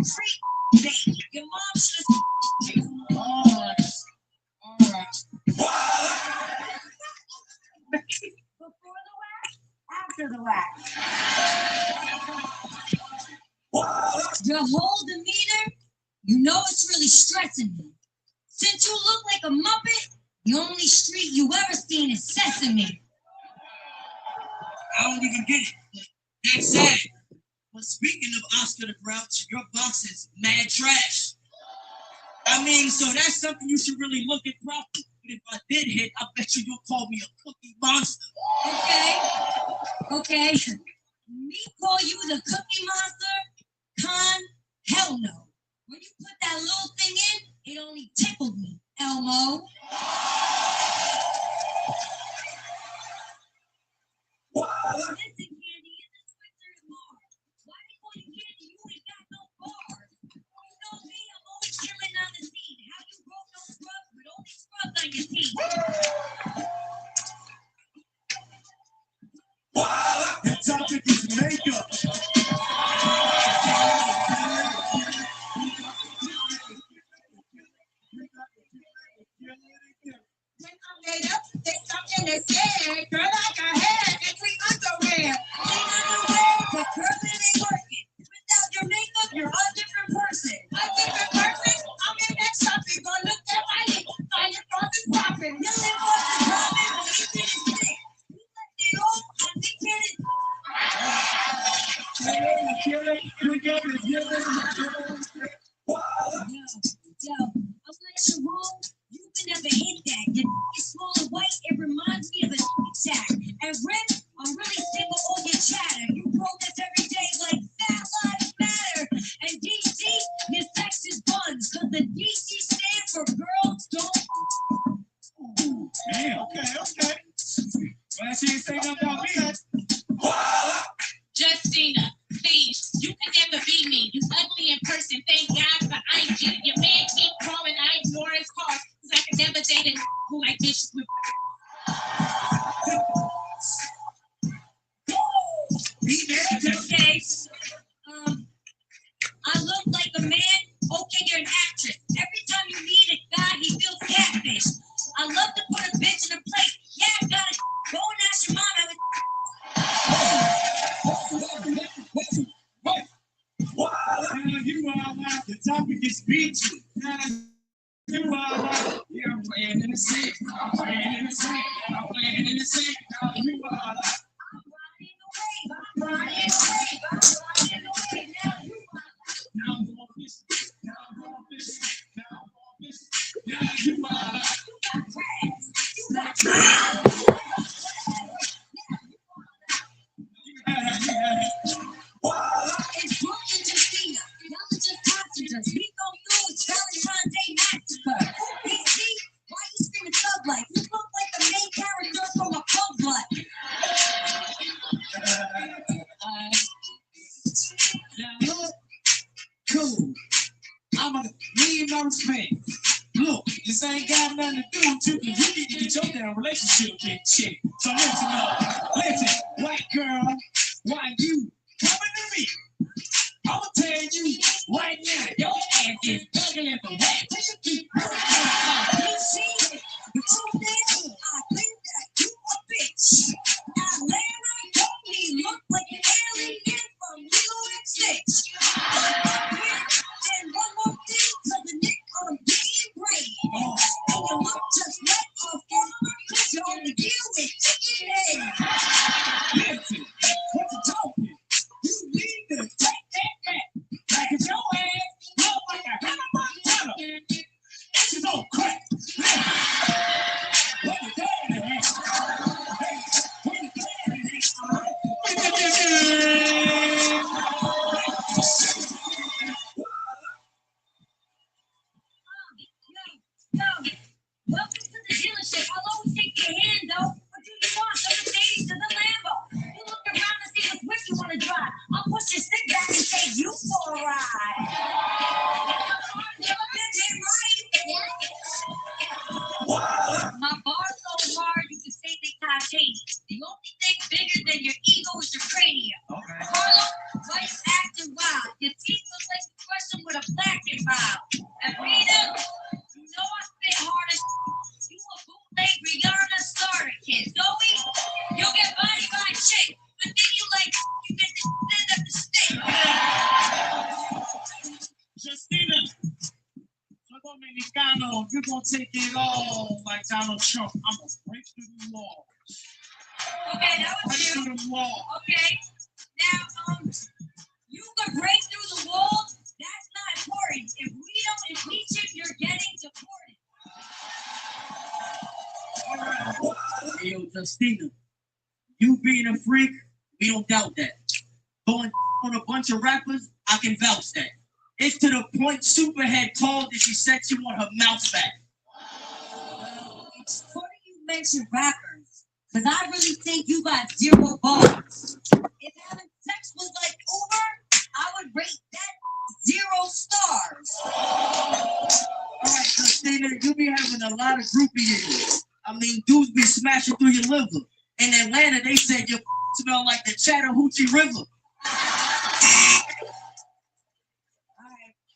treat, baby. Your mom should have. All right. Before the wax, after the wax. Your whole demeanor, you know it's really stressing me. Since you look like a Muppet, the only street you ever seen is Sesame. I don't even get it. That's sad. But speaking of Oscar the Grouch, your box is mad trash. I mean, so that's something you should really look at properly. But if I did hit, I bet you'll call me a cookie monster. Okay. Me call you the Cookie Monster? Con, hell no. When you put that little thing in, it only tickled me, Elmo. Listen, Candy, in the Switzer is Mars. Why they call you Candy? You ain't got no bars. You know me, I'm always chilling on the scene. How you broke no scrubs with only scrubs on your teeth? The topic is makeup. When I'm laid up, there's something that's scared. Girl, I got hair and clean underwear. Clean underwear, but curling ain't working. Without your makeup, you're a different person. A different person, I'm in that shopping. Gonna look at my lips, find your faucet popping. Your lip gloss is dropping, but you did it thick. You left it all, I think it is. Yo, I'm like Sharon, you can never hit that. Your is small and white, it reminds me of a tic-tac. And Ren, I'm really sick of all your chatter. You protest every day like Fat Lives Matter. And DC, your sex is buns, cause the DC stands for Girls Don't. Damn, okay. Well, she ain't say nothing about me. Justina, please, you can never be me. You ugly in person, thank God for IG. Your man keep calling, I ignore his calls, cause I can never date a who like bitches with. Okay. I look like a man. Okay, you're an actress. Every time you meet a guy, he feels catfish. I love to put a bitch in a plate. Yeah, I got it. Go and ask your mama. You are like the topic is beachy. You are like, yeah, I'm playing in the sand. I'm playing in the sand. I'm playing in the sand. You are like, I'm riding away. I'm riding away. Now you are. now I'm going this. Now I'm going this. Now I'm going this. Now you are like, You got trash. It's Brooke and Justina. Y'all are just passengers. We go through a Valentine's Day massacre. DC, why you screaming thug like? You look like the main character from a Pug Blood. now look, cool. I'm a $1 million fan. Look, this ain't got nothing to do with you, because you need to get your damn relationship get checked. So listen, white girl, why you coming to me? I'ma tell you right now, your ass is ugly for that. DC, the truth is, I think that you a bitch. Atlanta, you look like an alien from Lilo and Stitch. And one more thing, cause the Nick on being great. And you look just like a former, cause you only deal with chicken eggs. Listen, what you talking? You need to take that back. Like it's Dominicano, you're gonna take it all like Donald Trump. I'm gonna break through the wall. Okay, that was Break you. through the wall. Okay. Now, you can break through the wall. That's not important. If we don't impeach him, you're getting deported. Hey, yo, Justina, you being a freak, we don't doubt that. Going on a bunch of rappers, I can vouch that. It's to the point Superhead called that she said she want her mouth back. It's funny you mention rappers, because I really think you got 0 bars. If having sex was like Uber, I would rate that 0 stars. All right, Justina, you be having a lot of groupies. I mean, dudes be smashing through your liver. In Atlanta, they said you smell like the Chattahoochee River. Alright,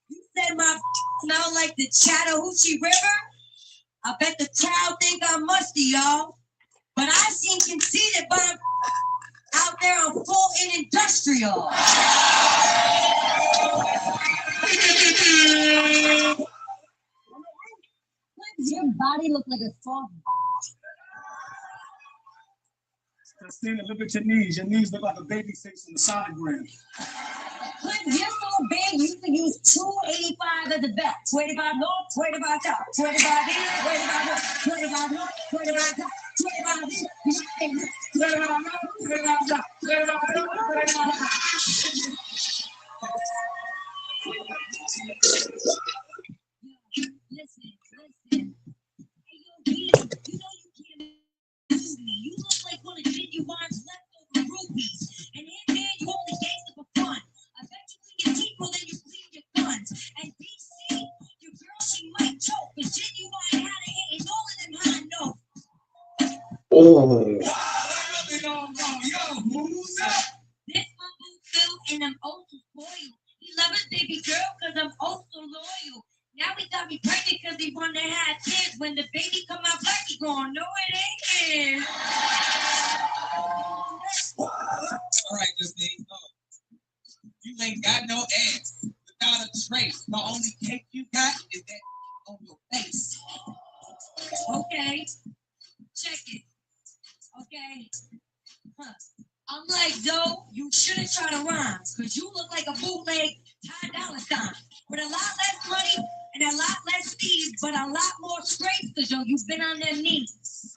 you said my smell like the Chattahoochee River? I bet the crowd think I'm musty, y'all. But I seem conceited, but I'm out there on full and industrial. Your body look like a frog. Justina, look at your knees. Your knees look like a baby face on the sonogram. Clinton, you're so big, you can use 285 at the back. 25 north, 25 south, 25 east, 25 north, 25 north, 25 south, 25 east, 25 north, 25 south, 25 north, 25 Listen. Hey, yo, B, you know you can't move me. You look like one of Genuine's leftover rupees. And in there, you only gangster for fun. I bet you clean your teeth more than you clean your guns. And DC, your girl, she might choke, but Genuine had a hit in all of them high notes. Oh. Yo, who's up? This my boo Phil, and I'm also spoiled. He love his baby girl, cause I'm also loyal. Now he got me pregnant cause he wanna have kids. When the baby come out black, he gon' know it ain't his. All right, Justine. You ain't got no ass without a trace. The only cake you got is that on your face. Okay, check it. Okay. Huh. I'm like, Zoe, you shouldn't try to rhyme, cause you look like a bootleg Ty Dolla $ign with a lot less money and a lot less speed, but a lot more scrapes, cause yo, you've been on their knees.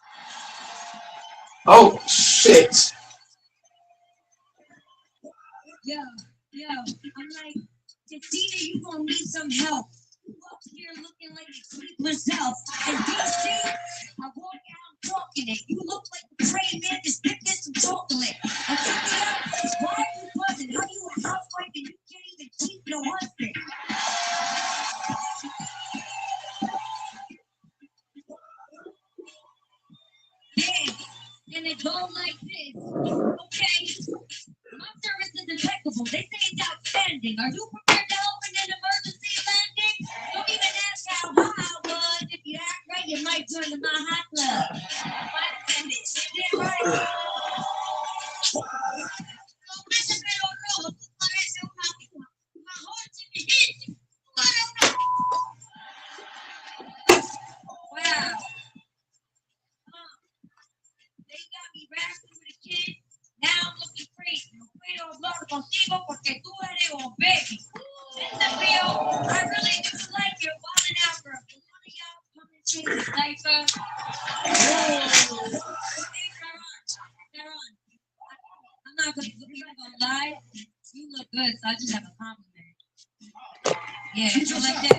Oh, shit. Yo, I'm like, Justina, you gonna need some help. You up here looking like a sleepless elf. And DC, I walk out talking it. You look like a praying man just dipped in some chocolate. I took it out. Why are you buzzing? How you a housewife and you can't even keep your husband? Yeah, and it goes like this. Okay, my service is impeccable. They say it's outstanding. Are you prepared to help in an emergency landing? Don't even ask how high I was. If you act right, you might join the My Hot Club. Yeah, right. Wow. They got me rapping with a kid. Now I'm looking crazy. No puedo hablar contigo porque tú eres un baby. It's a real. I really do like your wilding out girl. Can one of y'all come and change the diaper? Hey, Sharon. I'm not gonna lie. You look good, so I just have a compliment. Yeah, you like that.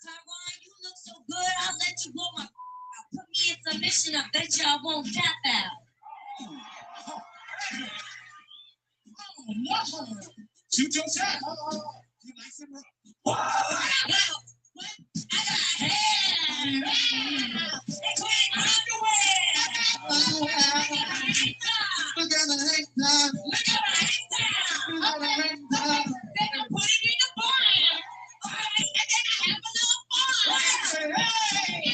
Tyrone, you look so good. I'll let you blow my. Put me in submission. I bet y'all won't tap out. Shoot your shot. You like some rock? What? I got hair. They clean underwear. Look at the hang time. Look at the hang time. They can put it in the fire. Alright, and then I have a little fun. And I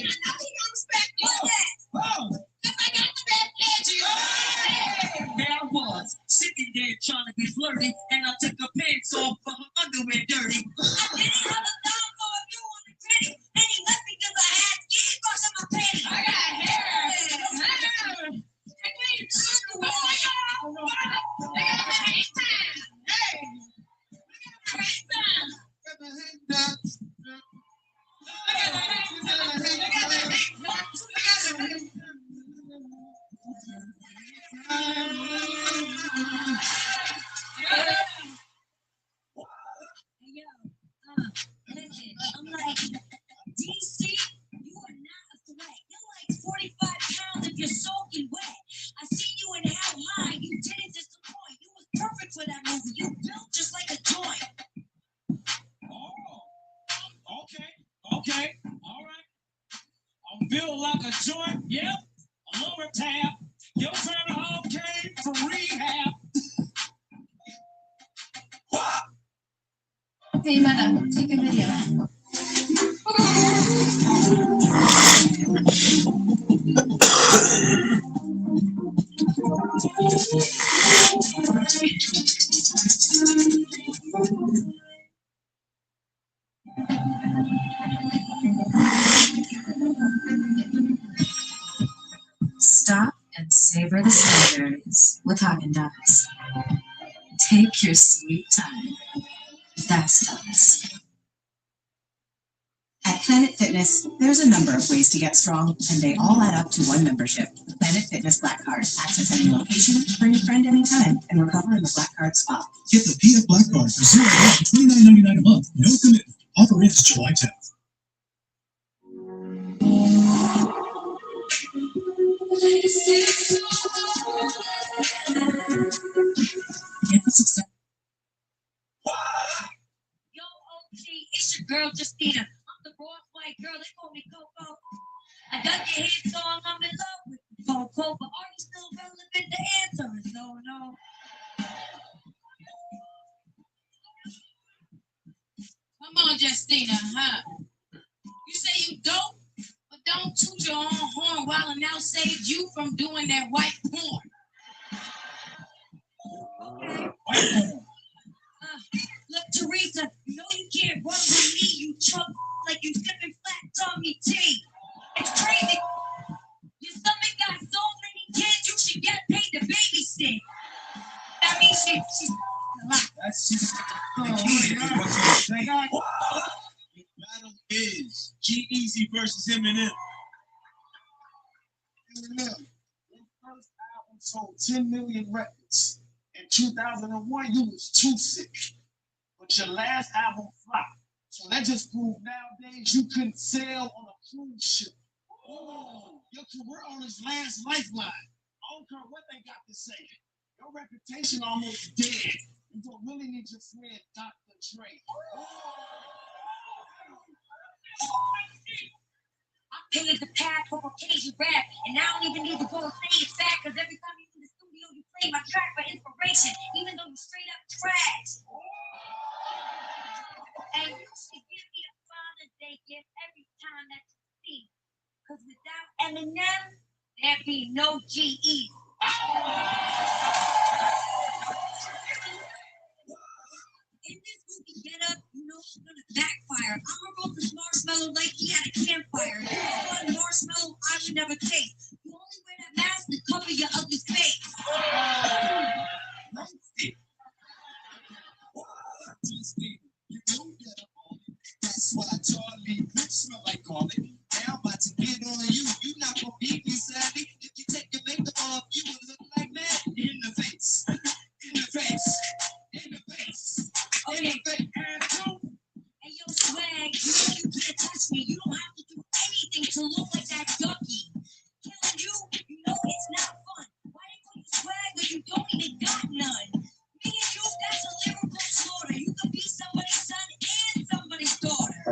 know he gonna respect you. Cause I got the best edge. There I was, sitting there trying to be flirty, and I took her pants off, but her underwear dirty. I didn't have a thumb for if you want to credit. Okay, all right. I'm built like a joint, yep. I'm over tab. Your turn all came from rehab. Hey, Meta, take a video. Stop and savor the strawberries with Haagen-Dazs. Take your sweet time. That's Dazs. At Planet Fitness, there's a number of ways to get strong, and they all add up to one membership. The Planet Fitness Black Card. Access any location, bring a friend anytime, and recover in the Black Card spot. Get the PF Black Card for $0 $29.99 a month. No commitment. Offer ends July 10th. Get the success. Yo, OG, it's your girl Justina. I'm the boss white girl, they call me Coco. I dug your hit song, I'm in love with you, Coco, but are you still relevant? The answer is no, no. Come on, Justina, huh? You say you dope, but don't toot your own horn while I now save you from doing that white porn. Look, Teresa, you know you can't run with me. You choke like you sipping flat Tommy tea. It's crazy. Your stomach got so many kids, you should get paid to babysit. I mean, she's a lot. That's just the key to what you think. The battle is G-Eazy versus Eminem. Eminem, your first album sold 10 million records. In 2001, you was too sick. But your last album flopped. So that just proved nowadays you couldn't sail on a cruise ship. Oh, your career on his last lifeline. I don't care what they got to say. Your reputation almost dead. You don't really need your friend Dr. Dre. I paid the path for occasion rap, and I don't even need to go and say it's fact, because every time you in the studio, you play my track for inspiration, even though you straight up trash. And you should give me a Father's Day gift every time that you see, because without Eminem, there'd be no G.E. In this movie Get Up, you know it's gonna backfire. I'ma roll this marshmallow like he had a campfire. One marshmallow I would never taste. You only wear that mask to cover your ugly face. You don't get up on it. That's why Charlie smell like garlic. Now I'm about to get on you. You not gonna beat me, Sally. If you take your makeup off, you will look like that. In the face. In the face. In the face. In the face. Hey, yo, swag, you know you can't touch me. You don't have to do anything to look like that ducky. Killing you, you know it's not fun. Why they call you swag when you don't even got none? Me and you, that's a lyrical slaughter. You could be somebody's son and somebody's daughter.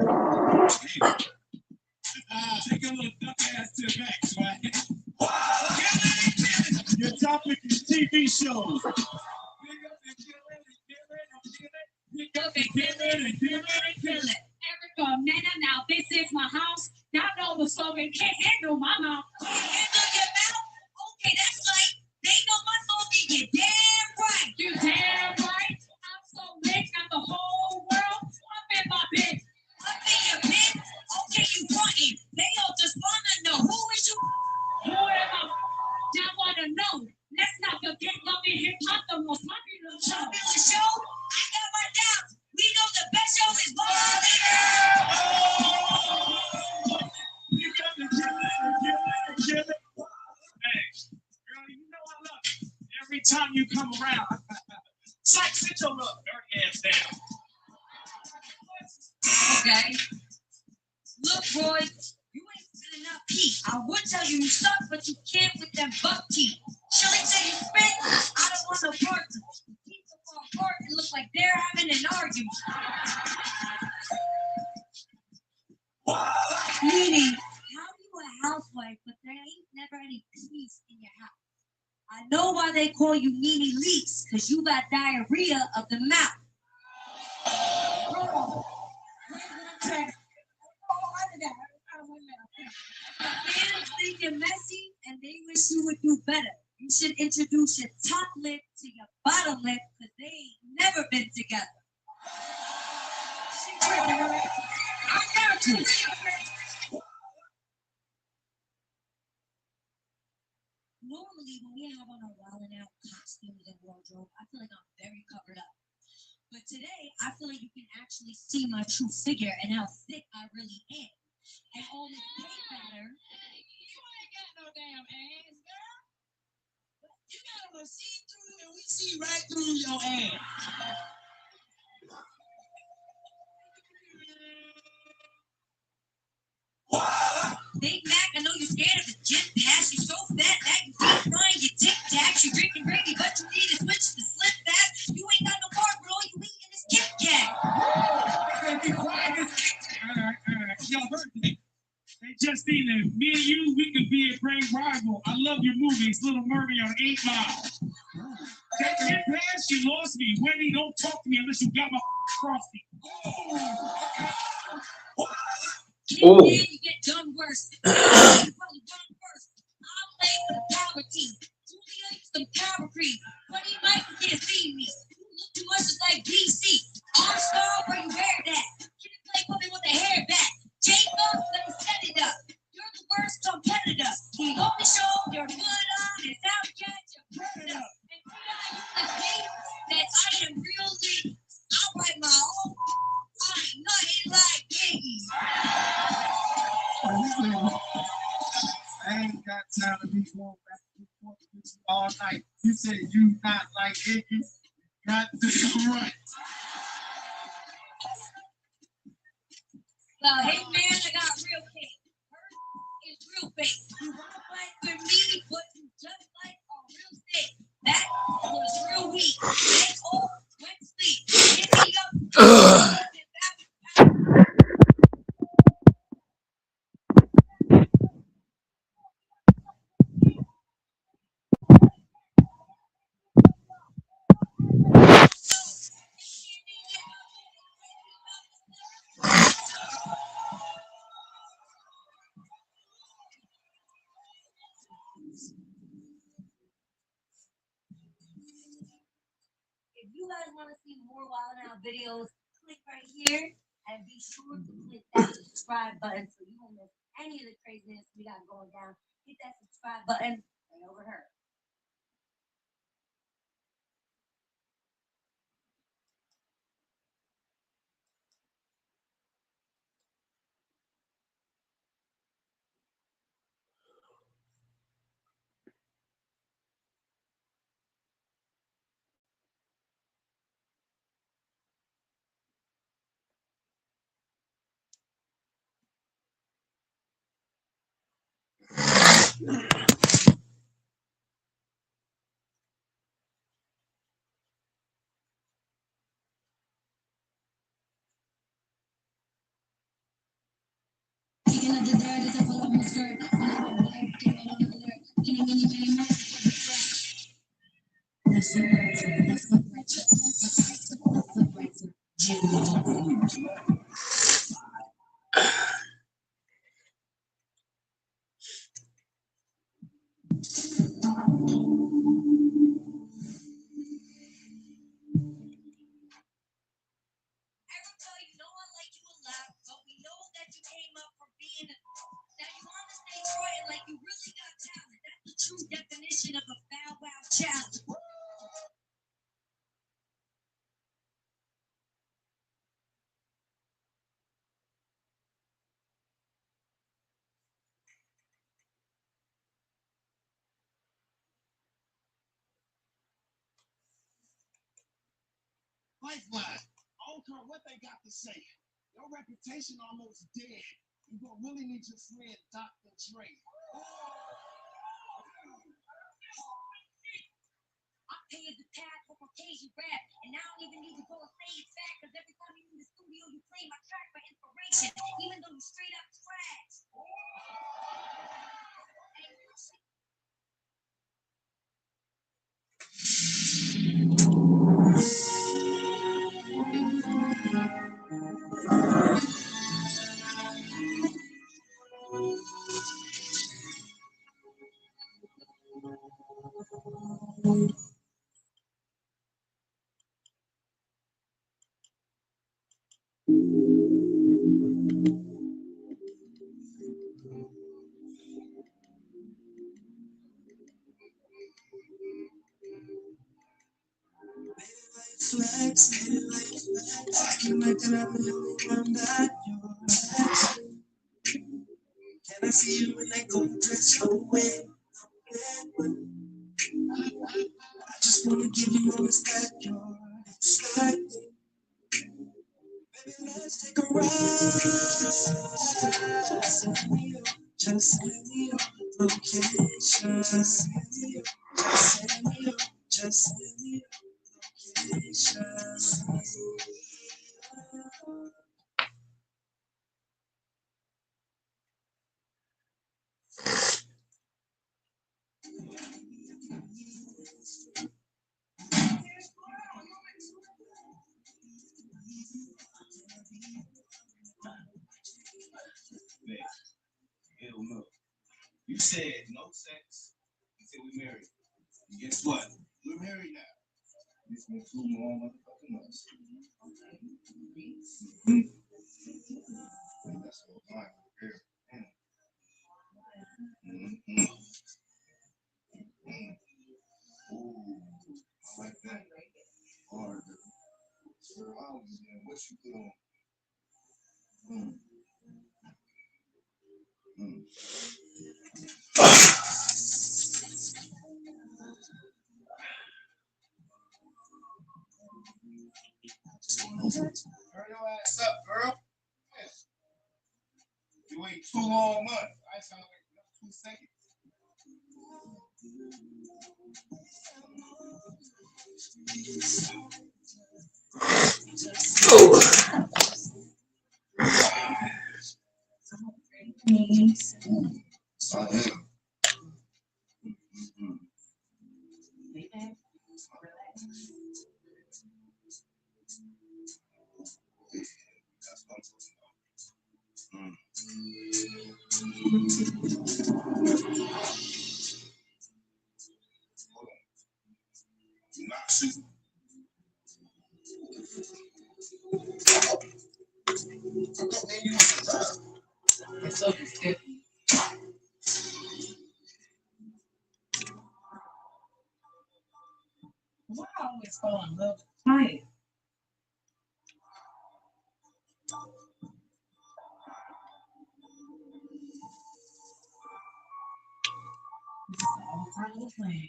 Take a little duck ass to the back, swag. Your topic is TV shows. Pick up and kill it and kill it and kill it. Erica, Nana, now this is my house. Y'all know the slogan, can't handle my mouth. Handle your mouth? Okay, that's like, they know my slogan, you're damn right. You damn right. I'm so rich, got the whole world up in my bed. Up in your bed? Okay, you frontin'. They all just wanna know, who is you? Who am I? Y'all wanna know. Let's not forget love and hip hop, the most popular show. Popular show? I got my doubts. We know the best show is Ball. You got to kill it. Hey, girl, you know I love you. Every time you come around, Psych, sit your little dirty ass down. Okay. Look, Roy, you ain't spilling up heat. I would tell you you suck, but you can't with them buck teeth. Shelly say you spit, I don't want no parts. People fall apart and look like they're having an argument. Meaning, how you a housewife, but there ain't never any peace in your house? I know why they call you Nene Leaks, because you got diarrhea of the mouth. Fans think you're messy and they wish you would do better. You should introduce your top lip to your bottom lip because they ain't never been together. I got you. Normally, when we have on our wildin' out costumes and wardrobe, I feel like I'm very covered up. But today, I feel like you can actually see my true figure and how thick I really am. And all this cake batter. You ain't got no damn ass, girl. You got a little see-through, and we see right through your ass. Big Mac, I know you're scared of the gym pass. You're so fat that you keep frying your Tic Tacs. You're drinking gravy, but you need to switch to Slim Fast. You ain't got no carbs, but all you eating is Kit Kat. Be quiet. Y'all heard me. Hey, Justine, me and you, we could be a great rival. I love your movies, Little Mermaid on 8 Mile. Get past, you lost me. Wendy, don't talk to me unless you got my frosty. Oh. Then you get done worse. You probably run first. I'm playing for the power team. Julia, some power cream. Buddy Mike can't see me. You look too much like DC. All-star, where you wear that? Can you play with me with the hair back? Jacob, let me set it up. You're the worst competitor. The only show you're good on is how to catch a predator. And I that I am real lead. I'll write my own. I ain't nothing like Iggy. I ain't got time to be going back and forth with you all night. You said you not like Iggy. You got to run. Well, hey man, I got real cake. Hers is real fake. You wanna fight with me, but you just like a real steak. That was real weak. They all went to sleep. Hit me up. If you guys want to see more Wild Out videos, click right here and be sure to click that subscribe button so you won't miss any of the craziness we got going down. Hit that subscribe button right over here. Erica, you know I like you a lot, but we know that you came up from being that you want to stay trying like you really got talent. That's the true definition of a Bow Wow challenge. Lifeline. I don't care what they got to say. Your reputation almost dead. You gonna really need your friend Dr. Dre. I pay the tab for Caucasian rap, and I don't even need to go and say it's fact, because every time you in the studio, you play my track for inspiration, even though you straight up trash. Can I see you in that gold dress away? I just wanna give you all this that you're excited. Baby, let's take a ride. Just send me your location. Just send me your, just send me your location. Hell no. You said no sex until we married. And guess what? We're married now. It's been 2 more motherfucking months. That's what I'm here. Ooh, I like that. Hard. Sir, what you put on? Hurry your ass up, girl. Yes. You wait 2 long months. I sound like 2 seconds. I am. That's what I'm talking about. Not shooting. It's so good. Why I always fall in love with clients? This is all part of the plan. All part of the plan.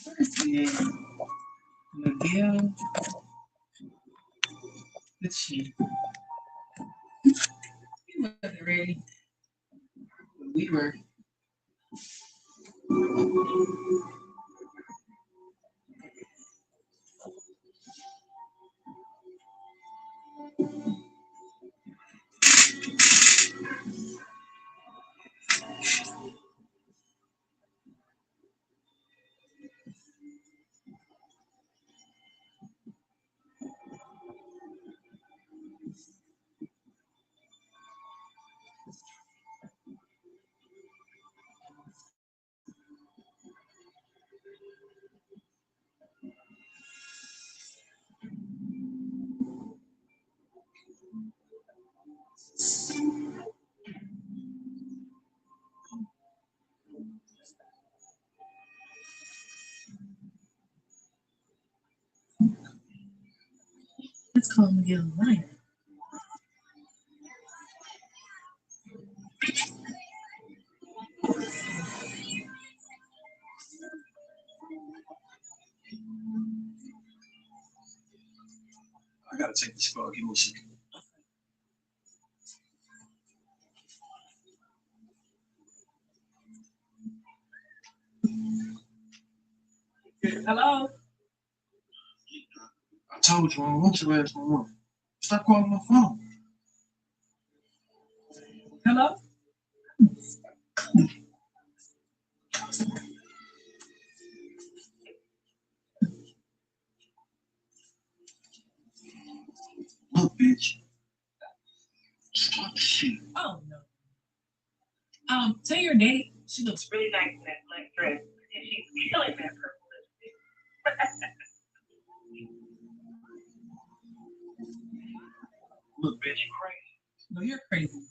First, we had Miguel, the chief. He wasn't ready. But we were. Let's call Miguel a liar. I gotta take this call. Give me a second. Hello? I told you I don't want your ass no more. Stop calling my phone. Hello? little bitch. Stop shit. Oh no. Tell your date she looks really nice in that black dress, and she's killing that purple lipstick. Little bitch, you crazy. No, you're crazy.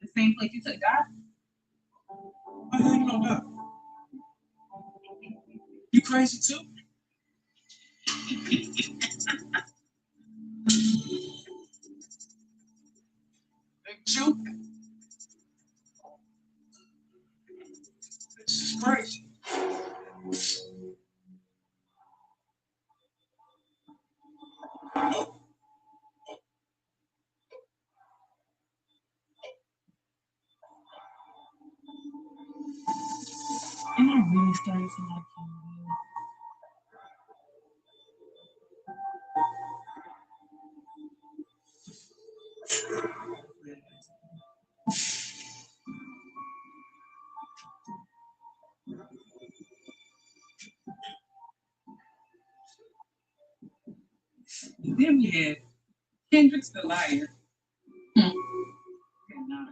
The same place you took God? How the hell you know that? You crazy too? Big Jew? This is crazy. Am I really starting to like you? Then we had Kendrick's the liar. Okay, nah,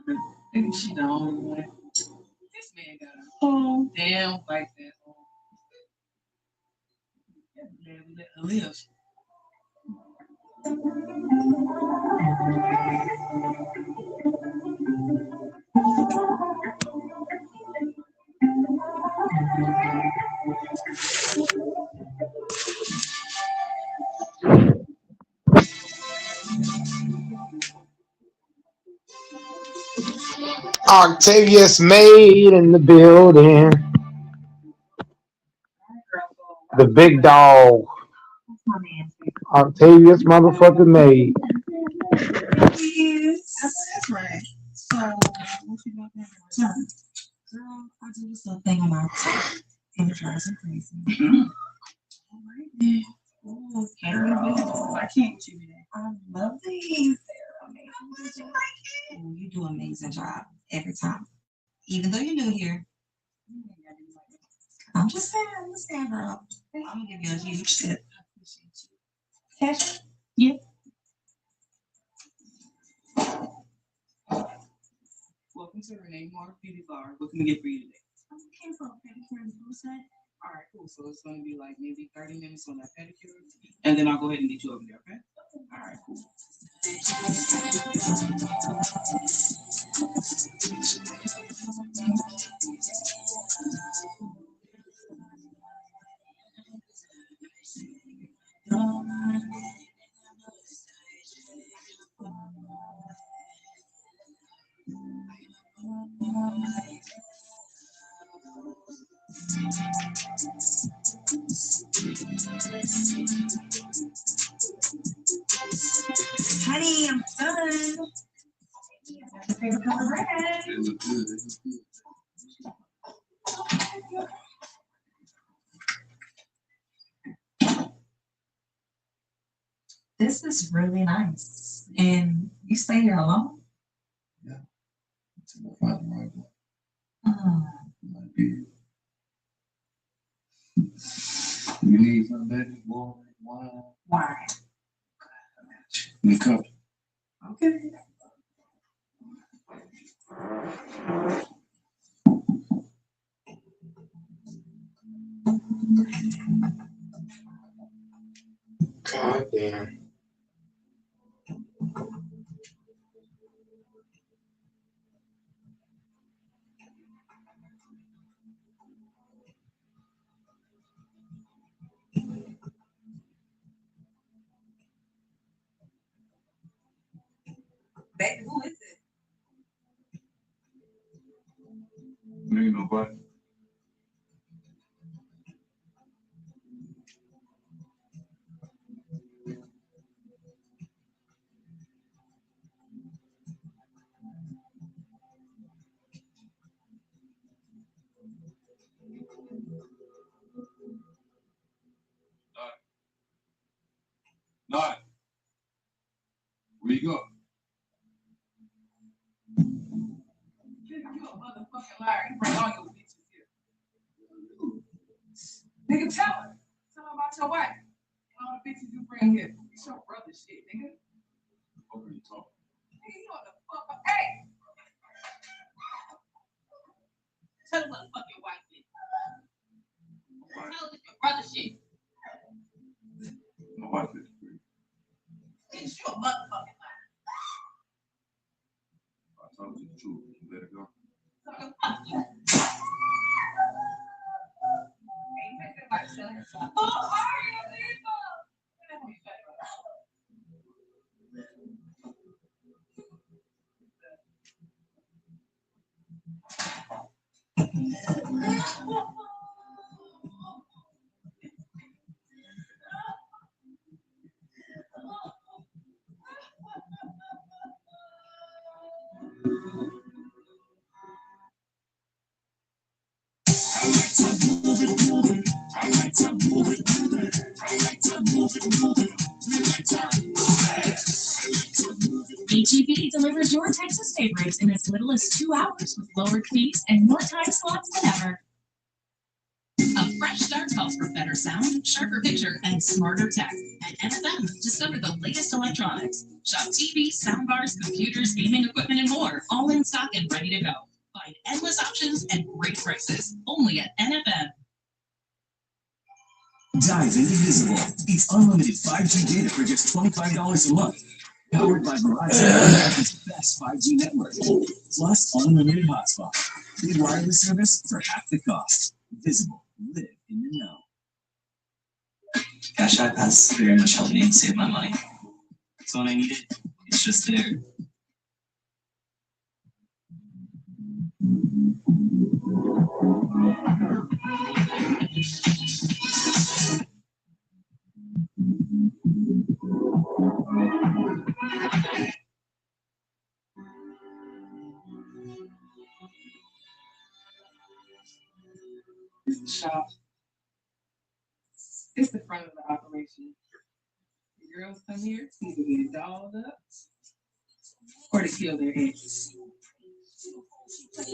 maybe she the only one. This man got a whole damn like that. That man let her live. Octavius made in the building. The big dog. Octavius motherfucking made. That's right. So, what you got there? Girl, I do this little thing on my TikTok, and it drives me crazy. All right, then. Oh, I can't do that. I love these. They're amazing. Oh, you do an amazing job every time. Even though you're new here. I'm just saying, girl. I'm gonna give you a huge tip. Cash? Yeah. Welcome to Renee Moore Beauty Bar. What can we get for you today? I'm looking for a pedicure and booster. All right, cool. So it's going to be like maybe 30 minutes on that pedicure, and then I'll go ahead and get you over there, okay? All right, cool. Honey, I'm done. Favorite color red. They look good. This is really nice. And you stay here alone? Until I find the right one. Might be. You need some baby water, wine. Why? In the cup. Okay. God damn. Nobody? Nine. Where you go? You a motherfucking liar. You bring all your bitches here. Nigga, tell her. Tell her about your wife. And all the bitches you bring here. It's your brother shit, nigga. What are you talking? Nigga, you what the fuck? Hey! Tell her what the fuck your wife did. Tell her it's your brother shit. My wife is free. Bitch, you a motherfucking liar. I told you the truth. You let it go. Hey, take that back, son. Oh, are you legal? Get that hoe you back. HEB delivers your Texas favorites in as little as 2 hours with lower fees and more time slots than ever. A fresh start calls for better sound, sharper picture, and smarter tech. At NFM, discover the latest electronics. Shop TVs, soundbars, computers, gaming equipment, and more, all in stock and ready to go. Find endless options and great prices, only at NFM. Dive into Visible. It's unlimited 5G data for just $25 a month. Powered by Verizon, America's best 5G network. Plus unlimited hotspot. Free wireless service for half the cost. Visible. Live in the know. Cash App has very much helped me save my money. So when I need it, it's just there. It's the shop. It's the front of the operation. The girls come here to either get dolled up or to kill their ex.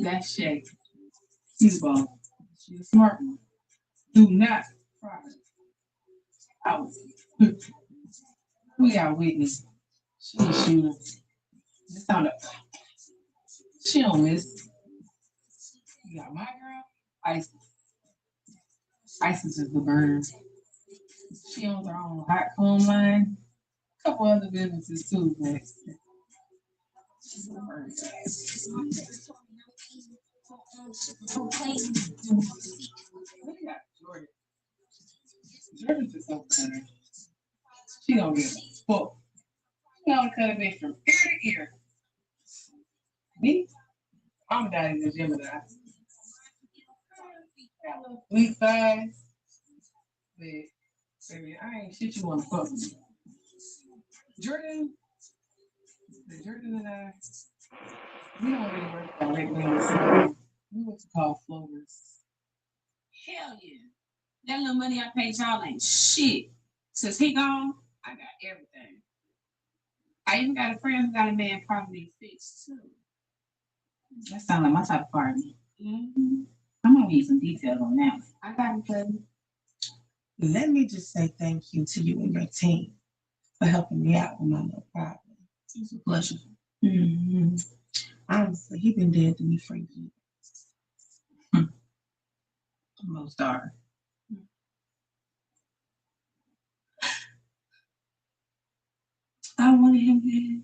That's Shay. She's a ball. She's a smart one. Do not try her out. We got Whitney. She a shooter. It's on the. She don't miss. You got my girl, Isis. Isis is the bird. She owns her own hot comb line. A couple other businesses too, but she's the bird. Look at Jordan. Jordan's just so better. She don't give a fuck. She gonna cut a bitch from ear to ear. Me? I'm down in the gym with that. Got little weak thighs. But baby, I ain't shit you wanna fuck with. Jordan and I, we don't really work directly on the side. We what you call floaters. Hell yeah. That little money I paid y'all ain't shit. Since he gone, I got everything. I even got a friend who got a man property fixed too. That sounds like my type of party. Mm-hmm. I'm gonna need some details on that. I got him covered. Let me just say thank you to you and your team for helping me out with my little problem. It's a pleasure. Mm-hmm. Honestly, he been dead to me for years. Most are. I wanted him dead.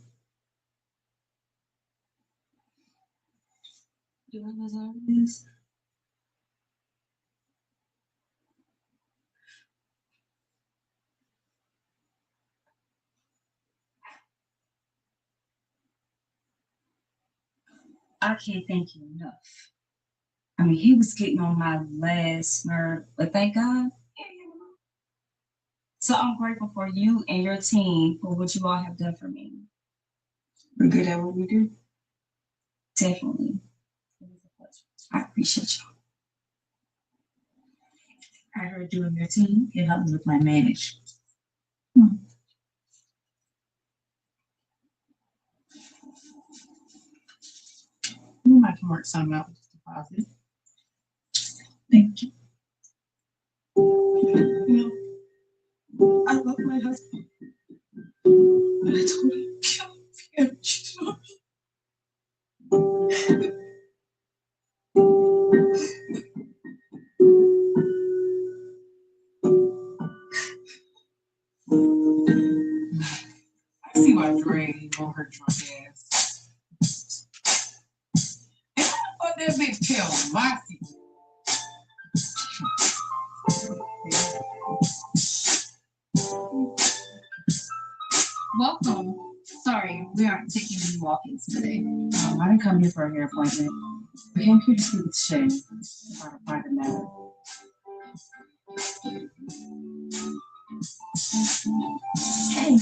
Do I deserve this? I can't thank you enough. I mean, he was getting on my last nerve, but thank God. So I'm grateful for you and your team for what you all have done for me. We're good at what we do. Definitely. It was a pleasure. I appreciate you. I heard you and your team can help me with my manage. You might can work something out with this deposit. Thank you. You know, I love my husband. But I told him, kill him. I see why Dre won't hurt your ass. And I thought that big tell my secret. Welcome. Sorry, we aren't taking any walk-ins today. I didn't come here for a hair appointment. I came here to speak with Shay about a private matter. Hey,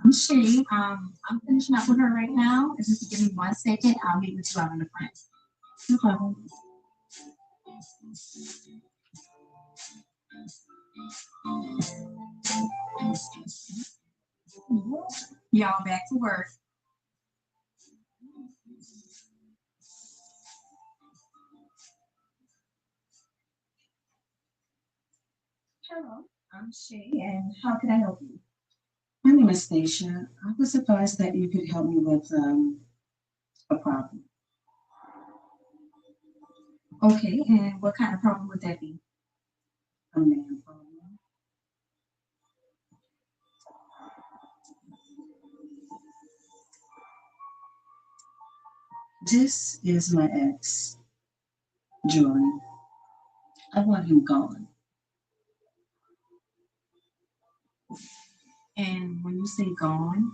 I'm Shay. I'm finishing up with her right now. If you could give me 1 second, I'll meet with you out in the front. No problem. Y'all back to work. Hello, I'm Shay, and how can I help you? My name is Stacia. I was advised that you could help me with a problem. Okay, and what kind of problem would that be? A man problem. This is my ex, Jordan. I want him gone. And when you say gone,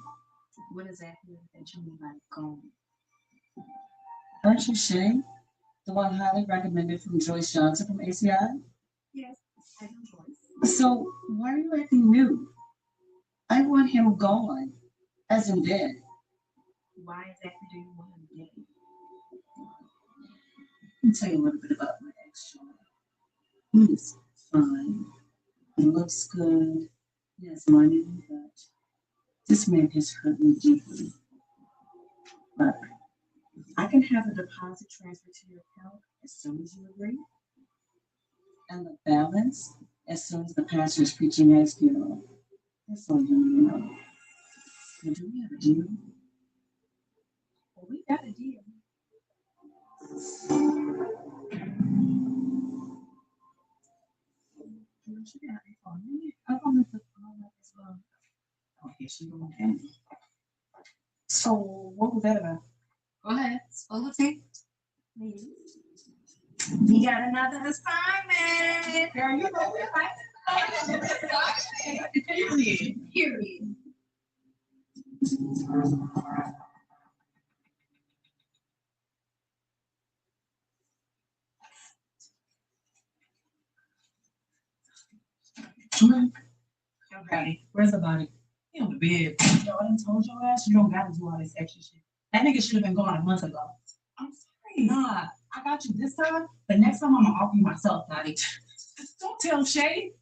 what exactly that you mean by gone? Aren't you Shay? The one highly recommended from Joyce Johnson from ACI? Yes, I am Joyce. So why are you acting new? I want him gone, as in dead. Why exactly do you want him dead? Let me tell you a little bit about my ex, Jordan. He's fine. He looks good. He has money, but this man has hurt me deeply. But I can have the deposit transferred to your account as soon as you agree. And the balance as soon as the pastor is preaching at his funeral. That's all you need to know. Now, do we have a deal? Well, we got a deal. So what was that about? Go ahead, spill the tea. We got another assignment. Girl, you know we like Period. Okay, where's the body? He on the bed. Yo, I done told your ass you don't gotta do all this extra shit. That nigga should have been gone a month ago. I'm sorry. Nah, I got you this time, but next time I'm gonna offer you myself, Daddy. Don't tell Shay.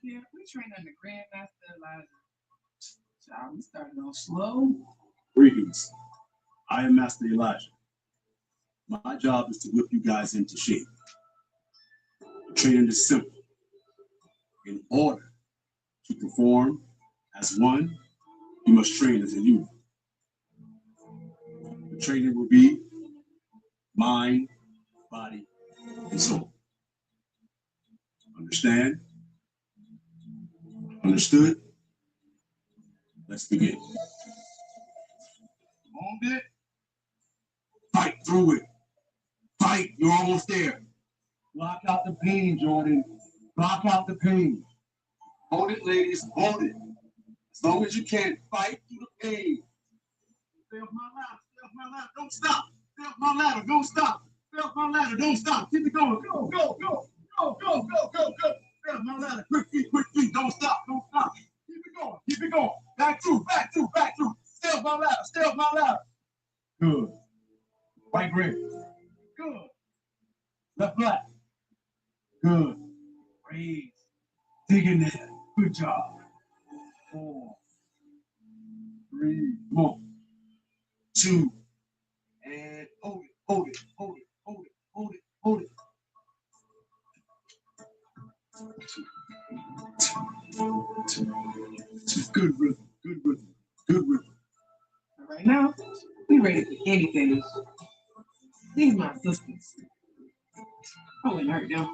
Yeah, we trained under Grandmaster Elijah. Child, we started off slow. Greetings. I am Master Elijah. My job is to whip you guys into shape. The training is simple. In order to perform as one, you must train as a unit. The training will be mind, body, and soul. Understand? Understood? Let's begin. Come on, bit. Fight through it. Fight, you're almost there. Block out the pain, Jordan. Block out the pain. Hold it, ladies, hold it. As long as you can't fight through the pain. Stay off my ladder, stay off my ladder, don't stop. Stay off my ladder, don't stop. Stay off my ladder, don't stop. Keep it going. Go, go, go, go, go, go, go, go. Stay off my ladder, quick feet, don't stop, don't stop. Keep it going. Back through. Stay off my ladder, stay off my ladder. Good. Right grip. Good. Left black. Good. Raise. Dig in there. Good job. 4, 3, 1, 2, and hold it. Good rhythm. Right now, we ready for anything. These my sisters. I wouldn't hurt them.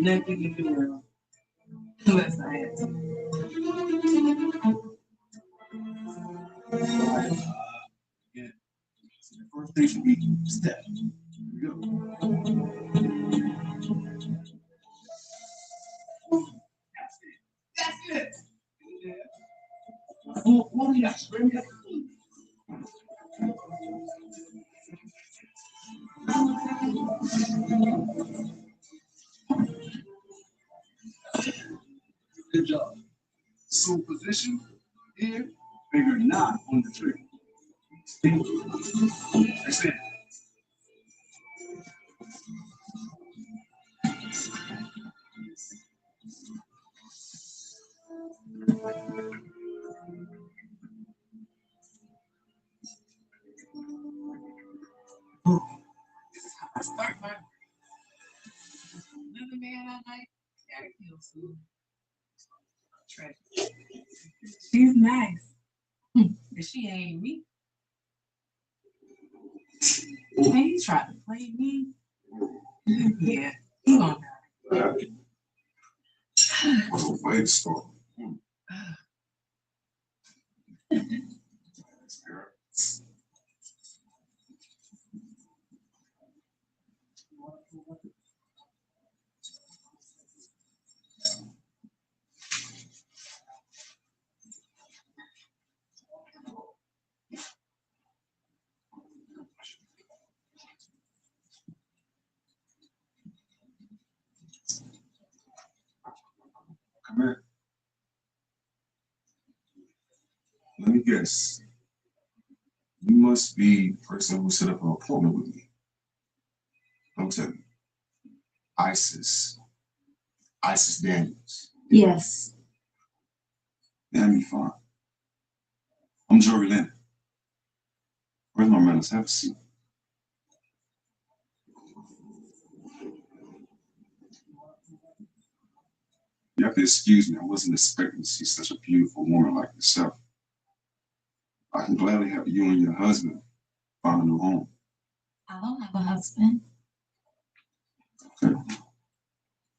Nothing in the world. Unless I had to. Yeah. So the first thing should be step. Here we go. That's it. Yeah. Bring it up. Good job. So position here, finger 9 on the trigger. That's it. This is how I start my another man I like. Gotta kill soon. Tragic. She's nice. But she ain't me. Man, he tried to play me. Yeah, he gonna die. What a way to start. Come here. Let me guess. You must be the person who set up an appointment with me. Don't tell me. Isis Daniels. Yes. Damn, you fine. I'm Jory Lennon. Where's my manners? Have a seat. You have to excuse me. I wasn't expecting to see such a beautiful woman like yourself. I can gladly help you and your husband find a new home. I don't have a husband. Okay.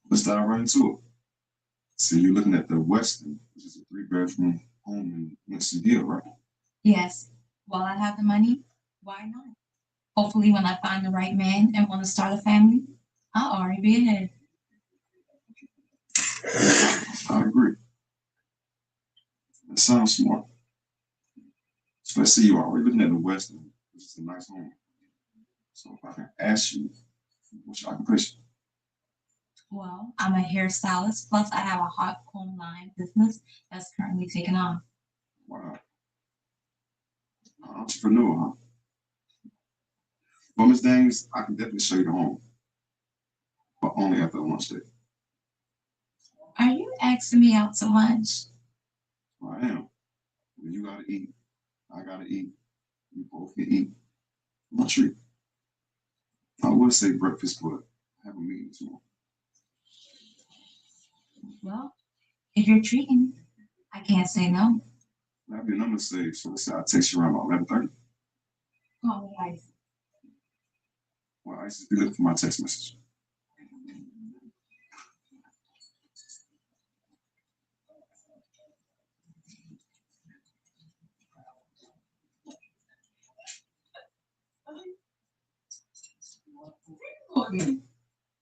Let's dive right into it. So you're looking at the Weston, which is a 3-bedroom home in Winston Hill, right? Yes. While I have the money, why not? Hopefully when I find the right man and want to start a family, I'll already be ahead. I agree. That sounds smart. So let's see, you're already looking at the Weston, which is a nice home. So if I can ask you, what's your occupation? Well, I'm a hairstylist, plus I have a hot comb line business that's currently taking off. Wow. Entrepreneur, huh? Well, Ms. Daniels, I can definitely show you the home, but only after the lunch date. Are you asking me out to lunch? I am. You gotta eat. I gotta eat. We both can eat. My treat. I would say breakfast, but I have a meeting tomorrow. Well, if you're treating, I can't say no. I have your number saved, so let's say I'll text you around about 11:30. Call me Ice. Well, I just be looking for my text message.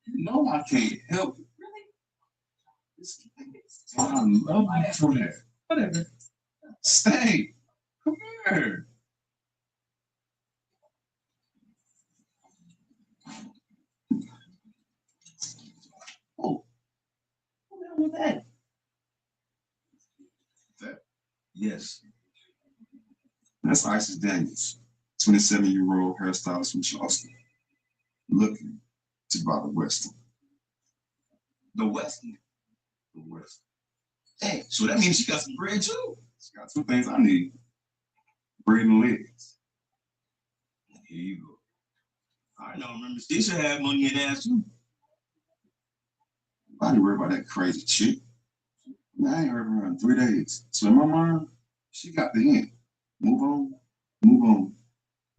No, I can't help it. Really? I love you for that. Whatever. Stay. Come here. Oh, what the hell was that? That? Yes. That's Isis Daniels, 27-year-old hairstylist from Charleston, looking to buy the Western. The Western? The Western. Hey, so that means she got some bread too. She got two things I need. Bread and legs. Here you go. I know, remember, Stisha had money in ass too. I didn't worry about that crazy chick. Man, I ain't heard from her in 3 days. So in my mind, she got the end. Move on, move on,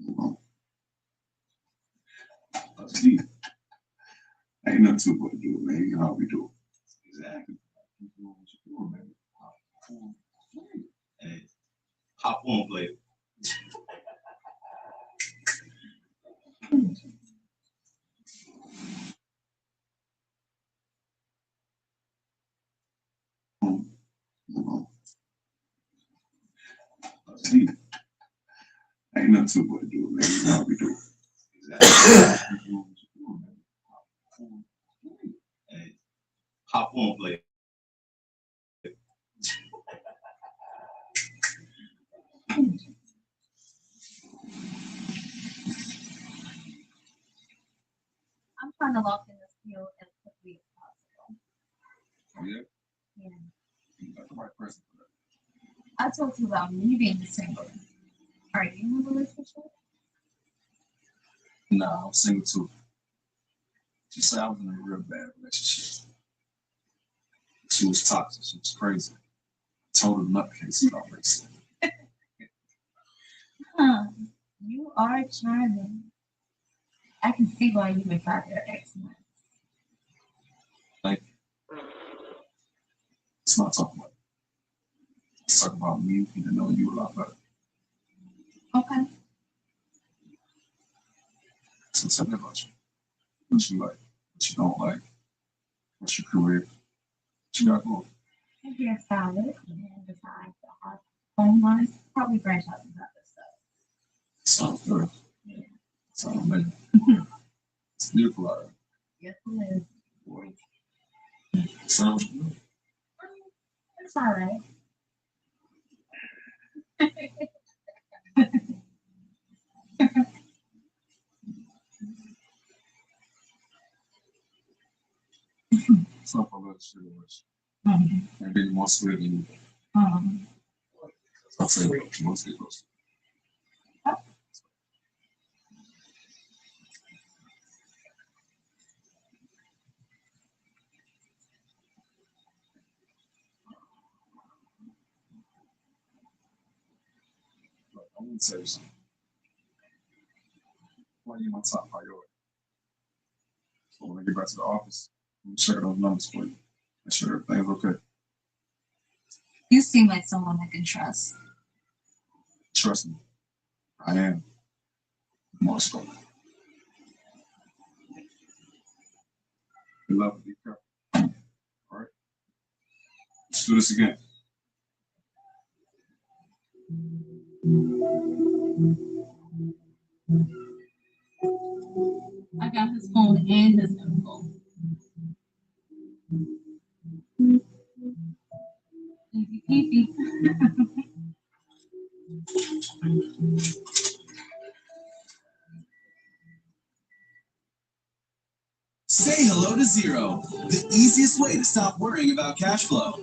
move on. See, ain't nothing too good to do, man. You know how we do it. Exactly. Keep doing what you're doing, man. Hop on, play. Hey, hop on, play. Move on. See, ain't nothing too good to do, man. You know how we do it. Exactly. Keep doing what you're doing, man. Hop on, play. Hey, hop on, play. I'm trying to lock in this deal as quickly as possible. Oh, yeah? Yeah. You got the right person for that. I told you about me being single. Are you in a relationship? Nah, I'm single too. She said I was in a real bad relationship. She was toxic. She was crazy. Total nutcase about race. Huh. You are charming. I can see why you would find your ex-wife. Thank you. It's not talking about it. It's talking about me and to know you a lot better. Okay. So tell me about you. What you like, what you don't like, what's your career, what you got going. If you're solid and decide to have home life, probably branch out into other stuff. Sounds good. Yeah. Sounds amazing. It's beautiful out Yes, it is. there. Boy. Sounds good. It's all right. It's not for us, pretty much. Mhm. Maybe more sweet than you. I'll say most people. I want to say something. Why you my top priority? So when I get back to the office, I'm check those numbers for you. Make sure everything's okay. You seem like someone I can trust. Trust me, I am. Most of them. Good luck. Be careful. All right. Let's do this again. I got his phone and his info. Easy peasy. Say hello to Zero, the easiest way to stop worrying about cash flow.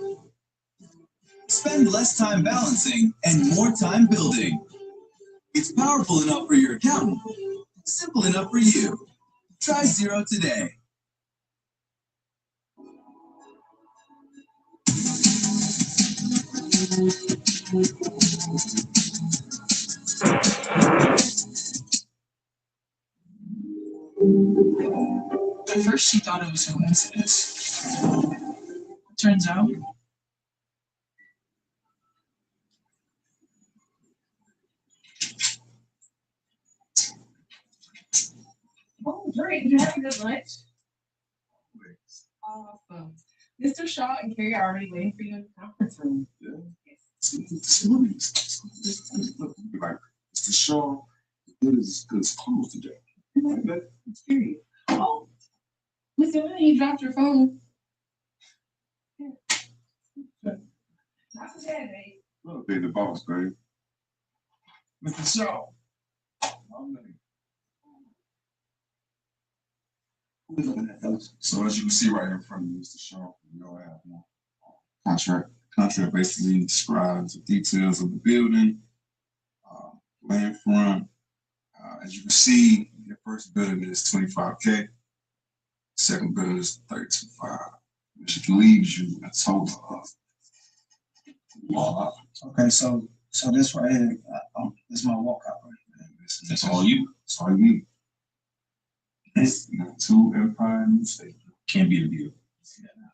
Spend less time balancing and more time building. It's powerful enough for your accountant, simple enough for you. Try Zero today. At first, she thought it was a coincidence. Turns out, oh, great. You have a good lunch? Awesome. Mr. Shaw and Carrie are already waiting for you in the conference room. Yeah. Yes. Like Mr. Shaw, good as close today. Like that. Period. Oh, Mr. Honey, you dropped your phone. Not today, babe. Look, they the boss, babe. Mr. Shaw. I'm ready. Who we looking at, fellas? So as you can see right here in front of you, Mr. Shaw, you all have one contract. Contract basically describes the details of the building, land front. As you can see, the first building is 25K. Second building is 32.5, which leaves you a total of. Okay, so this right here, this is my walkout, right? That's all you. That's all you need. You got 2 Empire New State. Can't be a deal.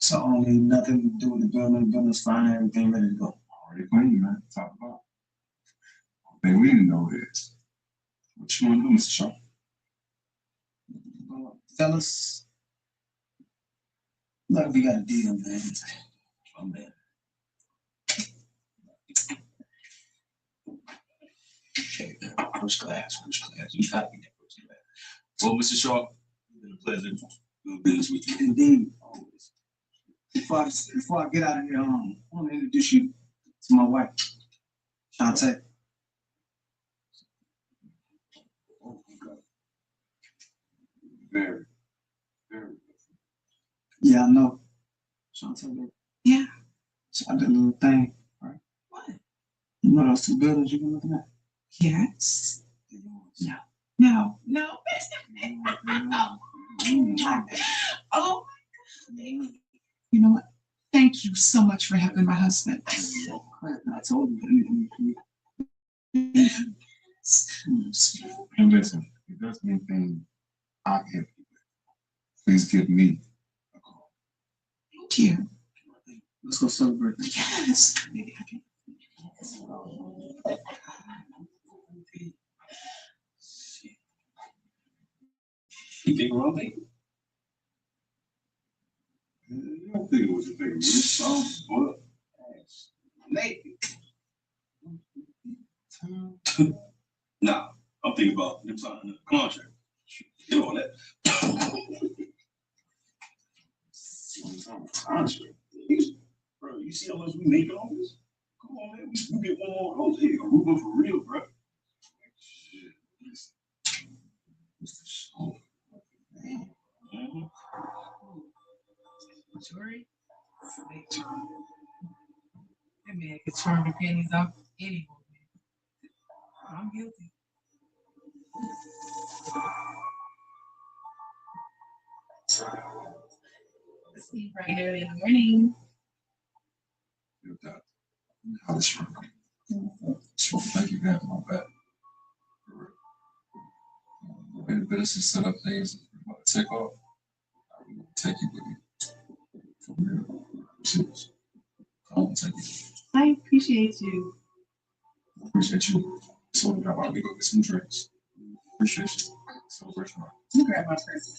So only nothing to do with the building. The building's fine, everything ready to go. Already clean, man. Talk about. Thing we didn't know is what you want to do, Mr. Shaw. Fellas, look, we got a deal, man. Oh, man. Okay, first class. You got me there, first class. Well, Mr. Shaw, it's been a pleasure doing business with you. Indeed. Before I get out of here, I want to introduce you to my wife, Shantae. Oh, God. Very. Yeah, I know. Shantae. Yeah. So I did a little thing, right? What? You know those 2 buildings you've been looking at? Yes. No. Oh, you know what? Thank you so much for helping my husband. I told you. And listen, if there's anything I can help you with, please give me a call. Thank you. Let's go celebrate. Yes. Maybe I can. You think we're okay? You don't think it was a big risk, but naked. Nah, I'm thinking about them signing a contract. Get all that. Contract. Bro, you see how much we make on this? Come on, man. We get one more of those. Hey, Aruba for real, bro. Shit. Mr. Shaw. Sorry. That man could turn the pennies off anyone. I'm guilty. Let's eat right early in the morning. How this from? So thank you for having my back. The way the business set up things, about to take off, I will take you with me. For real. Serious. I won't take you. I appreciate you. Appreciate you. So we got to go get some drinks. Appreciate you. Celebration. You grab my present.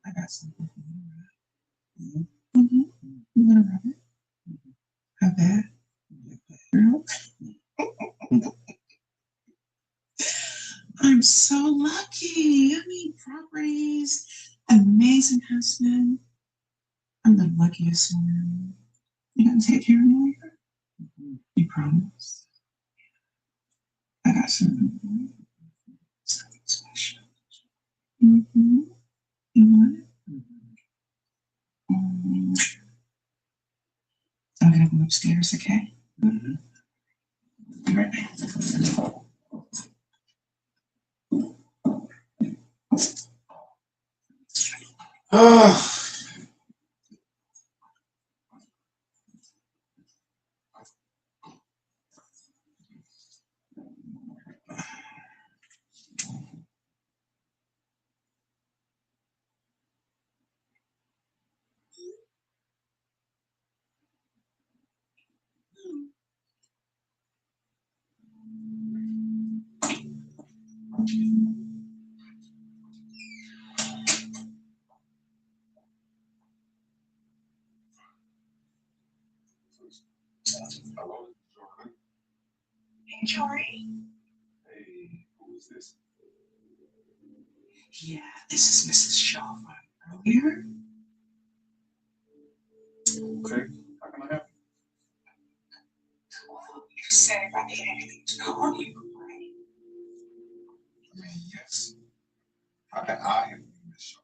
I got something for you. Mm-hmm. You want to rub it? How bad? Girl. I'm so lucky. I mean, properties, amazing husband. I'm the luckiest woman. You gonna take care of me later? You promise? I got something special. Mm-hmm. You want it? I'm gonna go upstairs, okay? Mm-hmm. Be right back. Hello, Jordan. Hey, Jory. Hey, who is this? Yeah, this is Mrs. Shaw from earlier. Okay, how can I help You said if I need anything to call you, right? you? I mean, yes. How can I help you, Miss Shaw?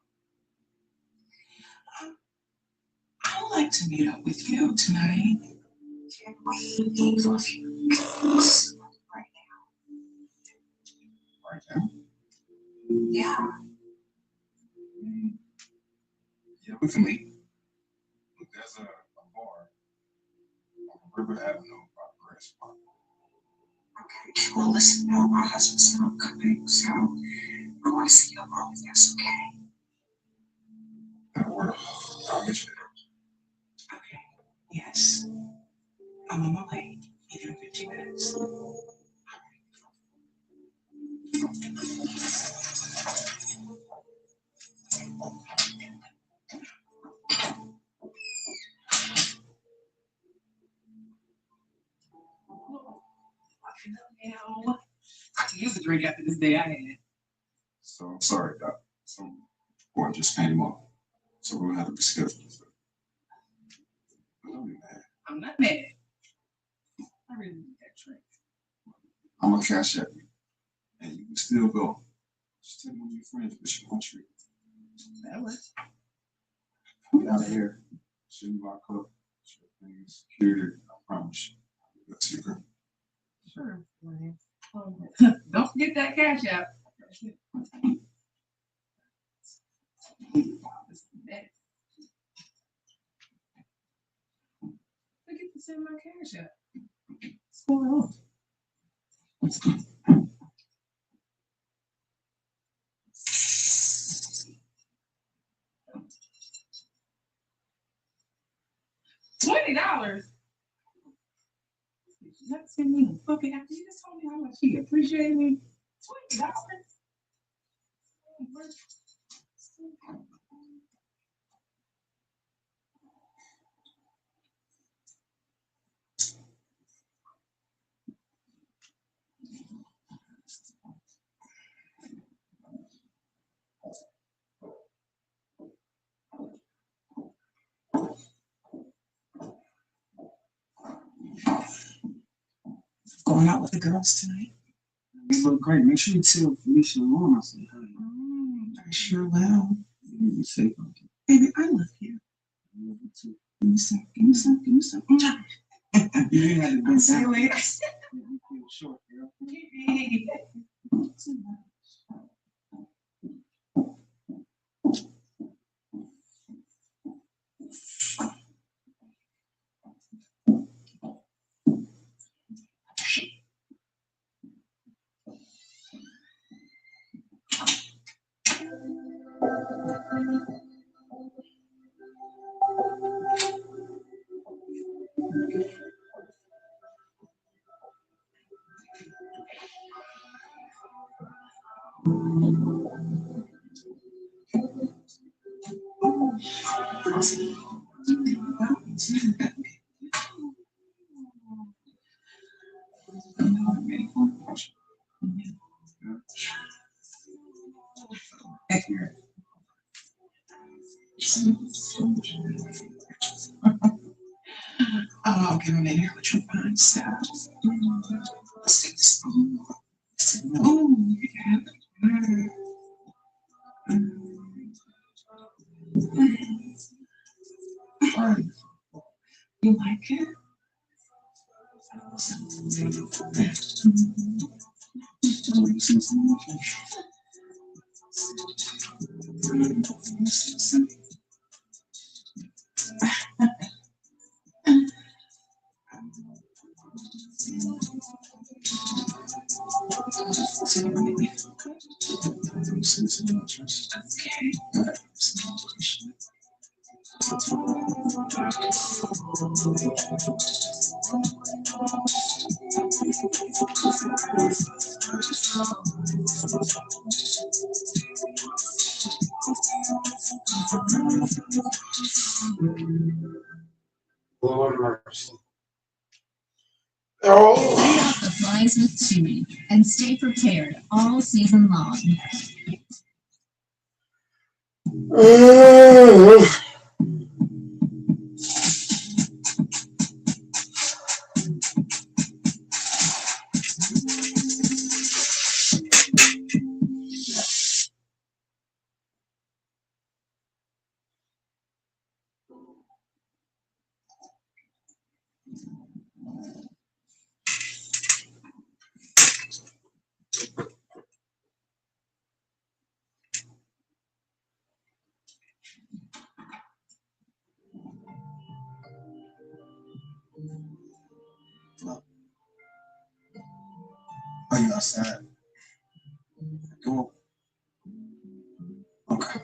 I would like to meet up with you tonight. Can we meet for a few minutes right Right now? now? Yeah. Yeah, we can meet. Look, there's a bar on River Avenue by the Grass Park. Okay. Well, listen, no, my husband's not coming, so I want to see you alone if that's okay. That'll work. I'll get you there. Okay. Yes. I'm on my way. Maybe in 15 minutes. I can use a drink after this day I had. So I'm sorry, Doc. Some boy just came up. So we're gonna have to reschedule this. Don't be mad. I'm not mad. I really need that drink. I'm gonna cash at you. And you can still go. Just tell one of your friends wish you one treat. That was. Get out of here. Shouldn't lock up. Things security. I promise you. That's your girl. Sure. Don't forget that cash out. Forget to send my cash out. What's going on? $20. Not send me a fucking after you just told me how much he appreciated me. $20. Going out with the girls tonight. You look great. Make sure you tell Felicia and Mom I said hi. I sure will. You say something. Baby, I love you. I love you too. Give me some, give me some, give me some. You ain't had to I'll do see you that. later. You feel short, girl. Oh, get on in here with your fine stuff. Let's take this spoon. Oh, yeah. You like it? Lord mercy. Oh. Lay out the flies with Chewy and stay prepared all season long. Are you outside? Go. Okay.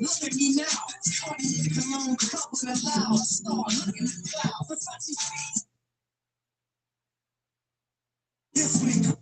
Look at me now. Come on, come loud. Start looking at clouds. This week.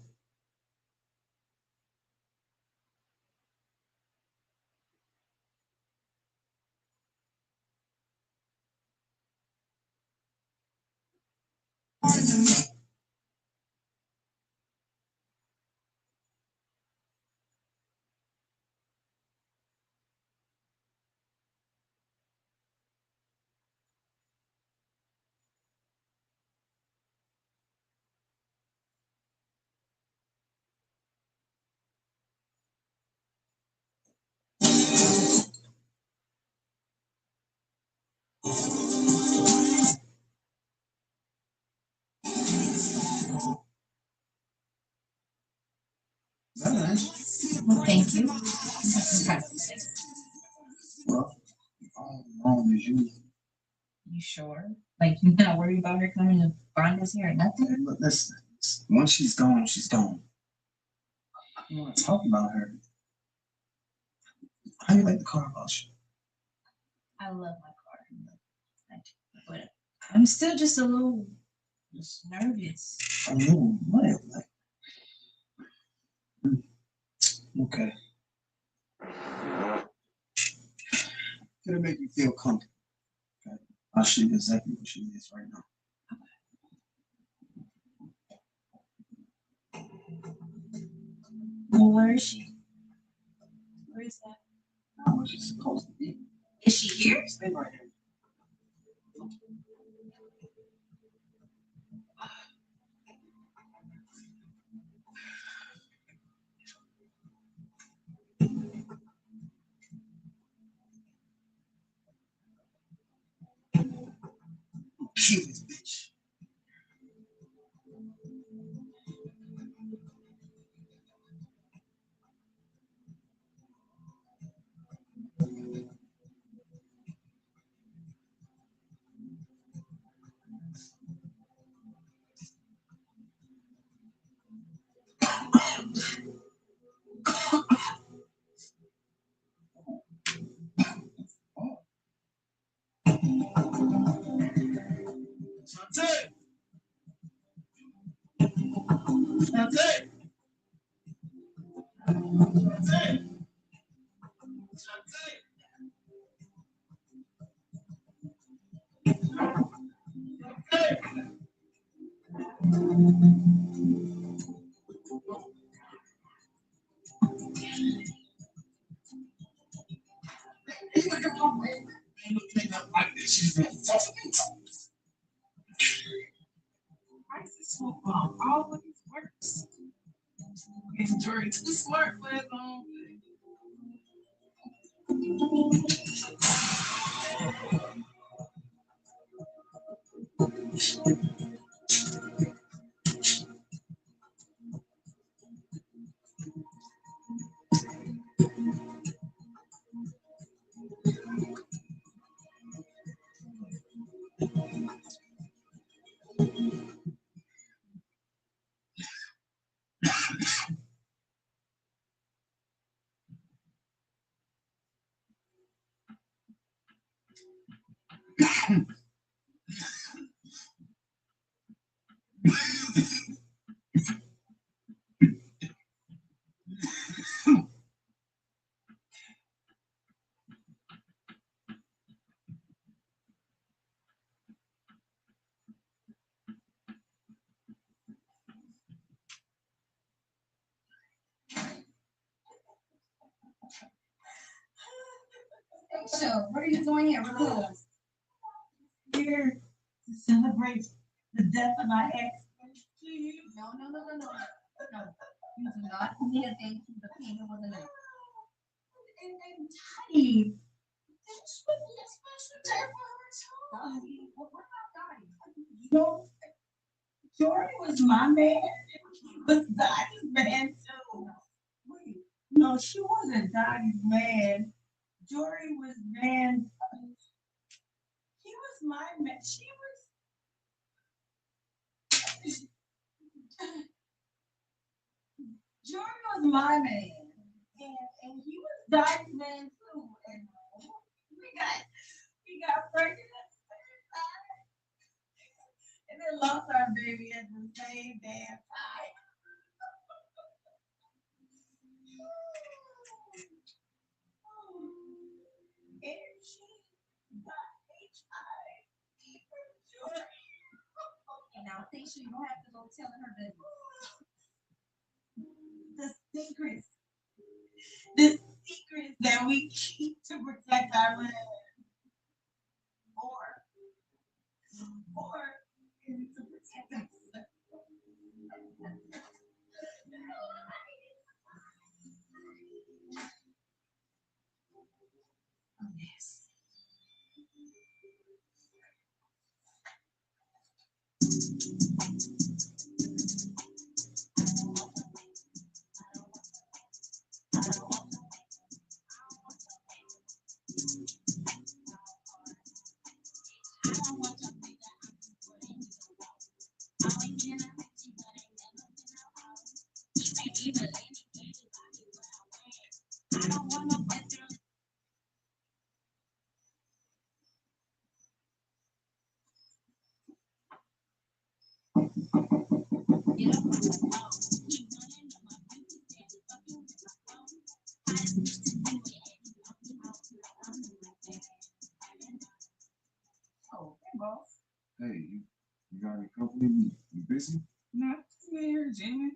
Well, thank you. Well, all wrong as you. You sure? Like you're not worried about her coming to find us here or nothing? Hey, look, listen. Once she's gone, she's gone. I don't want to talk about her. How you like the car wash? I love my car. But I'm still just a little just nervous. A little what? Like, okay. It'll make you feel comfortable. Okay. I'll show you exactly what she is right now. Well, where is she? Where is that? Not where she's supposed to be. Is she here? Stay right here. Kill this bitch. Football always works. And Jordan too smart for his own good. So, what are you doing here? We're Here to celebrate the death of my ex. No. No. You do not need a thank you. The payment was enough. And Dottie. This would be a special day for her too. What about Dottie? You know, Jordan was my man. He was Dottie's man too. Wait, no, she wasn't Dottie's man. Jory was man. He was my man. She was. Jory was my man, and he was Dottie's man too. And we got pregnant at the same time, and then lost our baby at the same damn time. And she got HIV from Jory. And now, Tisha, you don't have to go telling her business. The secrets that we keep to protect our land. Or is it to protect us? Oh, yes. Oh, hey, boss. Hey, you got any company? You busy? Not here, Jimmy.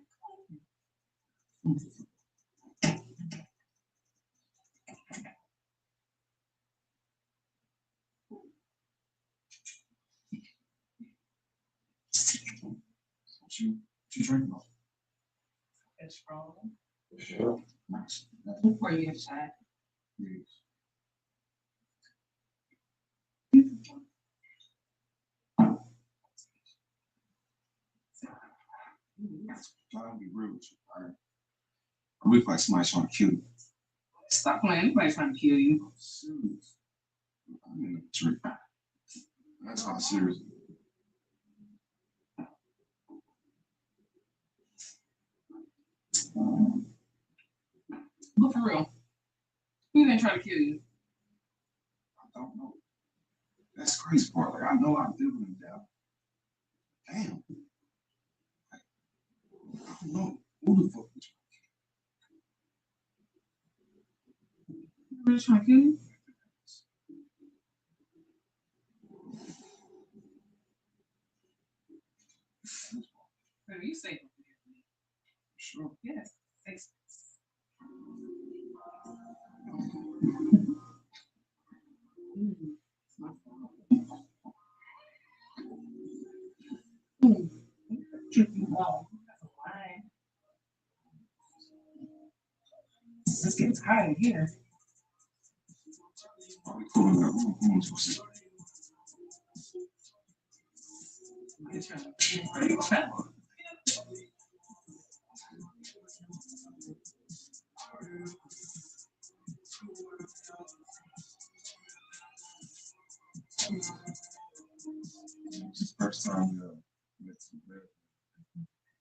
What you drinking on? It's strong. Sure. Nice. For you, shot. Please. Trying to be real with you, all right? I look like somebody trying to kill you. Stop playing. Anybody's trying to kill you. I'm serious. I'm in a trip. That's how serious. But for real, who didn't try to kill you? I don't know. That's the crazy part. Like, I know I'm living in doubt. Damn. Like, I don't know. Who the fuck was Really trying to kill you? Baby, you say it. sure? Yes. Say Let's get tired here. Are we cool in that room? Who wants to see? It's the first time we met some bad.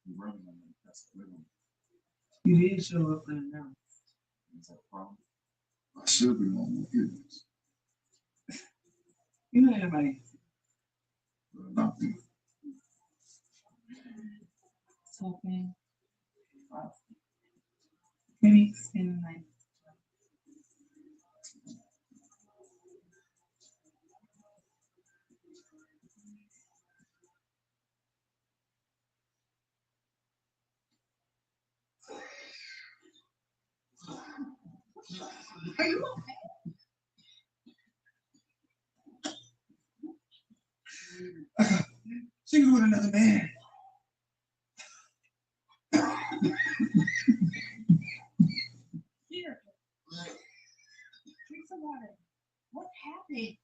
We running on them. That's a little. You did show up in the house. Is that a problem? I should be on more goodness. You know everybody. Not me. Talking. Maybe in like. Are you okay? She was with another man. Here. Drink some water. What happened?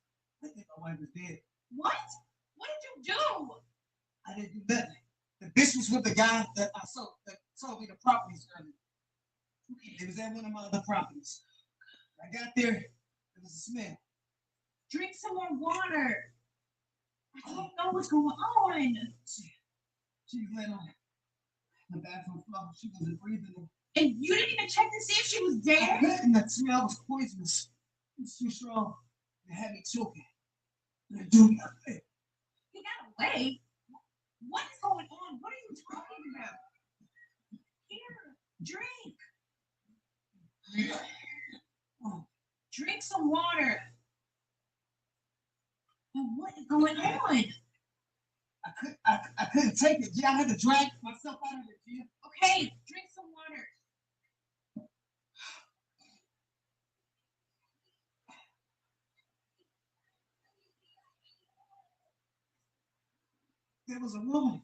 I think my wife is dead. What? What did you do? I didn't do nothing. The bitch was with the guy that sold me the properties earlier. It was at one of my other properties. I got there, there was a smell. Drink some more water. I don't know what's going on. She was laying on the bathroom floor. She wasn't breathing. And you didn't even check to see if she was dead? And the smell was poisonous. It was too strong. It had me choking. And it do nothing. He got away. What is going on? What are you talking about? Here, drink. Oh, drink some water. And what is going on? I couldn't take it. Yeah, I had to drag myself out of it. Yeah. Okay, drink some water. There was a woman.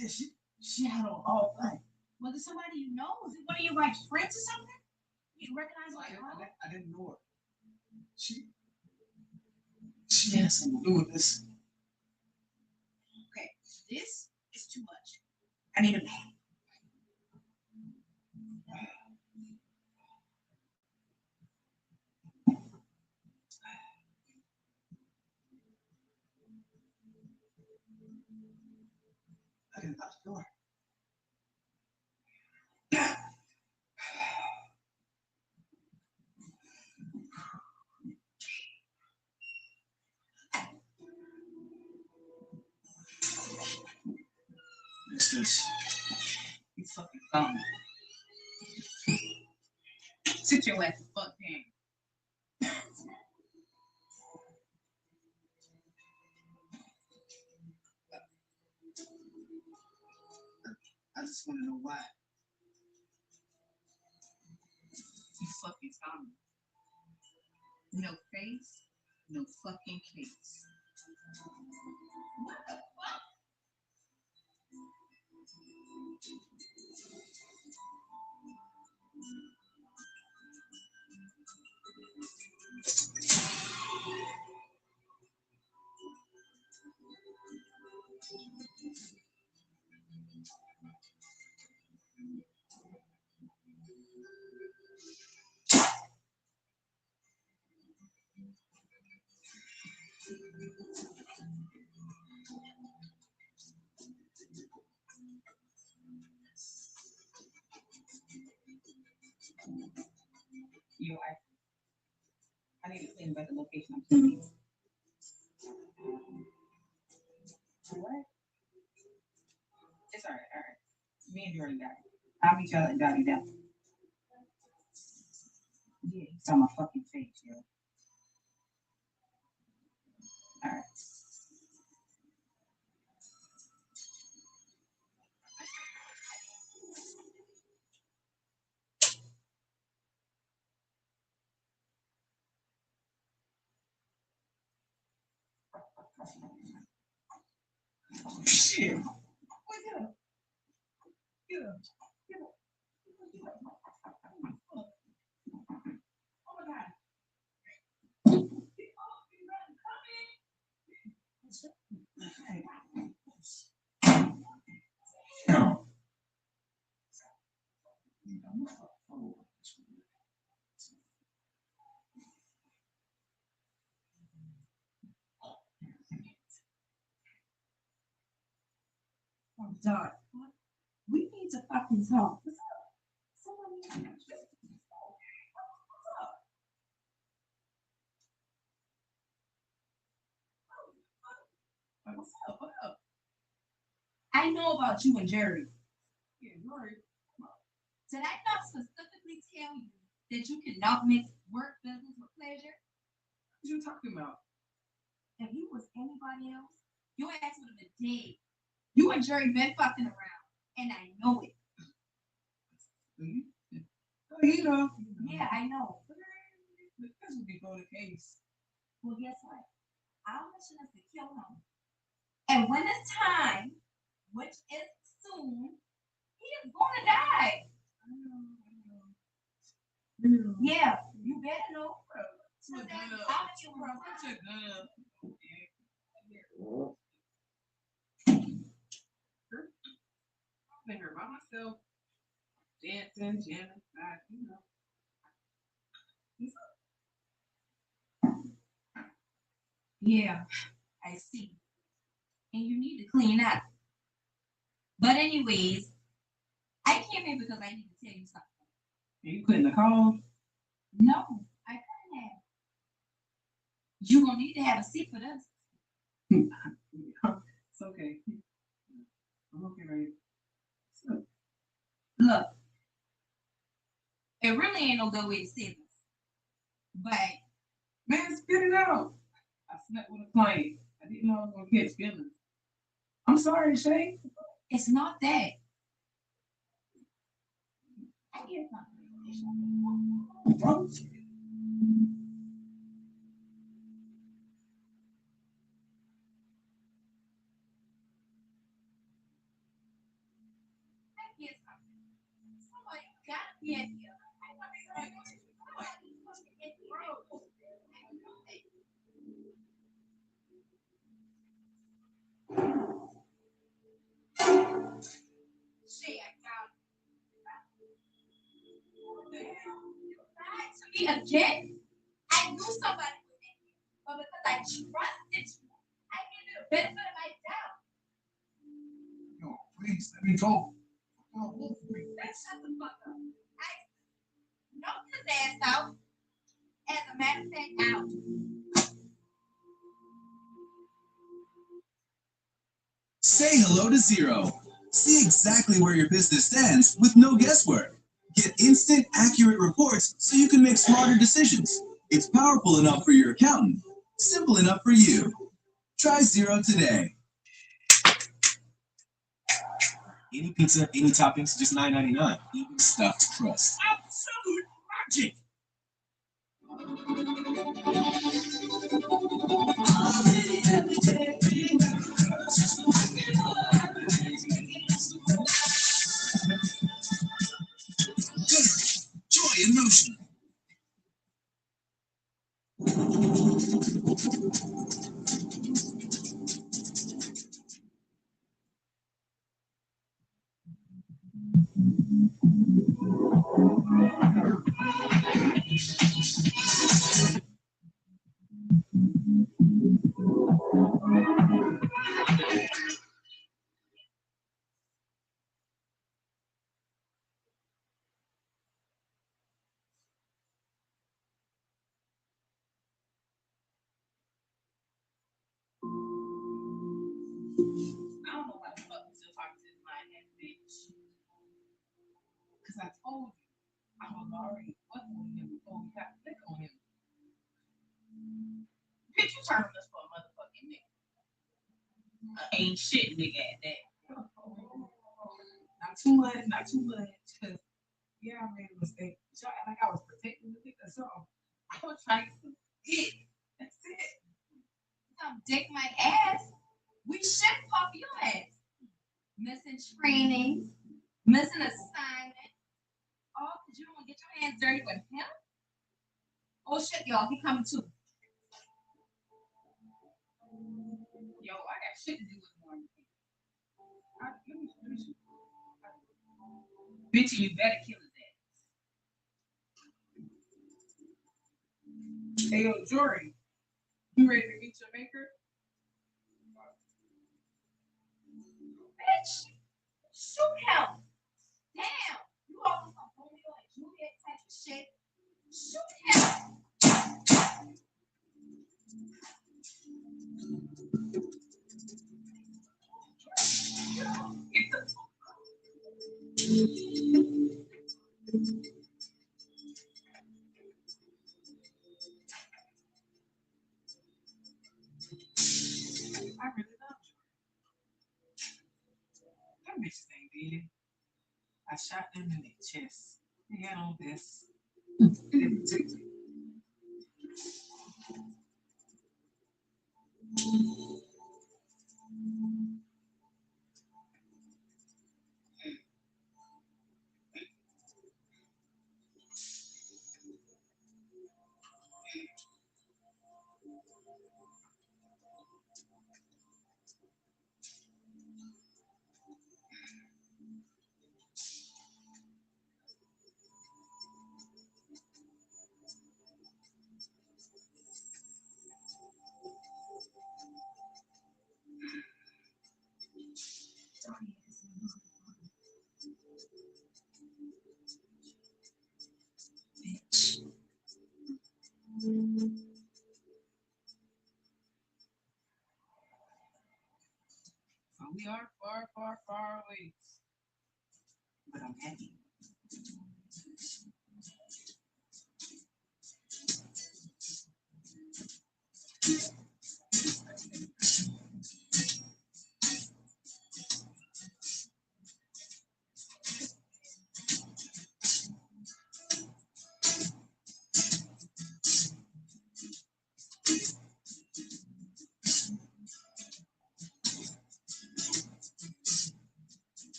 And she had on all black. Was it somebody you know? Was it one of your like friends or something? You recognize like her? I didn't know her. She had something to do with this. Okay, this is too much. I need a man. I didn't lock the door. What's this? You fucking found me. Sit your ass the fuck down. I just want to know why. You fucking found me. No face, no fucking case. What the fuck? You know, I need to think about the location I'm taking. What? It's all right. Me and Jordan got it. I'll meet y'all at Dottie down. Yeah, he saw my fucking face, yo. All right. Shit. Wake up. Get up. Get up. Oh my God. Oh, God. We need to fucking talk. What's up? Someone needs to what's up? What's up? What up? I know about you and Jerry. Yeah, Rory. Did I not specifically tell you that you cannot mix work business with pleasure? What you talking about? If you was anybody else, your ass would have been dead. You and Jerry been fucking around, and I know it. Oh, you know. Yeah, I know. This would be for the case. Well, guess what? Our mission is to kill him. And when it's time, which is soon, he is gonna die. Yeah, you better know. I've been here by myself, dancing, jamming, you know. Yeah, I see. And you need to clean up. But anyways, I came here because I need to tell you something. Are you quitting the call? No, I couldn't have. You gonna need to have a seat for this. It's okay. I'm okay, right? So, Look, it really ain't no good way to say this. But man, spit it out. I slept with a client. I didn't know I was gonna catch feelings. I'm sorry, Shay. it's not that. I get it. I get something. Somebody gotta be in here. I want to say, somebody must be in here. Shit, I got what the hell? You lied to me again? I knew somebody was in here, but because I trusted you, I gave you the benefit of my doubt. Yo, please, let me talk. Let's shut the fuck up. I knocked his ass out. As a matter of fact, out. Say hello to Zero. See exactly where your business stands with no guesswork. Get instant, accurate reports so you can make smarter decisions. It's powerful enough for your accountant, simple enough for you. Try Zero today. Any pizza, any toppings, just $9.99. Even stuffed crust. Absolute magic. Joy in motion. I don't know why the fuck you still talking to this lying ass bitch. Cause I told you I was already fucking with him before we got thick on him. Bitch, you turn this for a motherfucking nigga. Ain't shit nigga at that. Not too much, not too much. Cause yeah, I made a mistake. Y'all act like I was protecting the nigga or something. I was trying to get. That's it. Come dick my ass. We should pop your ass. Missing training, missing assignment. Oh, because you don't want to get your hands dirty with him? Oh shit, y'all, he coming too. Yo, I got shit to do with more. Bitch, you better kill his ass. Hey, yo, Jory, you ready to meet your maker? Bitch, shoot him. Damn, you almost on Romeo and Juliet type of shit. Shoot him. I really love you. Them bitches ain't dead. I shot them in their chest. They got on this. They didn't protect me. So we are far, far, far away. But I'm happy.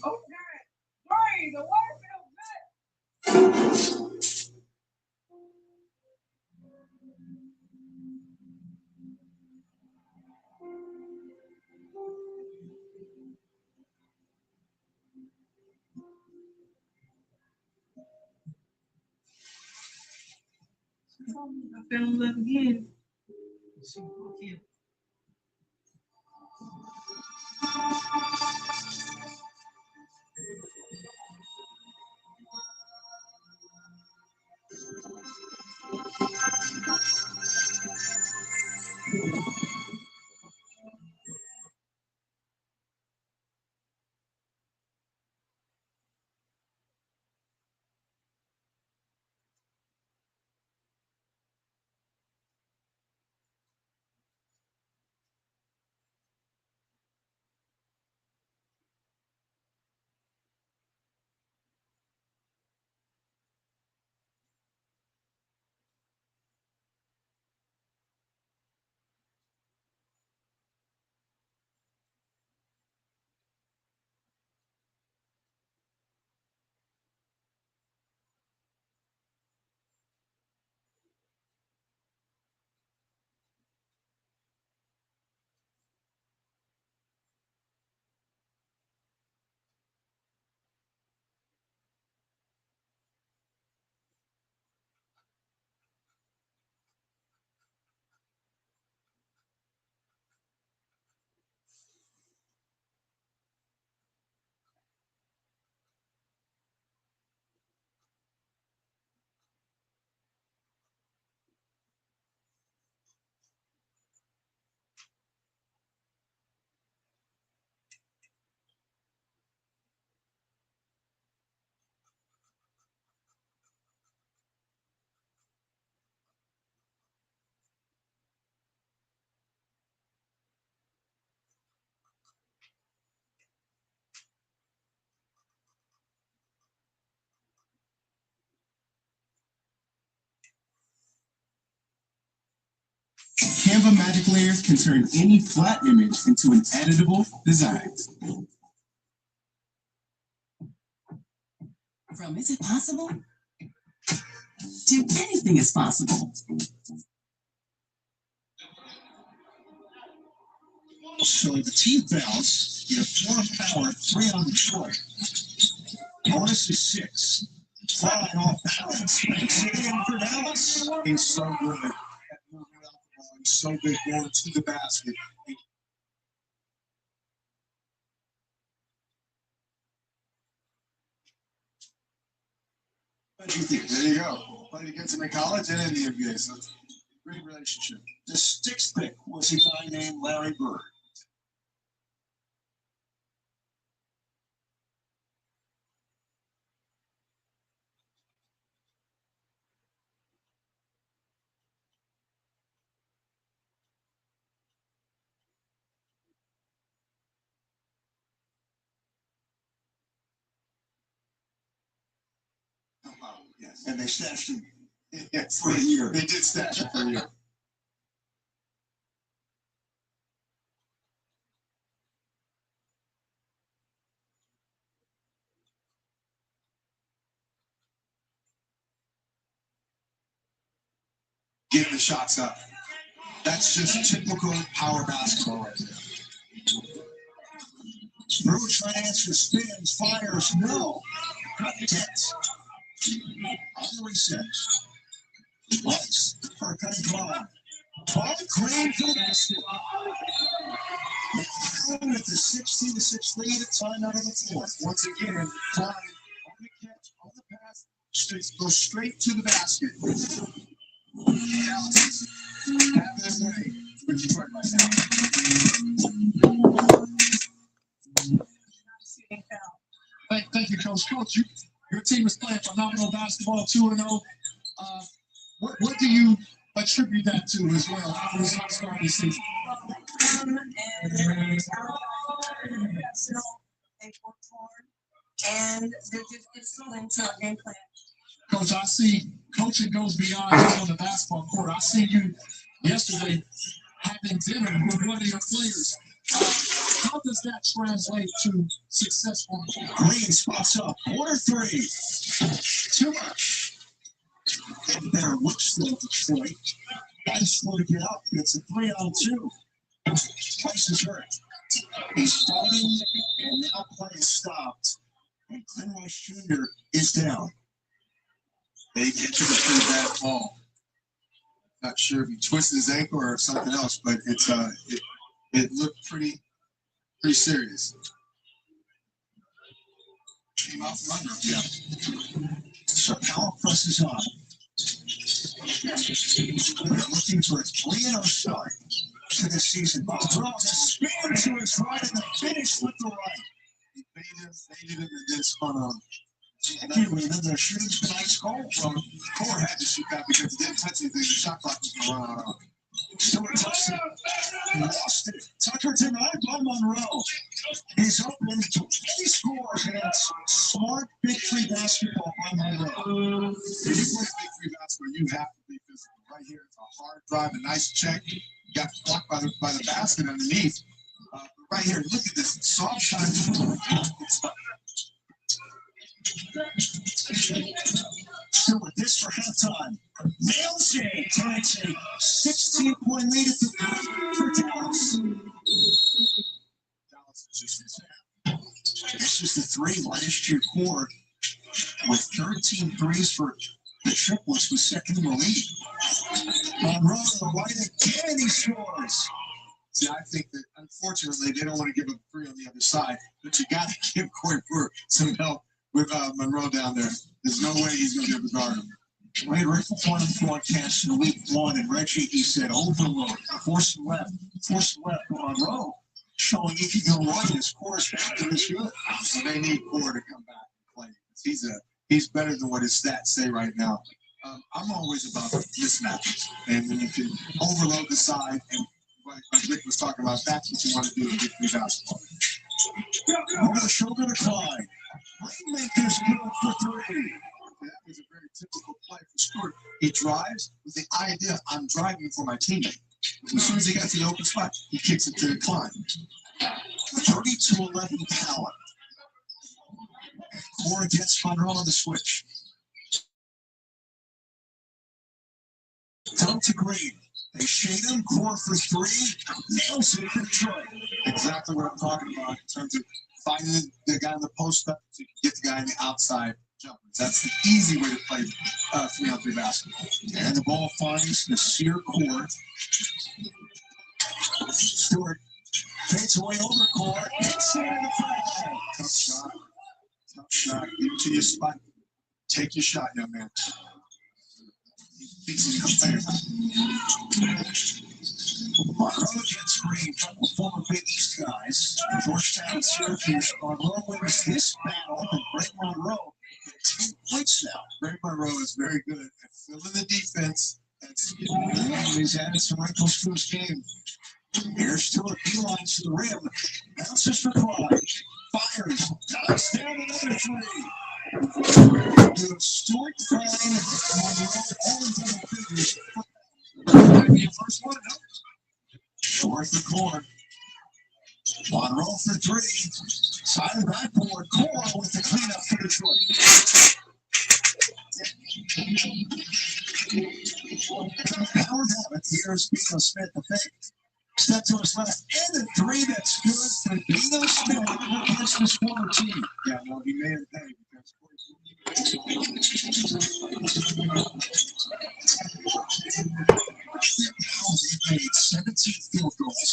Oh, God. Sorry, the water feels good. I fell in love again. She broke him. Canva Magic Layers can turn any flat image into an editable design. From is it possible to anything is possible. So the team bounce, you have 4 power, 3 on the choice. Bonus is 6. Flying off balance. Makes it in for Dallas. He's so good at moving out the ball. He's so good going to the basket. What do you think? There you go. Played against him in college and in the NBA. So great relationship. The 6th pick was a guy named Larry Bird. Yes. And they stashed him for a year. They did stash him for a year. Get the shots up. That's just typical power basketball right there. Through transfer, spins, fires, no. Cut it. On the reset. Lights for cutting Klein. Ball clean for the basket. With the 16-6 lead, time out of the 4th. Once again, Klein on the catch, on the pass, goes straight to the basket. Dallas have their way with Detroit right now. Thank you, Coach. Coach, your team is playing phenomenal basketball, 2-0. What do you attribute that to as well? How does that start this season? They worked hard, and they're just disciplined to our game plan. Coach, I see coaching goes beyond just on the basketball court. I see you yesterday having dinner with one of your players. How does that translate to success on the court? Green spots up. Quarter 3. Too much. And there looks still Detroit. Nice one to get up. It's a 3-on-2. Twice is hurt. He's starting, and now play is stopped. And Glenn Rice Jr. is down. They get to the pretty bad fall. Not sure if he twisted his ankle or something else, but it looked pretty serious. Came out from under him, yeah. So Powell presses on. They're looking for a 3-0 start to the season. Draws a spin to his right and the finish with the right. He baited him, and then spun on. And then they're shooting some nice goal from Core had to shoot that because he didn't touch anything. The shot clock was going to run out. Stewart touched it. He lost it. Tucker denied by Monroe. He's open. He scores, and it's smart big three basketball by Monroe. If you play big three basketball, you have to be physical. Right here, it's a hard drive, a nice check. You got blocked by the basket underneath. Right here, look at this soft shot. So with this for halftime, nails it. Tonight's a 16-point lead at the for Dallas. Dallas is just this is the 3 last year Core with 13 threes for the triplets was second in the league. Monroe on the right again, he scores. See, I think that unfortunately they don't want to give a 3 on the other side, but you got to give Corey Brewer some help with Monroe down there. There's no way he's going to be able to guard him. Wade Rifle won broadcast in week 1, and Reggie, he said, overload, force left, Monroe, showing he can go right. His core is back to this good. So they need Core to come back and play. He's better than what his stats say right now. I'm always about mismatches, and when you can overload the side, and like Rick was talking about, that's what you want to do in big three basketball. Over the shoulder to Klein. Rainmaker's good for 3. That was a very typical play for Stewart. He drives with the idea, I'm driving for my teammate. As soon as he got to the open spot, he kicks it to the Klein. 30-11 power. Core against Monroe on the switch. Down to Green. They shade him. Core for three. Nails it for Detroit. Exactly what I'm talking about in terms of finding the guy in the post up to get the guy in the outside jumpers. That's the easy way to play 3-on-3 basketball. And the ball finds the Sear Core. Stewart takes away over Core. Hits it in the front. Tough shot. Tough shot. Get into your spot. Take your shot, young man. Monroe gets Green, former Big East guys. Georgetown, Syracuse. Monroe wins this battle, and Greg Monroe gets 10 points now. Greg Monroe is very good at filling the defense. He's added some wrinkles to his game. Here's Stewart, beeline to the rim. Bounces for Clyde. Fires. Knocks down another three. Stewart, Klein, Monroe, all in double figures. First one, no. Short the Core. Monroe for three. Side of backboard. Core with the cleanup for Detroit. Howard Abbott. Here's Bino Smith, the fake. Step to his left, and a three that's good for Bino Smith against his former team. Yeah, no, he may have paid because he made 17 field goals.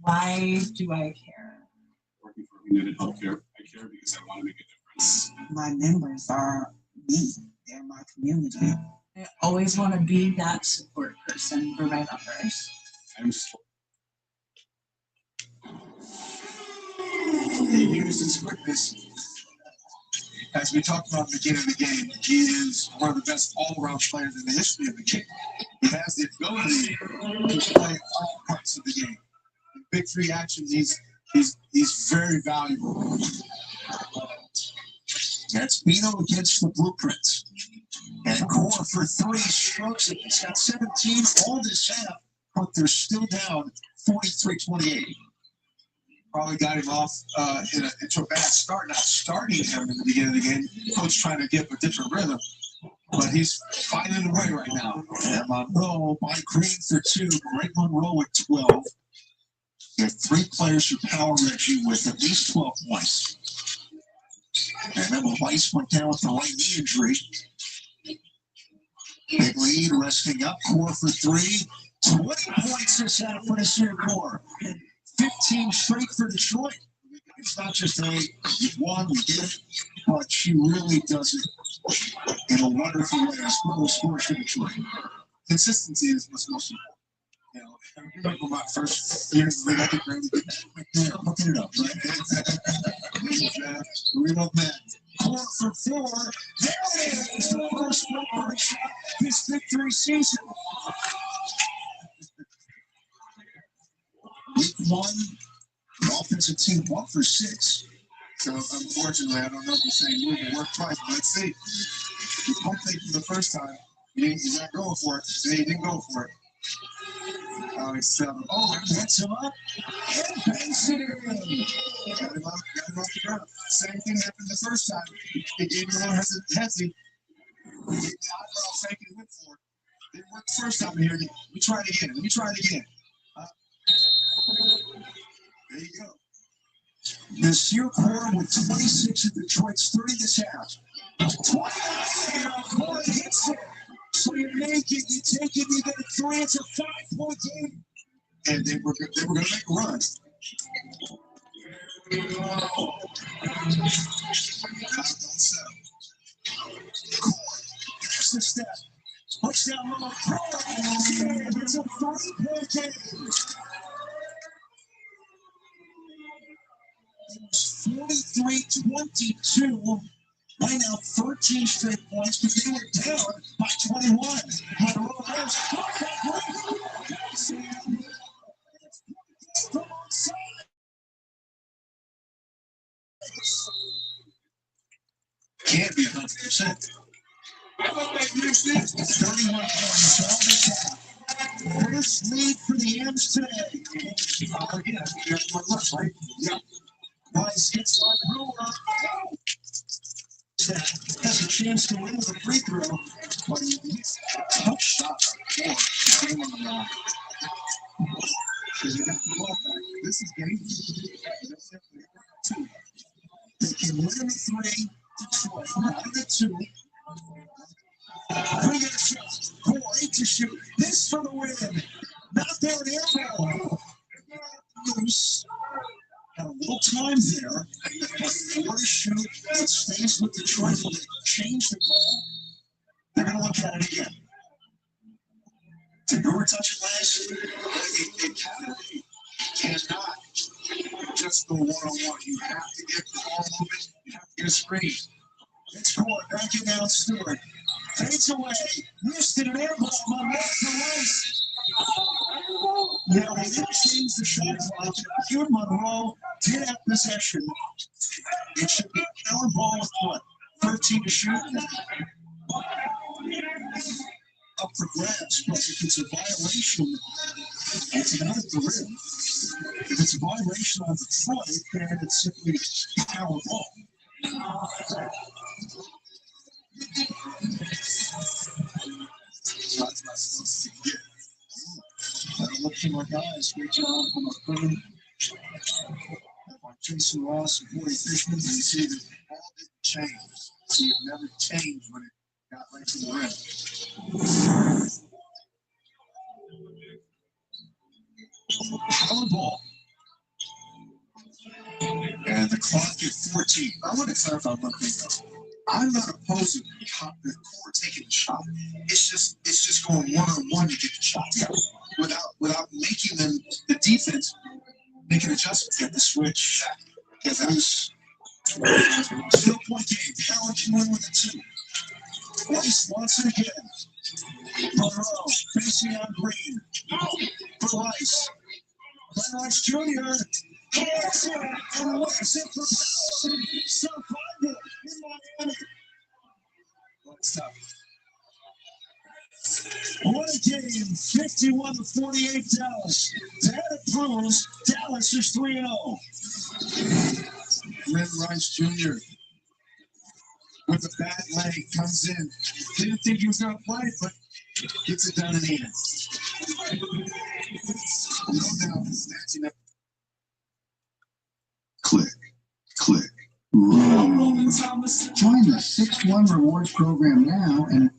Why do I care? Working for United Healthcare, I care because I want to make a difference. My members are me. They're my community. I always want to be that support person for my members. I'm so He used his quickness. As we talked about at the beginning of the game, he is one of the best all-around players in the history of the game. He has the ability to play all parts of the game. In big three action, he's very valuable. That's Bino against the Blueprints. And Core for three strokes it. He's got 17 all this half, but they're still down 43-28. Probably got him off into a bad start, not starting him in the beginning of the game. Coach trying to get a different rhythm, but he's finding a way right now. And Monroe, Mike Green for two, Greg Monroe with 12. You have three players for Power Reggie with at least 12 points. And remember, Weiss went down with the right knee injury. Big lead, resting up. Core for three. 20 points this half for the Sear Core. 15 straight for Detroit. It's not just a we won, we did it, but she really does it in a wonderful way. It's one of those scores for Detroit. Consistency is what's most important. You know, I remember my first years of the league, I could barely get hooking it up, right? We love that. Core for four. There it is. The first one shot this victory season. Week one, the offensive team 1 for 6. So unfortunately, I don't know if the same move will work twice, but let's see. The pump fake for the first time. He's not going for it. He didn't go for it. He's 7. Oh, gets him up and banks it in. Got him off the ground. Same thing happened the first time. He gave me a little hesitancy. He eyebrow fake and went for it. Didn't work the first time here. Let me try it again. There you go. The Sear Core with 26 at Detroit's 30 this half. 29. Core hits it. So you make it, you take it, you get a 3. It's a 5-point game. And they were going to make a run. Core, there's the step. Push down low. It's a 5-point game. 43-22 By now, 13 straight points, but they were down by 21. Monroe has can't be 100%. 31 points all this time. First lead for the M's today. Again, here's my left, right? Yep. Rice hits on Brewer. Has a chance to win with a free throw. Tough shot. Because you got the ball back. This is game. They can win the 3 to 12. 9 to 2. Bring it a shot. 4-8 to shoot. This for the win. Not there in air ball. Loose. Had a little time there. Four to shoot. It stays with Detroit. They change the call. They're going to look at it again. Did Brewer touch it last? It cannot just go one-on-one. You have to get the ball moving. You have to get a screen. It's Core backing down Stewart. Fades away. Missed it an air ball. My left to Rice. Now they didn't change the shot clock. Here Monroe did have possession. It should be power ball with what? 13 to shoot. Up for grabs, but if it's a violation, it's not at the rim. If it's a violation on Detroit, then it's simply power ball. So that's not supposed to get. Better look for my guys. Great job from our crew. Like Jason Ross and Corey Fishman, and you see that all didn't change. See, it never changed when it got right to the rim. Power ball. And the clock at 14. I want to clarify one thing though. I'm not opposed to the Core taking the shot. It's just going one-on-one to get the shot without making them, the defense, making adjustments. They have to switch. Because that was still point game. Howard can win with a 2. Rice wants it again. Monroe facing on Green. For Rice. Glenn Rice Jr. Hands it and lets it for Survival in Miami. What's up? What a game. 51 to 48 Dallas. That proves Dallas is 3-0. Glenn Rice Jr. with a bad leg comes in. Didn't think he was going to play, but gets it done in the end. No doubt snatching up. Click. Join the 6-1 rewards program now and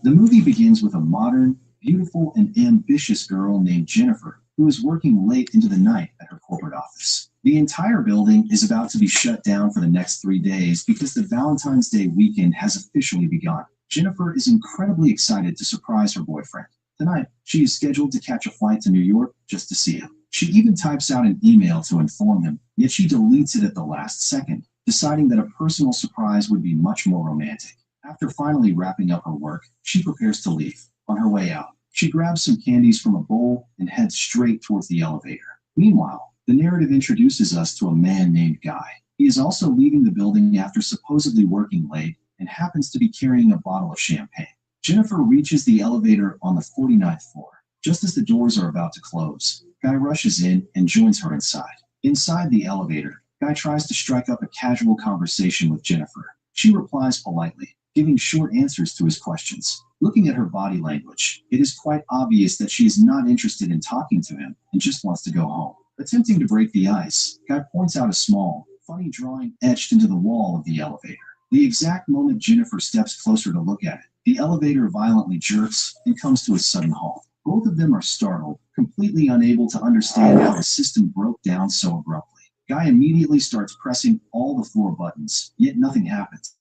the movie begins with a modern, beautiful, and ambitious girl named Jennifer, who is working late into the night at her corporate office. The entire building is about to be shut down for the next 3 days because the Valentine's Day weekend has officially begun. Jennifer is incredibly excited to surprise her boyfriend. Tonight, she is scheduled to catch a flight to New York just to see him. She even types out an email to inform him, yet she deletes it at the last second, deciding that a personal surprise would be much more romantic. After finally wrapping up her work, she prepares to leave. On her way out, she grabs some candies from a bowl and heads straight towards the elevator. Meanwhile, the narrative introduces us to a man named Guy. He is also leaving the building after supposedly working late and happens to be carrying a bottle of champagne. Jennifer reaches the elevator on the 49th floor. Just as the doors are about to close, Guy rushes in and joins her inside. Inside the elevator, Guy tries to strike up a casual conversation with Jennifer. She replies politely, giving short answers to his questions. Looking at her body language, it is quite obvious that she is not interested in talking to him and just wants to go home. Attempting to break the ice, Guy points out a small, funny drawing etched into the wall of the elevator. The exact moment Jennifer steps closer to look at it, the elevator violently jerks and comes to a sudden halt. Both of them are startled, completely unable to understand how the system broke down so abruptly. Guy immediately starts pressing all the floor buttons, yet nothing happens.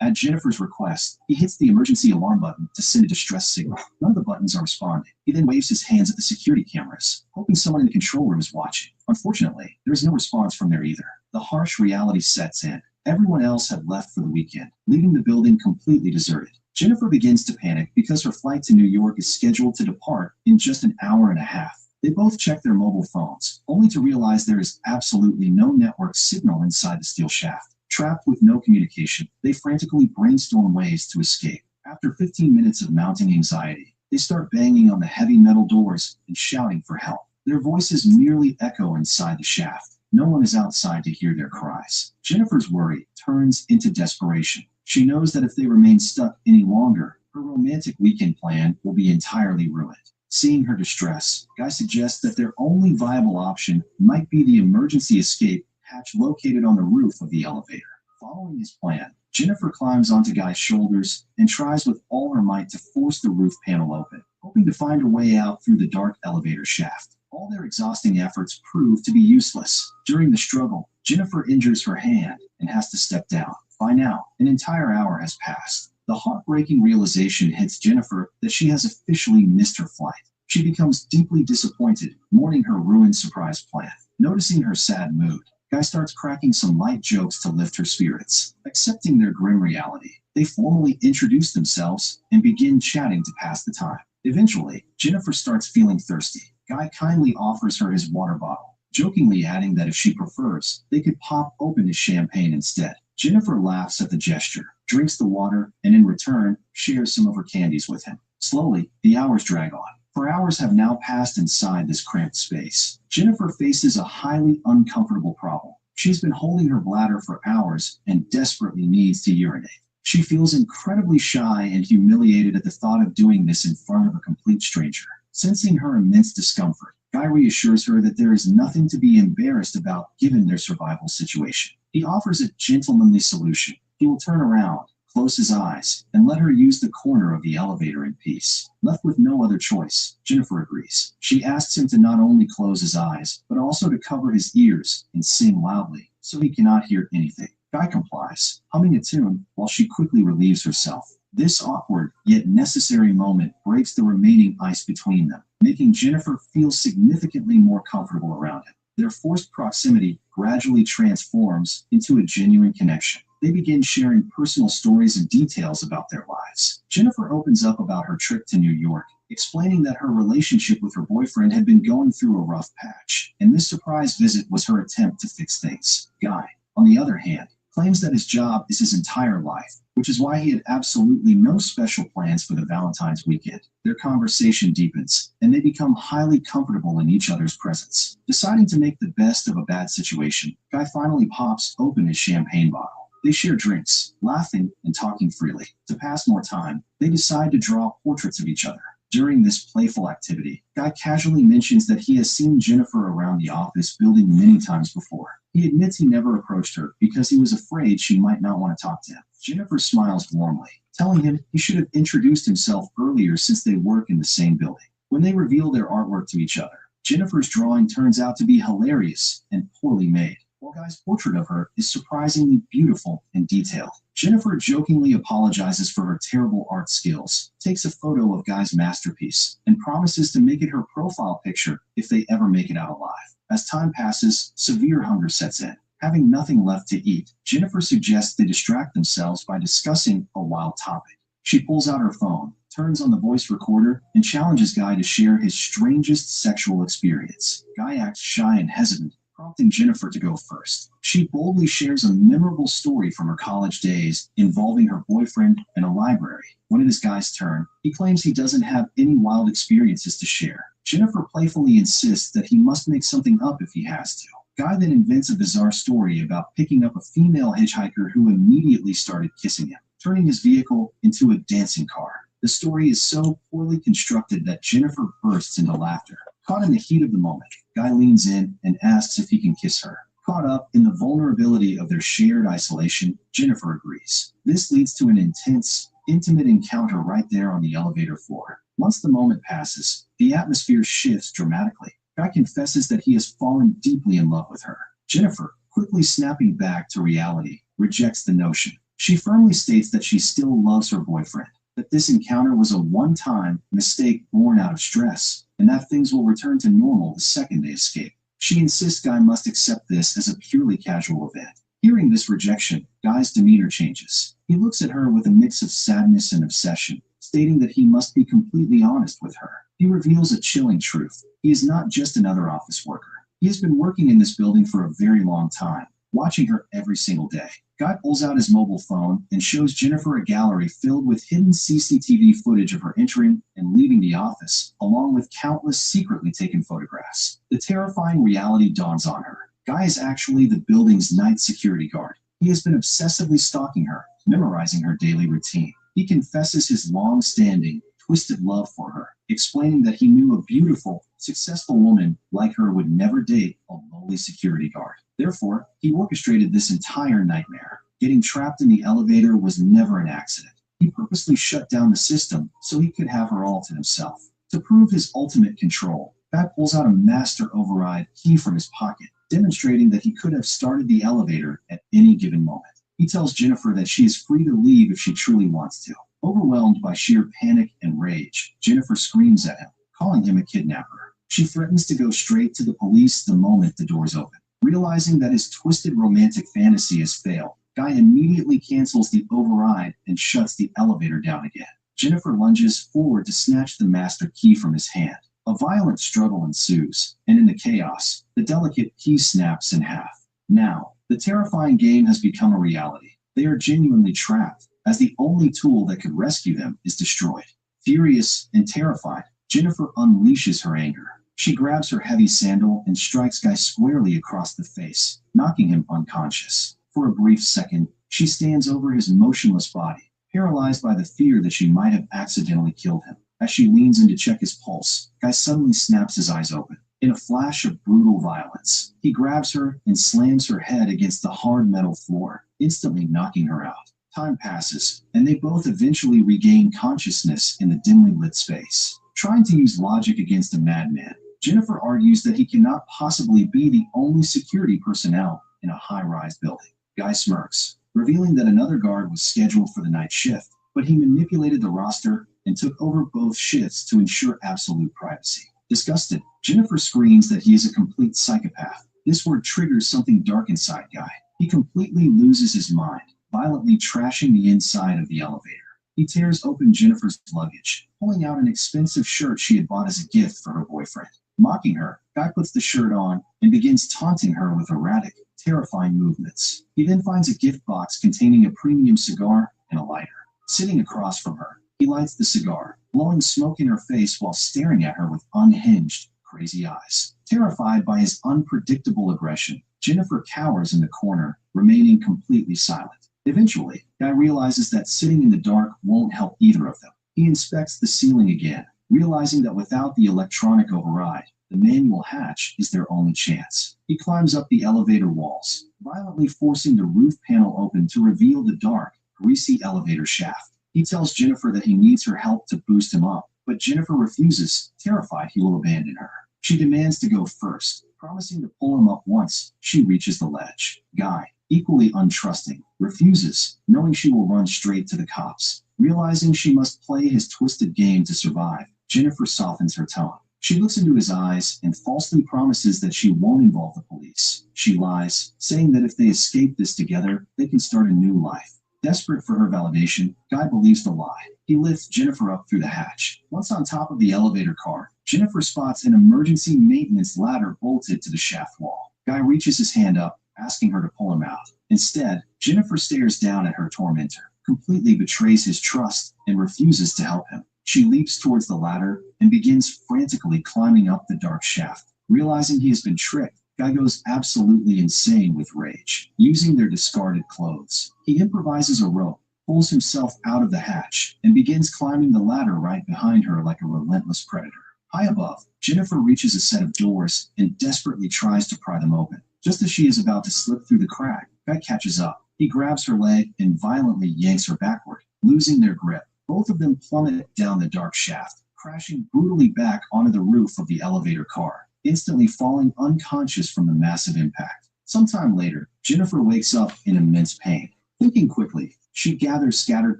At Jennifer's request, he hits the emergency alarm button to send a distress signal. None of the buttons are responding. He then waves his hands at the security cameras, hoping someone in the control room is watching. Unfortunately, there is no response from there either. The harsh reality sets in. Everyone else had left for the weekend, leaving the building completely deserted. Jennifer begins to panic because her flight to New York is scheduled to depart in just an hour and a half. They both check their mobile phones, only to realize there is absolutely no network signal inside the steel shaft. Trapped with no communication, they frantically brainstorm ways to escape. After 15 minutes of mounting anxiety, they start banging on the heavy metal doors and shouting for help. Their voices merely echo inside the shaft. No one is outside to hear their cries. Jennifer's worry turns into desperation. She knows that if they remain stuck any longer, her romantic weekend plan will be entirely ruined. Seeing her distress, Guy suggests that their only viable option might be the emergency escape hatch located on the roof of the elevator. Following his plan, Jennifer climbs onto Guy's shoulders and tries with all her might to force the roof panel open, hoping to find her way out through the dark elevator shaft. All their exhausting efforts prove to be useless. During the struggle, Jennifer injures her hand and has to step down. By now, an entire hour has passed. The heartbreaking realization hits Jennifer that she has officially missed her flight. She becomes deeply disappointed, mourning her ruined surprise plan. Noticing her sad mood, Guy starts cracking some light jokes to lift her spirits. Accepting their grim reality, they formally introduce themselves and begin chatting to pass the time. Eventually, Jennifer starts feeling thirsty. Guy kindly offers her his water bottle, jokingly adding that if she prefers, they could pop open his champagne instead. Jennifer laughs at the gesture, drinks the water, and in return, shares some of her candies with him. Slowly, the hours drag on. 4 hours have now passed inside this cramped space. Jennifer faces a highly uncomfortable problem. She's been holding her bladder for hours and desperately needs to urinate. She feels incredibly shy and humiliated at the thought of doing this in front of a complete stranger. Sensing her immense discomfort, Guy reassures her that there is nothing to be embarrassed about given their survival situation. He offers a gentlemanly solution. He will turn around, close his eyes, and let her use the corner of the elevator in peace. Left with no other choice, Jennifer agrees. She asks him to not only close his eyes, but also to cover his ears and sing loudly, so he cannot hear anything. Guy complies, humming a tune while she quickly relieves herself. This awkward, yet necessary moment breaks the remaining ice between them, making Jennifer feel significantly more comfortable around him. Their forced proximity gradually transforms into a genuine connection. They begin sharing personal stories and details about their lives. Jennifer opens up about her trip to New York, explaining that her relationship with her boyfriend had been going through a rough patch, and this surprise visit was her attempt to fix things. Guy, on the other hand, claims that his job is his entire life, which is why he had absolutely no special plans for the Valentine's weekend. Their conversation deepens, and they become highly comfortable in each other's presence. Deciding to make the best of a bad situation, Guy finally pops open his champagne bottle. They share drinks, laughing and talking freely. To pass more time, they decide to draw portraits of each other. During this playful activity, Guy casually mentions that he has seen Jennifer around the office building many times before. He admits he never approached her because he was afraid she might not want to talk to him. Jennifer smiles warmly, telling him he should have introduced himself earlier since they work in the same building. When they reveal their artwork to each other, Jennifer's drawing turns out to be hilarious and poorly made, while Guy's portrait of her is surprisingly beautiful and detailed. Jennifer jokingly apologizes for her terrible art skills, takes a photo of Guy's masterpiece, and promises to make it her profile picture if they ever make it out alive. As time passes, severe hunger sets in. Having nothing left to eat, Jennifer suggests they distract themselves by discussing a wild topic. She pulls out her phone, turns on the voice recorder, and challenges Guy to share his strangest sexual experience. Guy acts shy and hesitant, prompting Jennifer to go first. She boldly shares a memorable story from her college days involving her boyfriend and a library. When it is Guy's turn, he claims he doesn't have any wild experiences to share. Jennifer playfully insists that he must make something up if he has to. Guy then invents a bizarre story about picking up a female hitchhiker who immediately started kissing him, turning his vehicle into a dancing car. The story is so poorly constructed that Jennifer bursts into laughter. Caught in the heat of the moment, Guy leans in and asks if he can kiss her. Caught up in the vulnerability of their shared isolation, Jennifer agrees. This leads to an intense, intimate encounter right there on the elevator floor. Once the moment passes, the atmosphere shifts dramatically. Guy confesses that he has fallen deeply in love with her. Jennifer, quickly snapping back to reality, rejects the notion. She firmly states that she still loves her boyfriend, that this encounter was a one-time mistake born out of stress, and that things will return to normal the second they escape. She insists Guy must accept this as a purely casual event. Hearing this rejection, Guy's demeanor changes. He looks at her with a mix of sadness and obsession, stating that he must be completely honest with her. He reveals a chilling truth. He is not just another office worker. He has been working in this building for a very long time, watching her every single day. Guy pulls out his mobile phone and shows Jennifer a gallery filled with hidden CCTV footage of her entering and leaving the office, along with countless secretly taken photographs. The terrifying reality dawns on her. Guy is actually the building's night security guard. He has been obsessively stalking her, memorizing her daily routine. He confesses his long-standing, twisted love for her, explaining that he knew a beautiful, successful woman like her would never date a lowly security guard. Therefore, he orchestrated this entire nightmare. Getting trapped in the elevator was never an accident. He purposely shut down the system so he could have her all to himself. To prove his ultimate control, Pat pulls out a master override key from his pocket, demonstrating that he could have started the elevator at any given moment. He tells Jennifer that she is free to leave if she truly wants to. Overwhelmed by sheer panic and rage, Jennifer screams at him, calling him a kidnapper. She threatens to go straight to the police the moment the doors open. Realizing that his twisted romantic fantasy has failed, Guy immediately cancels the override and shuts the elevator down again. Jennifer lunges forward to snatch the master key from his hand. A violent struggle ensues, and in the chaos, the delicate key snaps in half. Now, the terrifying game has become a reality. They are genuinely trapped, as the only tool that could rescue them is destroyed. Furious and terrified, Jennifer unleashes her anger. She grabs her heavy sandal and strikes Guy squarely across the face, knocking him unconscious. For a brief second, she stands over his motionless body, paralyzed by the fear that she might have accidentally killed him. As she leans in to check his pulse, Guy suddenly snaps his eyes open. In a flash of brutal violence, he grabs her and slams her head against the hard metal floor, instantly knocking her out. Time passes, and they both eventually regain consciousness in the dimly lit space. Trying to use logic against a madman, Jennifer argues that he cannot possibly be the only security personnel in a high-rise building. Guy smirks, revealing that another guard was scheduled for the night shift, but he manipulated the roster and took over both shifts to ensure absolute privacy. Disgusted, Jennifer screams that he is a complete psychopath. This word triggers something dark inside Guy. He completely loses his mind, violently trashing the inside of the elevator. He tears open Jennifer's luggage, pulling out an expensive shirt she had bought as a gift for her boyfriend. Mocking her, Guy puts the shirt on and begins taunting her with erratic, terrifying movements. He then finds a gift box containing a premium cigar and a lighter. Sitting across from her, he lights the cigar, blowing smoke in her face while staring at her with unhinged, crazy eyes. Terrified by his unpredictable aggression, Jennifer cowers in the corner, remaining completely silent. Eventually, Guy realizes that sitting in the dark won't help either of them. He inspects the ceiling again, realizing that without the electronic override, the manual hatch is their only chance. He climbs up the elevator walls, violently forcing the roof panel open to reveal the dark, greasy elevator shaft. He tells Jennifer that he needs her help to boost him up, but Jennifer refuses, terrified he will abandon her. She demands to go first, promising to pull him up once she reaches the ledge. Guy, equally untrusting, refuses, knowing she will run straight to the cops. Realizing she must play his twisted game to survive, Jennifer softens her tone. She looks into his eyes and falsely promises that she won't involve the police. She lies, saying that if they escape this together, they can start a new life. Desperate for her validation, Guy believes the lie. He lifts Jennifer up through the hatch. Once on top of the elevator car, Jennifer spots an emergency maintenance ladder bolted to the shaft wall. Guy reaches his hand up, asking her to pull him out. Instead, Jennifer stares down at her tormentor, completely betrays his trust, and refuses to help him. She leaps towards the ladder and begins frantically climbing up the dark shaft. Realizing he has been tricked, Guy goes absolutely insane with rage, using their discarded clothes. He improvises a rope, pulls himself out of the hatch, and begins climbing the ladder right behind her like a relentless predator. High above, Jennifer reaches a set of doors and desperately tries to pry them open. Just as she is about to slip through the crack, Guy catches up. He grabs her leg and violently yanks her backward, losing their grip. Both of them plummet down the dark shaft, crashing brutally back onto the roof of the elevator car, instantly falling unconscious from the massive impact. Sometime later, Jennifer wakes up in immense pain. Thinking quickly, she gathers scattered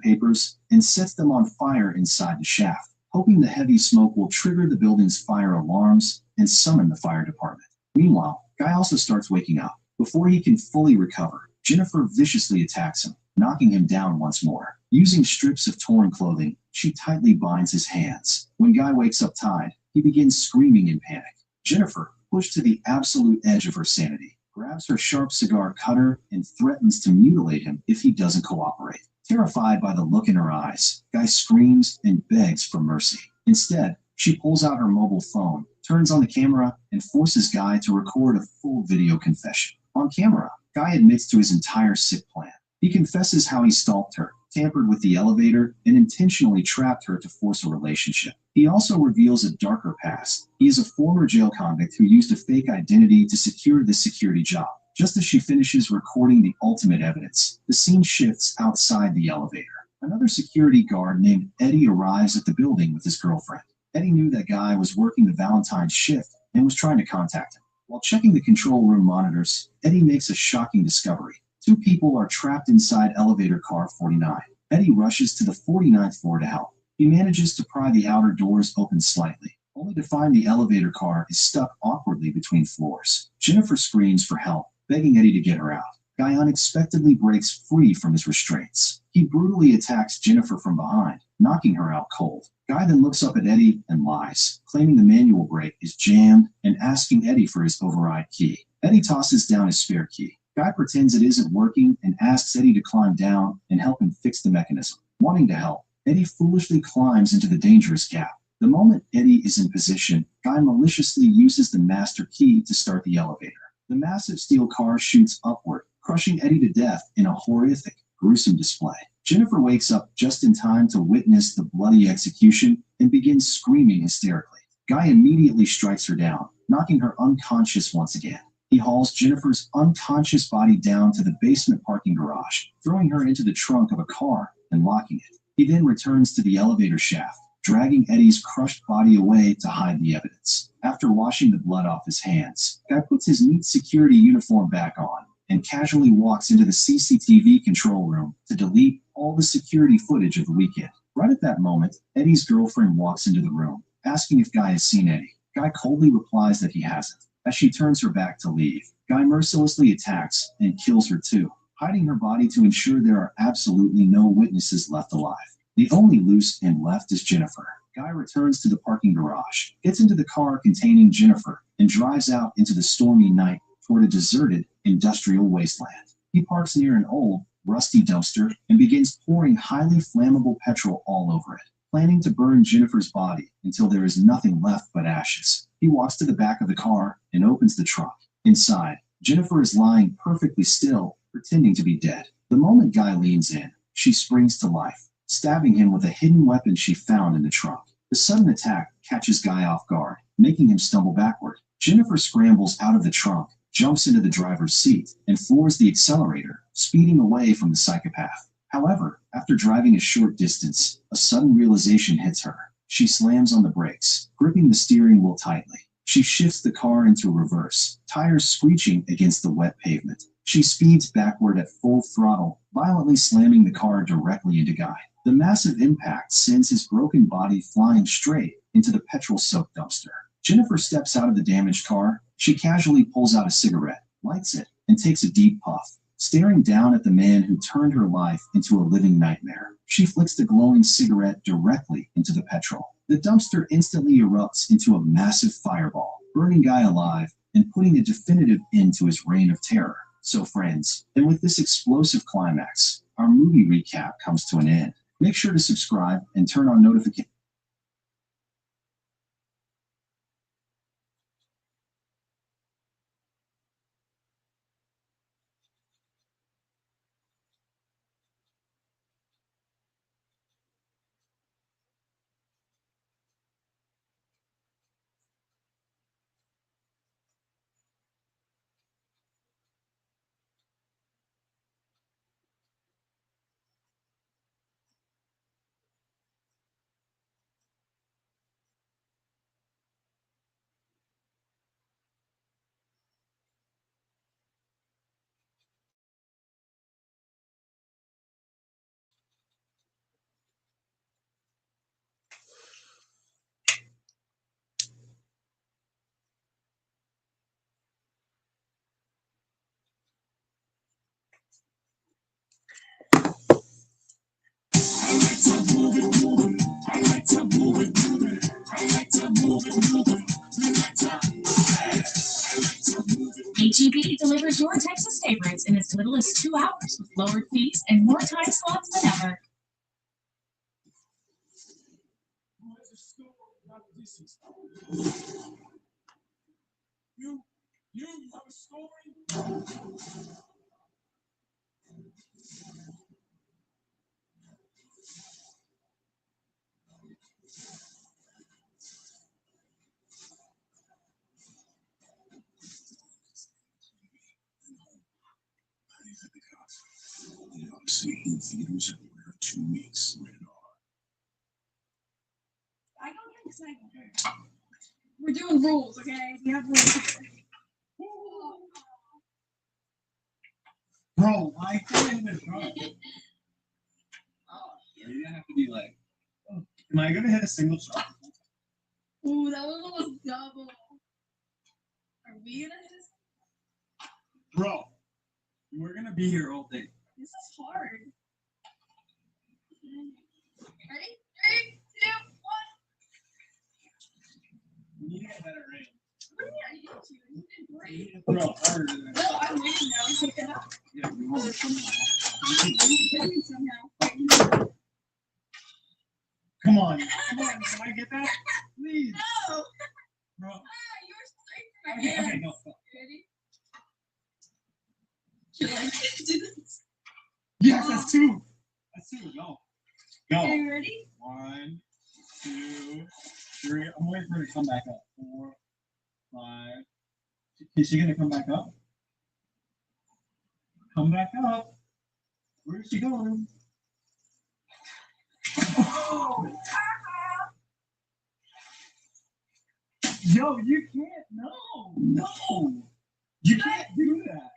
papers and sets them on fire inside the shaft, hoping the heavy smoke will trigger the building's fire alarms and summon the fire department. Meanwhile, Guy also starts waking up. Before he can fully recover, Jennifer viciously attacks him, knocking him down once more. Using strips of torn clothing, she tightly binds his hands. When Guy wakes up tied, he begins screaming in panic. Jennifer, pushed to the absolute edge of her sanity, grabs her sharp cigar cutter and threatens to mutilate him if he doesn't cooperate. Terrified by the look in her eyes, Guy screams and begs for mercy. Instead, she pulls out her mobile phone, turns on the camera, and forces Guy to record a full video confession. On camera, Guy admits to his entire sick plan. He confesses how he stalked her, tampered with the elevator, and intentionally trapped her to force a relationship. He also reveals a darker past. He is a former jail convict who used a fake identity to secure this security job. Just as she finishes recording the ultimate evidence, the scene shifts outside the elevator. Another security guard named Eddie arrives at the building with his girlfriend. Eddie knew that Guy was working the Valentine's shift and was trying to contact him. While checking the control room monitors, Eddie makes a shocking discovery. Two people are trapped inside elevator car 49. Eddie rushes to the 49th floor to help. He manages to pry the outer doors open slightly, only to find the elevator car is stuck awkwardly between floors. Jennifer screams for help, begging Eddie to get her out. Guy unexpectedly breaks free from his restraints. He brutally attacks Jennifer from behind, knocking her out cold. Guy then looks up at Eddie and lies, claiming the manual brake is jammed and asking Eddie for his override key. Eddie tosses down his spare key. Guy pretends it isn't working and asks Eddie to climb down and help him fix the mechanism. Wanting to help, Eddie foolishly climbs into the dangerous gap. The moment Eddie is in position, Guy maliciously uses the master key to start the elevator. The massive steel car shoots upward, crushing Eddie to death in a horrific, gruesome display. Jennifer wakes up just in time to witness the bloody execution and begins screaming hysterically. Guy immediately strikes her down, knocking her unconscious once again. He hauls Jennifer's unconscious body down to the basement parking garage, throwing her into the trunk of a car and locking it. He then returns to the elevator shaft, dragging Eddie's crushed body away to hide the evidence. After washing the blood off his hands, Guy puts his neat security uniform back on and casually walks into the CCTV control room to delete all the security footage of the weekend. Right at that moment, Eddie's girlfriend walks into the room, asking if Guy has seen Eddie. Guy coldly replies that he hasn't. As she turns her back to leave, Guy mercilessly attacks and kills her too, hiding her body to ensure there are absolutely no witnesses left alive. The only loose end left is Jennifer. Guy returns to the parking garage, gets into the car containing Jennifer, and drives out into the stormy night toward a deserted industrial wasteland. He parks near an old, rusty dumpster and begins pouring highly flammable petrol all over it, planning to burn Jennifer's body until there is nothing left but ashes. He walks to the back of the car and opens the trunk. Inside, Jennifer is lying perfectly still, pretending to be dead. The moment Guy leans in, she springs to life, stabbing him with a hidden weapon she found in the trunk. The sudden attack catches Guy off guard, making him stumble backward. Jennifer scrambles out of the trunk, jumps into the driver's seat, and floors the accelerator, speeding away from the psychopath. However, after driving a short distance, a sudden realization hits her. She slams on the brakes, gripping the steering wheel tightly. She shifts the car into reverse, tires screeching against the wet pavement. She speeds backward at full throttle, violently slamming the car directly into Guy. The massive impact sends his broken body flying straight into the petrol-soaked dumpster. Jennifer steps out of the damaged car. She casually pulls out a cigarette, lights it, and takes a deep puff, staring down at the man who turned her life into a living nightmare. She flicks the glowing cigarette directly into the petrol. The dumpster instantly erupts into a massive fireball, burning Guy alive and putting a definitive end to his reign of terror. So friends, and with this explosive climax, our movie recap comes to an end. Make sure to subscribe and turn on notifications. HEB delivers your Texas favorites in as little as 2 hours with lowered fees and more time slots than ever. You have a story? See in theaters everywhere in 2 weeks. I don't understand. We're doing rules, okay? We have rules here. Bro, I can't even run. You're gonna have to be like, oh, am I gonna hit a single shot? Ooh, that was almost double. Are we gonna hit this? Bro, we're gonna be here all day. This is hard. Ready? 3, 2, 1. We need to get better range. What do you mean I hit you? You did We great. need to throw harder than that. Well, I'm winning now. Take it out. Yeah, we want to. Somehow. Come on, come on, can I get that? Please. No! Bro. You're straight to my Okay, hand. okay, go. Ready? Should I do this? Yes, that's 2. That's 2. Go. Go. Are you ready? 1, 2, 3. I'm waiting for her to come back up. 4, 5. Is she gonna come back up? Come back up. Where's she going? Oh. Yo, you can't. No. You can't do that.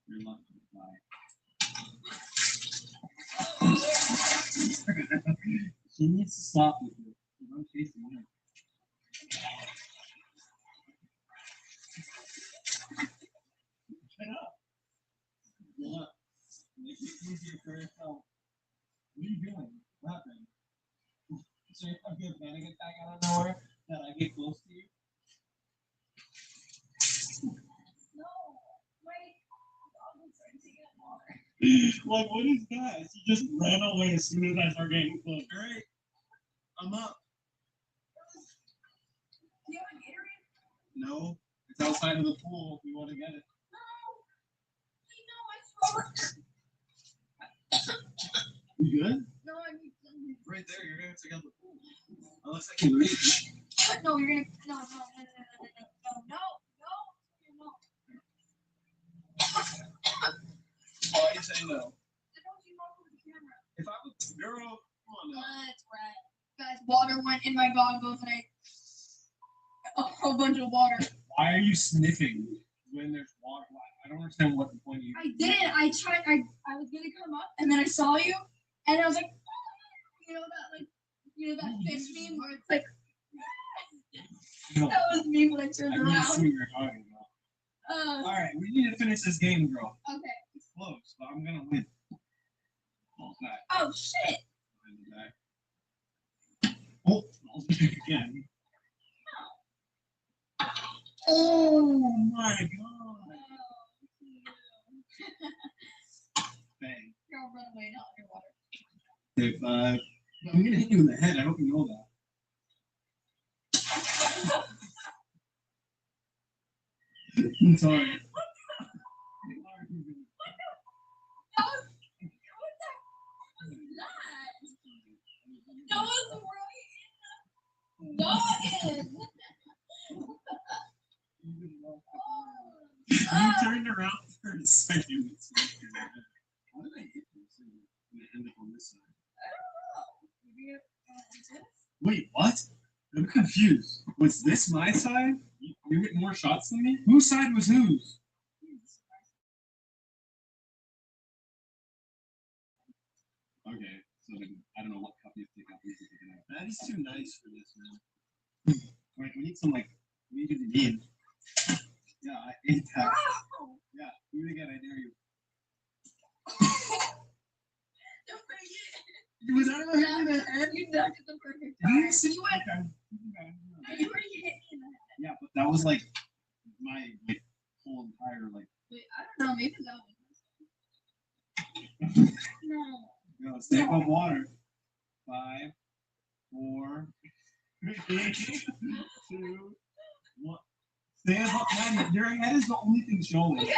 You're lucky to die. She needs to stop with you. I'm chasing her. Shut up. Shut up. Make it easier for yourself. What are you doing? What happened? So you're gonna get back out of nowhere that I get close to you? No. Wait. I'm trying to get water. Like, what is that? She just ran away as soon as I started getting close. All right. I'm up. Do you have a Gatorade? No. It's outside of the pool if you want to get it. You good? No, I need something. Right there, you're gonna take out the pool. That looks like you reach. No, you're gonna. No. Why are you saying no? If I was girl, come on now. That's right. Guys, water went in my goggles and a whole bunch of water. Why are you sniffing when there's water? I don't understand what the point you. I didn't. I tried. I was gonna come up and then I saw you and I was like, that fish meme where it's like. No. That was me when I I turned really around. see what you're talking about. All right, we need to finish this game, girl. Okay. It's close, but I'm gonna win. Ball's back. Oh shit. Behind the back. Oh, ball's back again. Oh my god. Bang. You'll run away, not underwater. If I'm gonna hit you in the head, I hope you know that. I'm sorry. That was right. Not in. You turned around for a second. Why did I hit this and it ended on this side? Wait, what? I'm confused. Was this my side? You hit more shots than me? Whose side was whose? Okay, so then I don't know what cup you have to take out. That is too nice for this, man. Wait, we need some, like, we need to begin. Yeah, I ate that. Yeah, do it again, I dare you. Was I really hitting the head? You ducked at the perfect You time. didn't see You went. okay. You already hit me in the head. Yeah, but that was like my like whole entire like. Wait, I don't know. Maybe that was. No. No, stay above water. 5, 4, 3, 2, 1. Stay above. Man, your head is the only thing showing. Okay.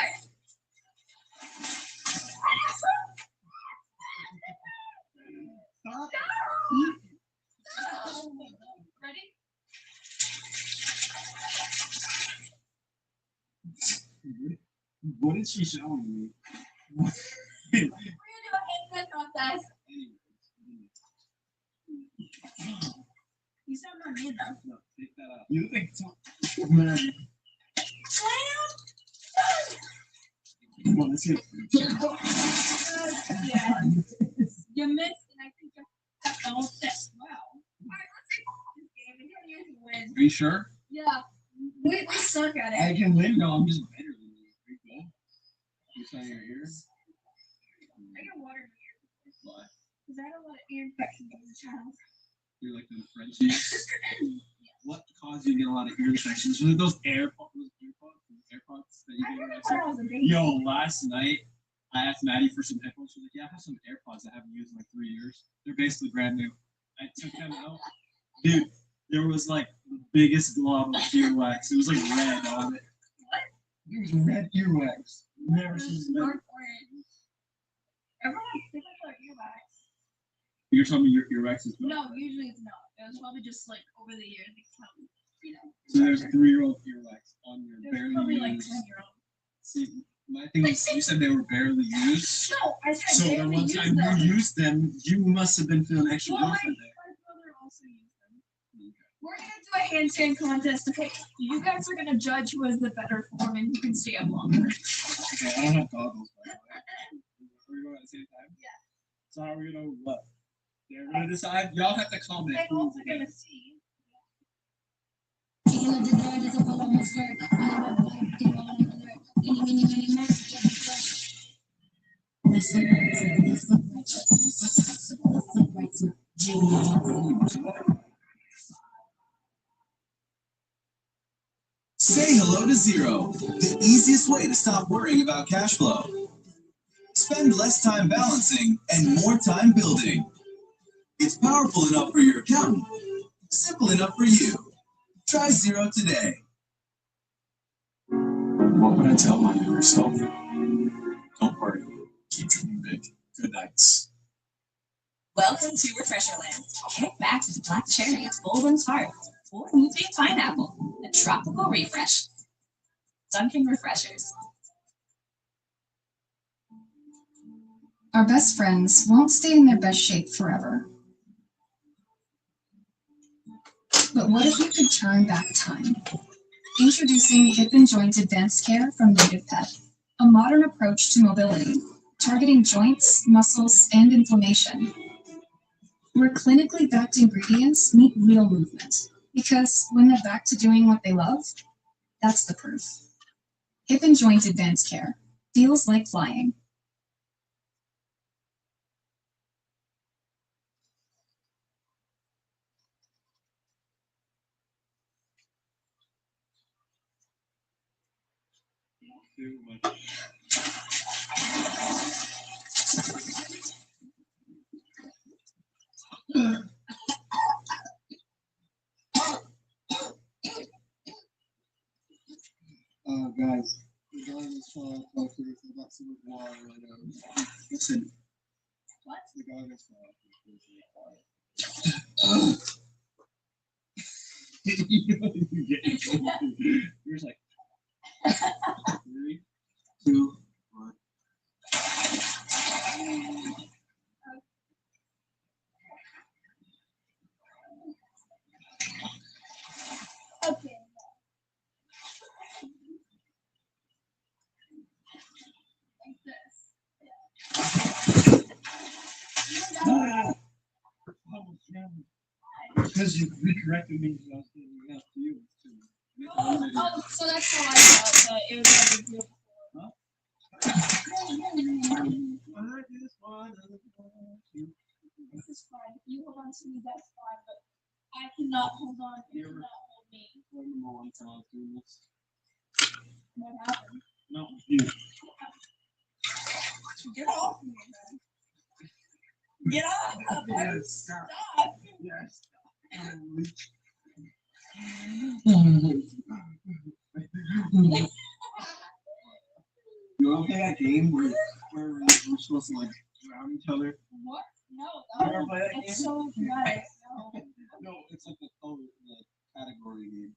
Stop. Ready? What is she showing me? We're gonna do a hand contest. You sound not mean though. No, take that out. You think so? Man. Come on, let's see. Yeah. You missed, and I think you got the whole set. Wow. All right, let's take this game, and you're usually win. Are you sure? Yeah. We suck at it. I can win. No, I'm just better than you. There you go. You saw your ears? I got water in my ear. Why? Because I had a lot of ear infections as a child. You're like the Frenchies. What caused you to get a lot of ear infections? Was it those AirPods that you I get? remember when I was a baby. Yo, last night I asked Maddie for some headphones. She's like, "Yeah, I have some AirPods I haven't used in like 3 years. They're basically brand new." I took them out, dude. There was like the biggest glob of earwax. It was like red on it. What? It was red earwax. Never seen that. Dark orange. Everyone has different color earwax. You're telling me your earwax is not? No, usually it's not. It was probably just like over the years become, you know. So there's 3-year-old earwax on your There's barely probably used. like 10-year-old. See, my thing is, you said they were barely used. No, I said So the barely one used time them. you used them, you must have been feeling extra Well, good my for that. brother also used them. We're gonna do a handstand contest. Okay, you guys are gonna judge who has the better form and who can stay up longer. Okay, I don't have goggles, by the way. Are we going at the same time? Yeah. So how are we gonna what? They're gonna decide. Y'all have to comment. They're also gonna see. Say hello to Zero, the easiest way to stop worrying about cash flow. Spend less time balancing and more time building. It's powerful enough for your accountant, simple enough for you. Try Zero today. What would I tell my younger self? Don't worry. Keep dreaming big. Good nights. Welcome to Refresherland. Kick back with black cherry, golden tart, or moving pineapple, a tropical refresh. Dunkin' Refreshers. Our best friends won't stay in their best shape forever. But what if you could turn back time? Introducing Hip and Joint Advanced Care from Native Pet, a modern approach to mobility, targeting joints, muscles, and inflammation. Where clinically backed ingredients meet real movement, because when they're back to doing what they love, that's the proof. Hip and Joint Advanced Care feels like flying. Too much. Guys, the guy was trying to talk to us about some water right now. Listen. What? The guy was trying You're just like 3, 2, 1. Okay. Like this. Because you recorrected me when I was getting out to you. Oh, so that's how I thought that it was like a deal before. I just wanna want you. This is one time through this. What happened? No, you. Get off me, man. Get off of me. Yes, stop. Stop. Yes. You ever play that game where we're supposed to like drown each other? What? No, You ever play that that's game? so dramatic. No. No, it's like the category game.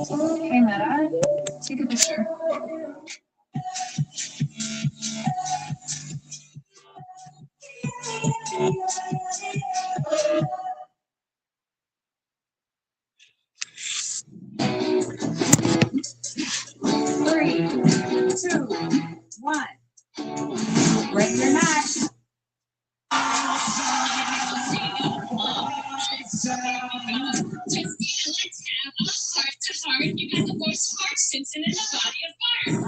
Hey, Meta, take a picture. Three, two, one. Ready or not. Let's have a heart to heart. You got the voice of Mark Simpson and the body of Mark. And I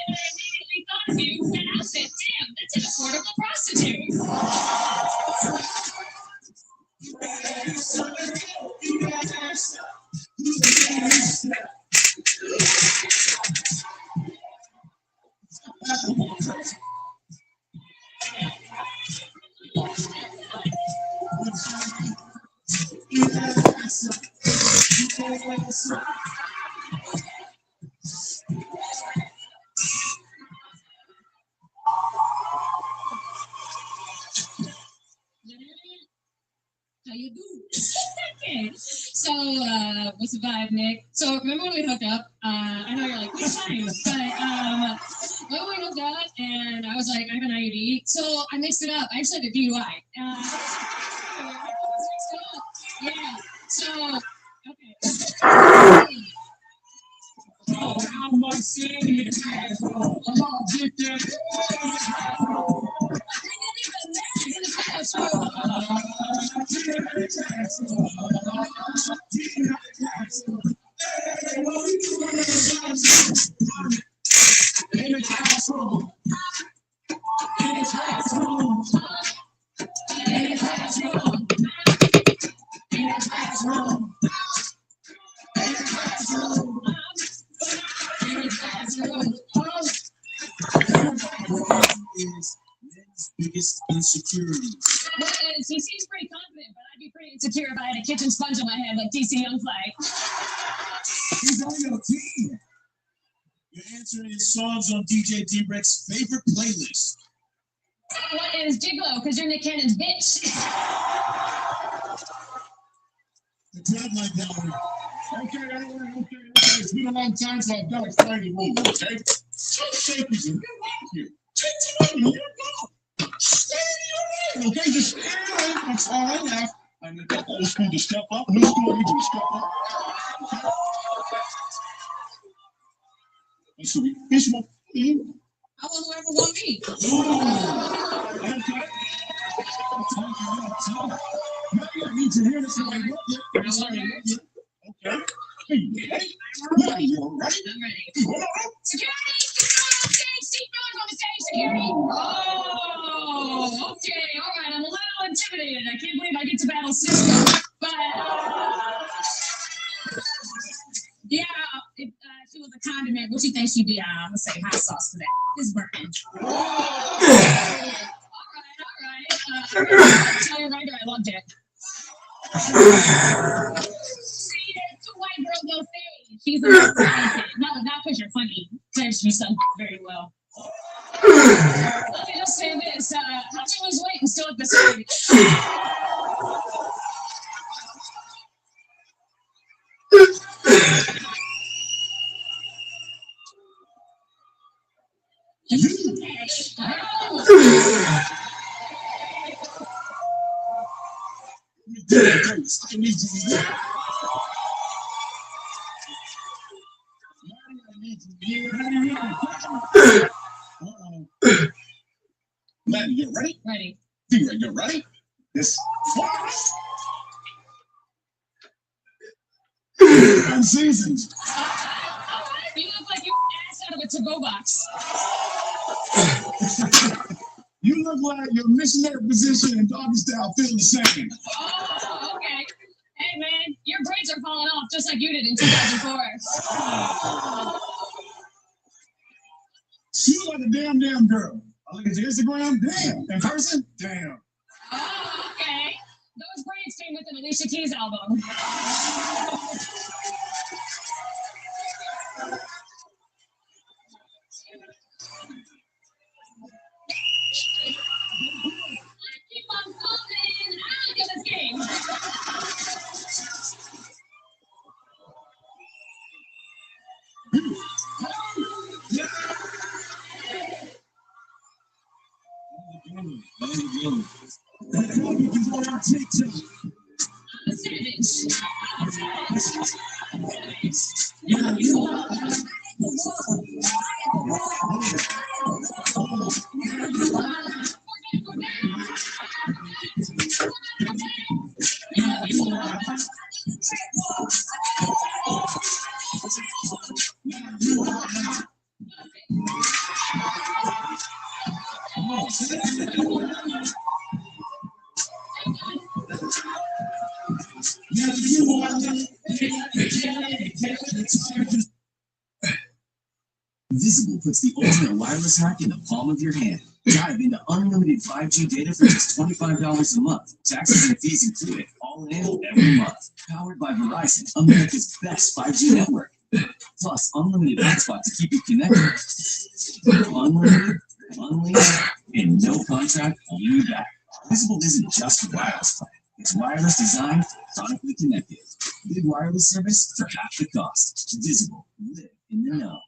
immediately thought of you, and I said, damn, that's an affordable prostitute. How you doing? Okay. So, what's the vibe, Nick? So, remember when we hooked up? I know you're like, what time? But, remember we hooked up and I was like, I have an IUD. So, I mixed it up. I actually had a DUI. Yeah. So, okay. How much sin come on, get that. Biggest insecurities. Well, he seems pretty confident, but I'd be pretty insecure if I had a kitchen sponge on my head like DC Young Fly. He's on your team. Your answer is songs on DJ D-Rex's favorite playlist. What is Gigolo? Because you're Nick Cannon's bitch. It's not like that. Okay. It's been a long time, so I've got to explain the rules, okay? Two safeties and get out here. Take the money, you're gone. Stay in your lane, okay? Just stay in your lane. That's all I have. I need that old school to step up, new school I need you to step up. So this one, I want whoever want me. Okay. I need to hear this. Okay. Hey, you're right. I'm ready. Security! Seatbelt on the stage, security! Oh, okay, all right. I'm a little intimidated. I can't believe I get to battle Cisco. But, yeah, if she was a condiment, what you think she'd be? I'm going to say hot sauce for that. It's burning. All right. Tell you right there, I loved it. See, it's a white girl no fade. She's a no, not because you're funny. Because you sung very well. Let me just say this. How'd you lose weight and still at the stage? Maddie, you ready? Ready. You ready? This. Unseasoned. You look like you ass out of a to-go box. You look like your missionary position and doggy style feel the same. Oh, okay. Hey, man, your braids are falling off just like you did in 2004. She look like a damn girl. I look at your Instagram, damn. In person, damn. Oh, okay. Those braids came with an Alicia Keys album. Keep on falling out of this game. Visible puts the ultimate wireless hack in the palm of your hand. Dive into unlimited 5G data for just $25 a month. Taxes and fees included, all in every month. Powered by Verizon, America's best 5G network. Plus, unlimited hotspot to keep you connected. Unlimited, unlimited, and no contract holding you back. Visible isn't just a wireless plan. It's wireless designed, sonically connected. Big wireless service for half the cost. Visible. Live in the know.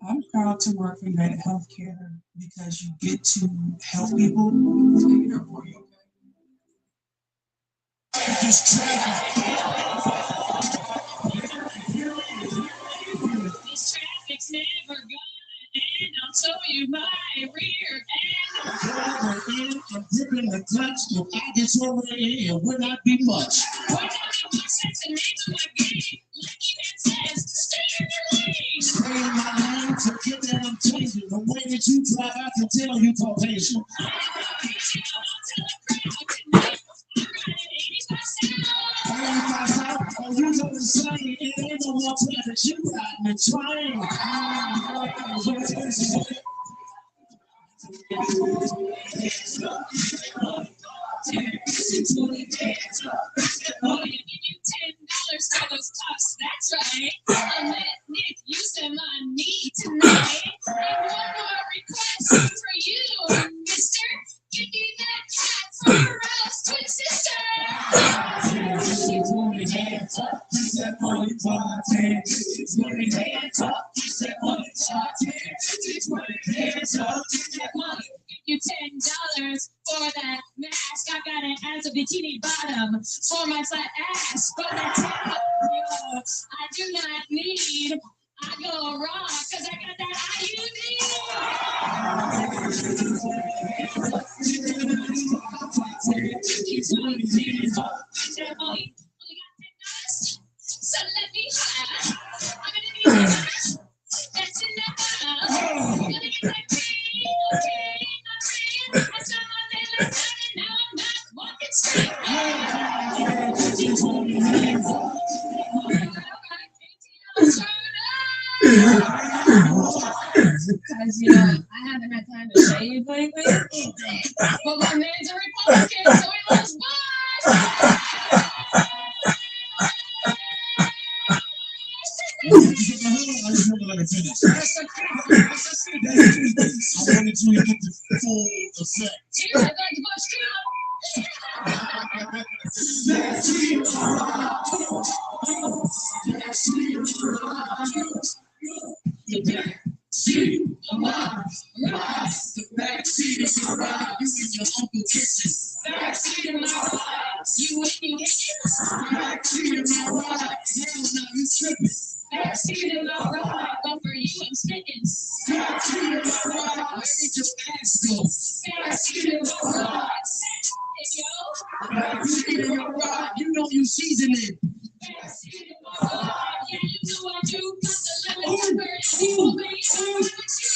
I'm proud to work for United Healthcare because you get to help people. This traffic's never gonna end. I'll show you my rear end. I'm gripping the clutch. If I get so ready, it would not be much. Would not be much sense in nature my game. Like even says, stay in your lane. Stay in my lane, forget that I'm changing. The way that you drive, I can tell you Caucasian. Oh, you know the same. It ain't no more traffic. You riding the train. Oh, you give you $10 for those cuffs. That's right. I'll let Nick use them on me tonight. And one more request for you, mister. Give me that cat from Morello's twin sister. Hands up, that money party. It's money hands up, that money party. It's money hands up, that money. Give you $10 for that mask. I got it as a bikini bottom for my flat ass. But that top, yo, I do not need. I go raw because I got that IUD. So let me high. I'm gonna be high. That's enough. I'm gonna get that pain. Okay, my pain. I saw my day last night and now I'm not walking straight. Because, you know, I haven't had time to shave lately. But my man's a Republican, so he loves bars. I wanted you to get the full effect. Here, I'd like to bust the backseat is around you and your uncle kisses. Backseat of my ride, you and your kisses. Backseat of my ride, hell no, you tripping. Backseat of my ride, but for you I'm spitting. Backseat of my ride, where did your ass go? Backseat of my ride, hey yo. Backseat of your ride, you know you season it. Backseat of my ride, yeah you know I do. Got the lemon pepper and people baby, I'm with you.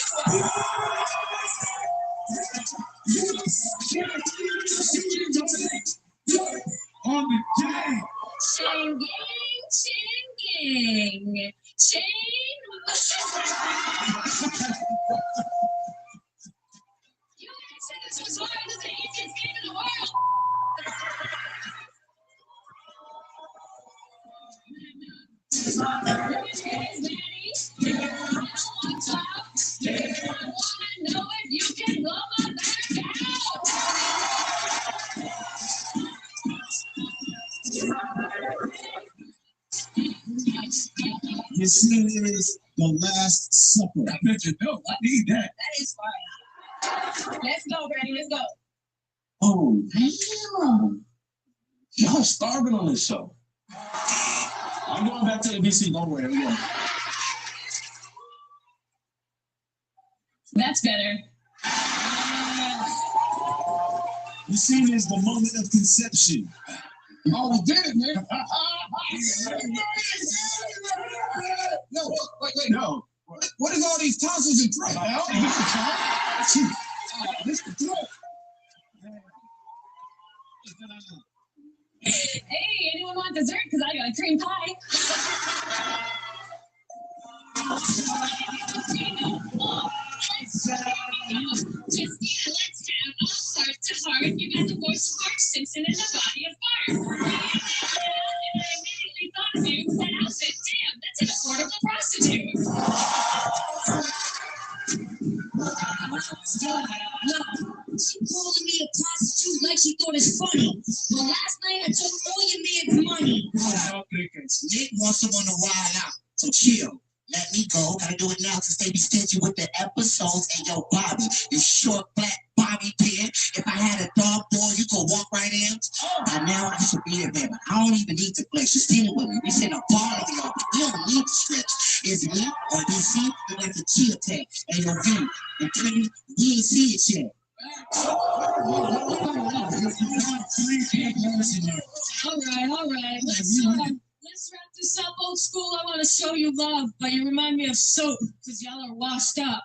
On the gang. Chain gang. Chain. You guys said this was hard. This is the easiest game in the world. know if you can blow my back You see, is the Last Supper. I bet you know. I need that. That is fire. Let's go, Brady. Let's go. Oh, damn. Y'all starving on this show. I'm going back to the BC. Don't worry. We go. That's better. You see, is the moment of conception. Oh, we did it, man. No, wait. No. What is all these tonsils and throat? This the throat. Hey, anyone want dessert? Because I got a cream pie. Justina, let's have a heart to heart. You got the voice of Mark Simpson and the body of Bart. And I immediately thought of you, that outfit. Damn, that's an affordable prostitute. She calling me a prostitute like she thought it's funny. But last night I took all your man's money. Nick wants someone to wild out. So chill. Let me go. Gotta do it now since they be stingy with the episodes. And yo, Bobby, you short, black Bobby pin. If I had a dog boy, you could walk right in. By now, I should be there, man. But I don't even need to flex. Just stand with me. We send a ball over y'all. We don't need to stretch. Is it me or DC? We like to chill tech. And your V. And Trini, we ain't see it yet. All right. Let's wrap this up, old school. I want to show you love, but you remind me of soap because y'all are washed up.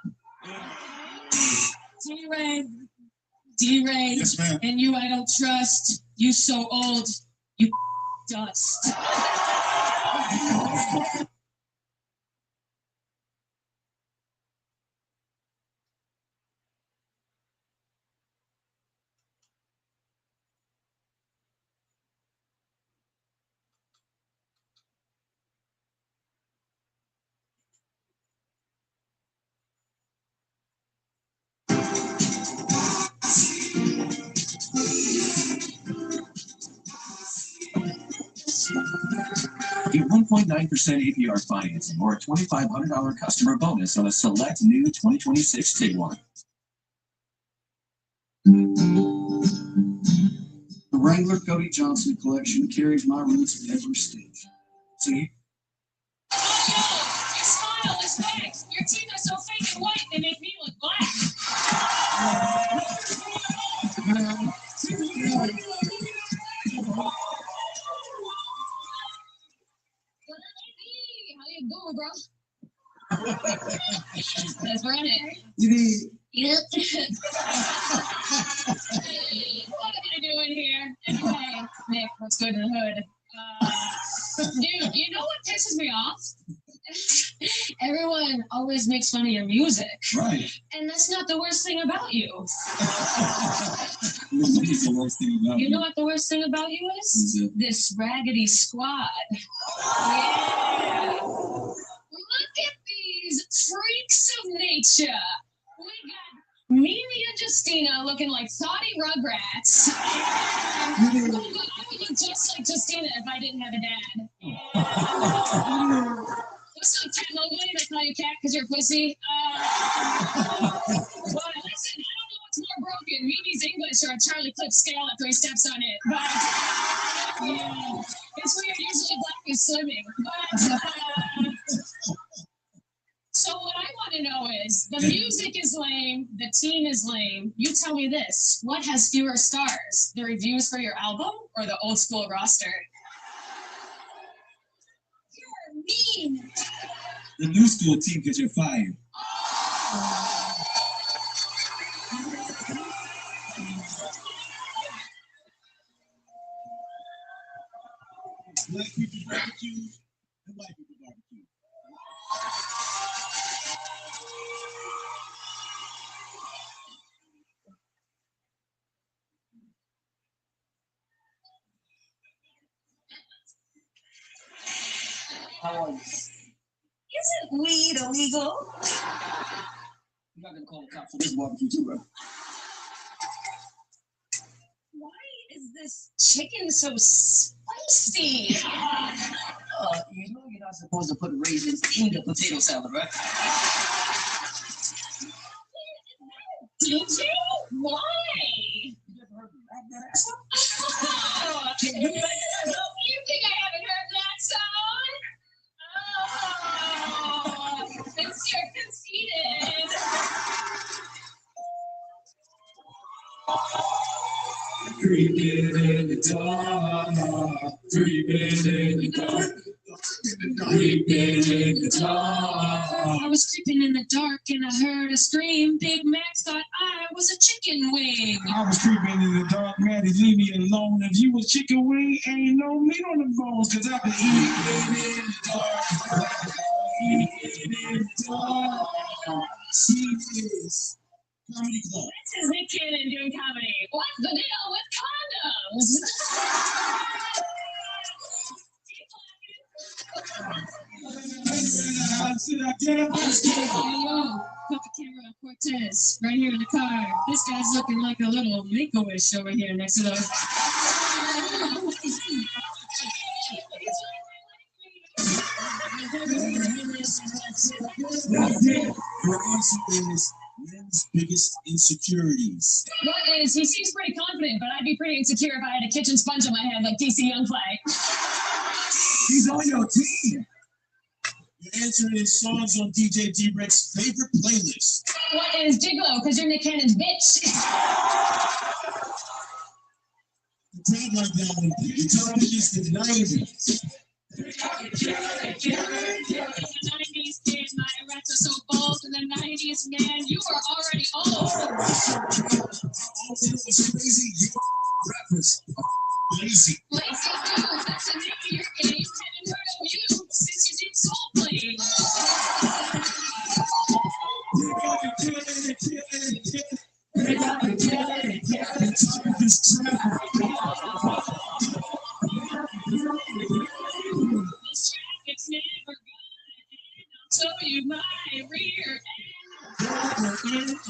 D-Ray, Yes, ma'am. and you I don't trust. You so old, you dust. Get 1.9% APR financing or a $2,500 customer bonus on a select new 2026 Tiguan. The Wrangler Cody Johnson collection carries my roots at every stage. See? Your smile is fake. Your teeth are so fake and white, they make me look black. How you doing, bro? Let's run it. Yep. What are you doing here? Hey, Nick, what's good in the hood? Dude, you know what pisses me off? Everyone always makes fun of your music. Right. And that's not the worst thing about you. What is the worst thing about You know what the worst thing about you is? This raggedy squad. Yeah. Look at these freaks of nature. We got Mimi and Justina looking like thoughty rugrats. I would look just like Justina if I didn't have a dad. What's up, Cat Mowgli? They call you Cat because you're pussy. But listen, I don't know what's more broken, Mimi's English or a Charlie Clip scale at 3 steps on it. But yeah, it's weird. Usually black is slimming. But so what I want to know is, the music is lame, the team is lame. You tell me this: what has fewer stars, the reviews for your album or the old school roster? You're mean. The new school team because you're fired. Black people barbecue and white people barbecue. Isn't weed illegal? You're not gonna call the cops for this barbecue too, bro. Why is this chicken so spicy? You know you're not supposed to put raisins in the potato salad, right? Did you? Why? You ever heard me back that ass up? Can you back that ass up? You think I haven't heard that song? Oh, it's your conceited. Creeping in the dark, creeping in the dark, creeping in the dark. I was creeping in the dark and I heard a scream. Big Max thought I was a chicken wing. I was creeping in the dark, man, to leave me alone. If you was chicken wing, ain't no meat on the bones, cause I been eating in the dark, eating in the dark. See this. Comedy Club. This is Nick Cannon doing comedy. What's the deal with condoms? Yo, put the camera on Cortez right here in the car. This guy's looking like a little Make-A-Wish over here next to those. Your answer is men's biggest insecurities. What is, he seems pretty confident, but I'd be pretty insecure if I had a kitchen sponge on my head like DC Young Flag. He's on your team. Your answer is songs on DJ D-Rex's favorite playlist. What is Gigolo? Because you're Nick Cannon's bitch. You talk like that one. Your topic is the 90s. In the 90s, kid, my rats are so bold. In the 90s, man, you were already old. All it was crazy. You rappers are lazy. Lazy dude, that's the name of your game. Haven't heard of you since you did soul playing. They got to kill it. Top of this trap. This track, it's never gonna end. I'll show you my rear end.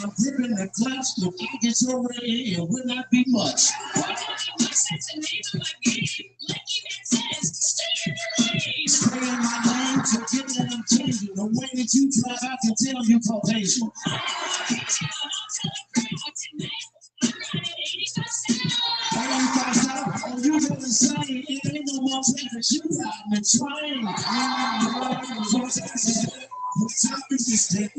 I'm gripping the clutch. The package already, it will not be much. That's the name of my game. Lucky man says, stay in your lane. Stay in my lane to get that I'm changing. The way that you drive, I can tell you Caucasian. Oh, you really saying it ain't no more time that you riding and trying. What topic is that?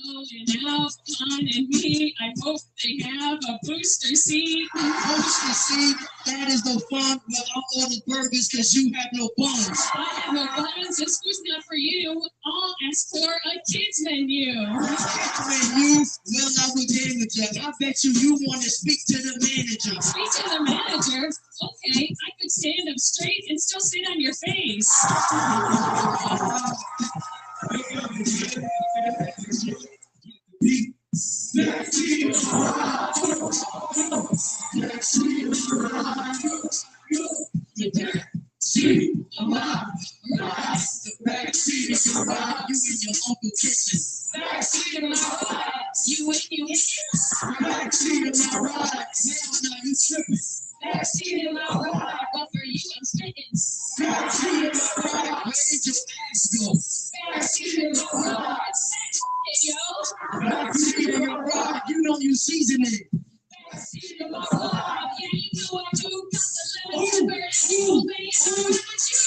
Going out, Con and me, I hope they have a booster seat. Booster seat, that is no fun. Well, I'll order burgers because you have no buns. I have no buttons, this food's not for you. I'll ask for a kids menu. Menu? Well, I would damn it, Jeff. I bet you want to speak to the manager. Speak to the manager? Okay, I could stand up straight and still sit on your face. Backseat is a ride. You and your uncle kissing. Backseat of my ride. You and you Backseat of my ride. Hell no, you tripping. Backseat of my ride. But for you, I'm spitting. Backseat of my ride. Where did your ass go? Backseat of my ride. Hey, yo. Backseat of my ride. You know you seasoning. Backseat of my ride. Yeah, you know I do. Got the little bird. Oh, baby, I'm with you.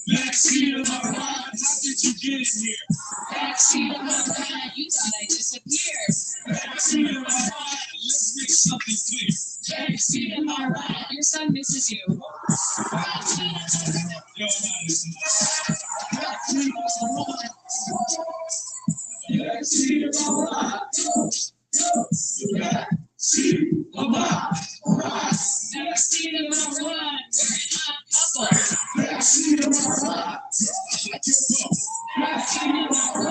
Backseat of my ride. How did you get in here? Backseat of my ride. You thought I disappeared. Backseat of my ride. Let's make something clear. Backseat of my ride. Your son misses you. Yo, listen. Backseat of my ride. Backseat of my ride. Backseat of my ride. Backseat of my ride. We're a hot couple. Backseat of my ride. Backseat of my ride.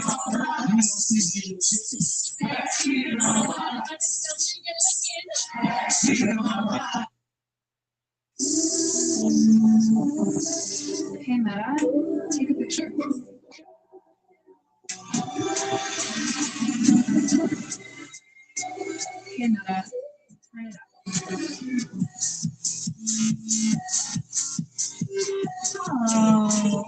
Hey, Meta, take a picture. Hey, Meta, turn it up. Oh.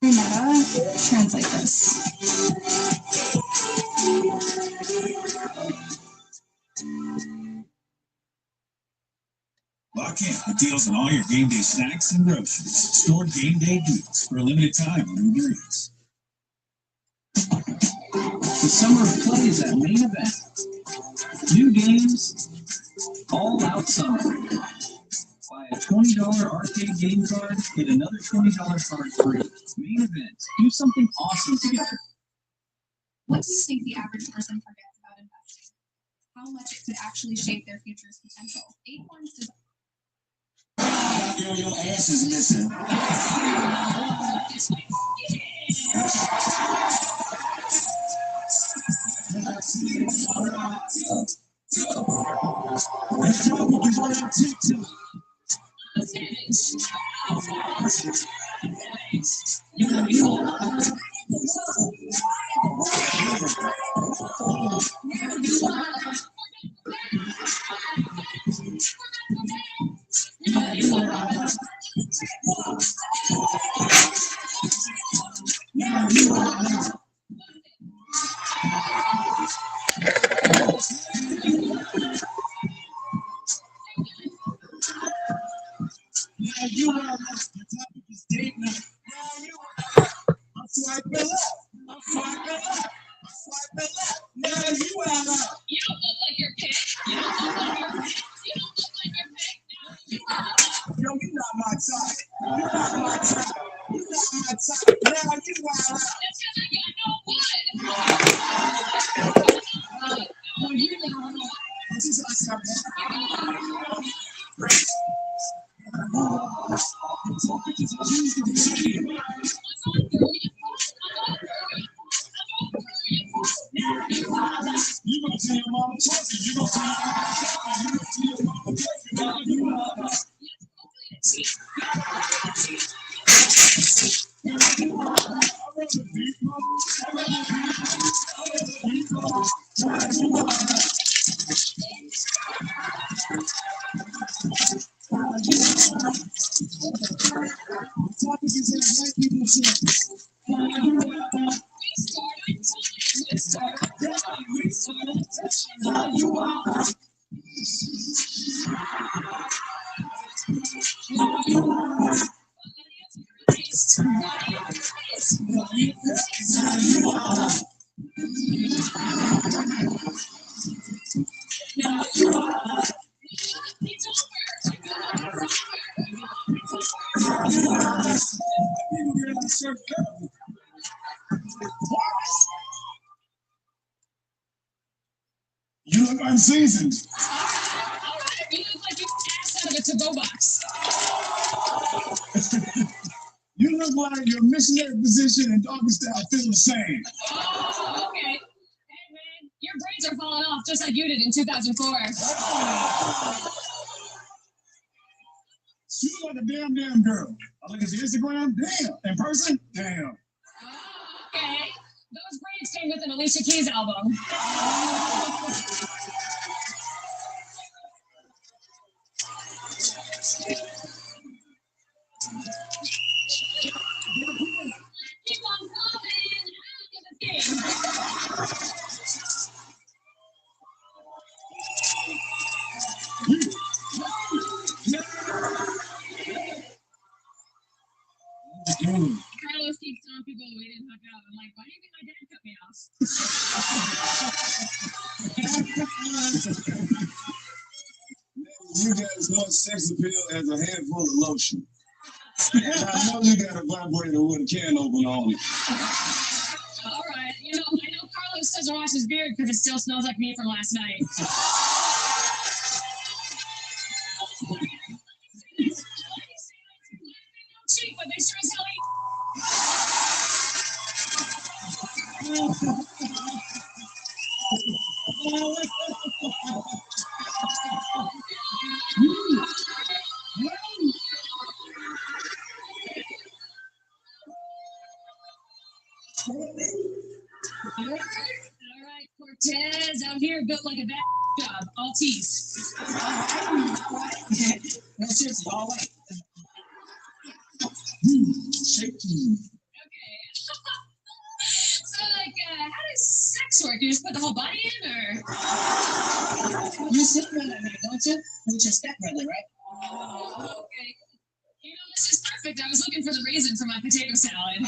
Meta, translate this. Lock in with deals on all your game day snacks and groceries. Store game day deals for a limited time on Uber Eats. The summer of play is at Main Event. New games, all out summer. Buy a $20 arcade game card, get another $20 card free. Main Event. Do something awesome together. What do you think the average person forgets about investing? How much it could actually shape their future's potential? Acorns does Girl, your ass is missing. You look unseasoned. Alright, you look like you ass out of a to-go box. You look like your missionary position and doggy style feel the same. Oh, okay. Hey, man, your braids are falling off just like you did in 2004. You look like a damn girl. I look at your Instagram, damn. In person, damn. Okay. Those braids came with an Alicia Keys album. Keep on Carlos keeps telling people we didn't hook up. I'm like, why do you think my dad cut me off? You got as much sex appeal as a handful of lotion. And I know you got a vibrator with a can opener on it. All right. I know Carlos doesn't wash his beard because it still smells like me from last night. Cheap, but they sure as hell All right, Cortez out here built like a bad job, all teeth. All right. No, seriously, all right. Shaky. Okay. So, like, how does sex work? You just put the whole body in, or? You sit there that night, don't you? With your stepbrother, right? Oh, okay. You know, this is perfect. I was looking for the raisin for my potato salad.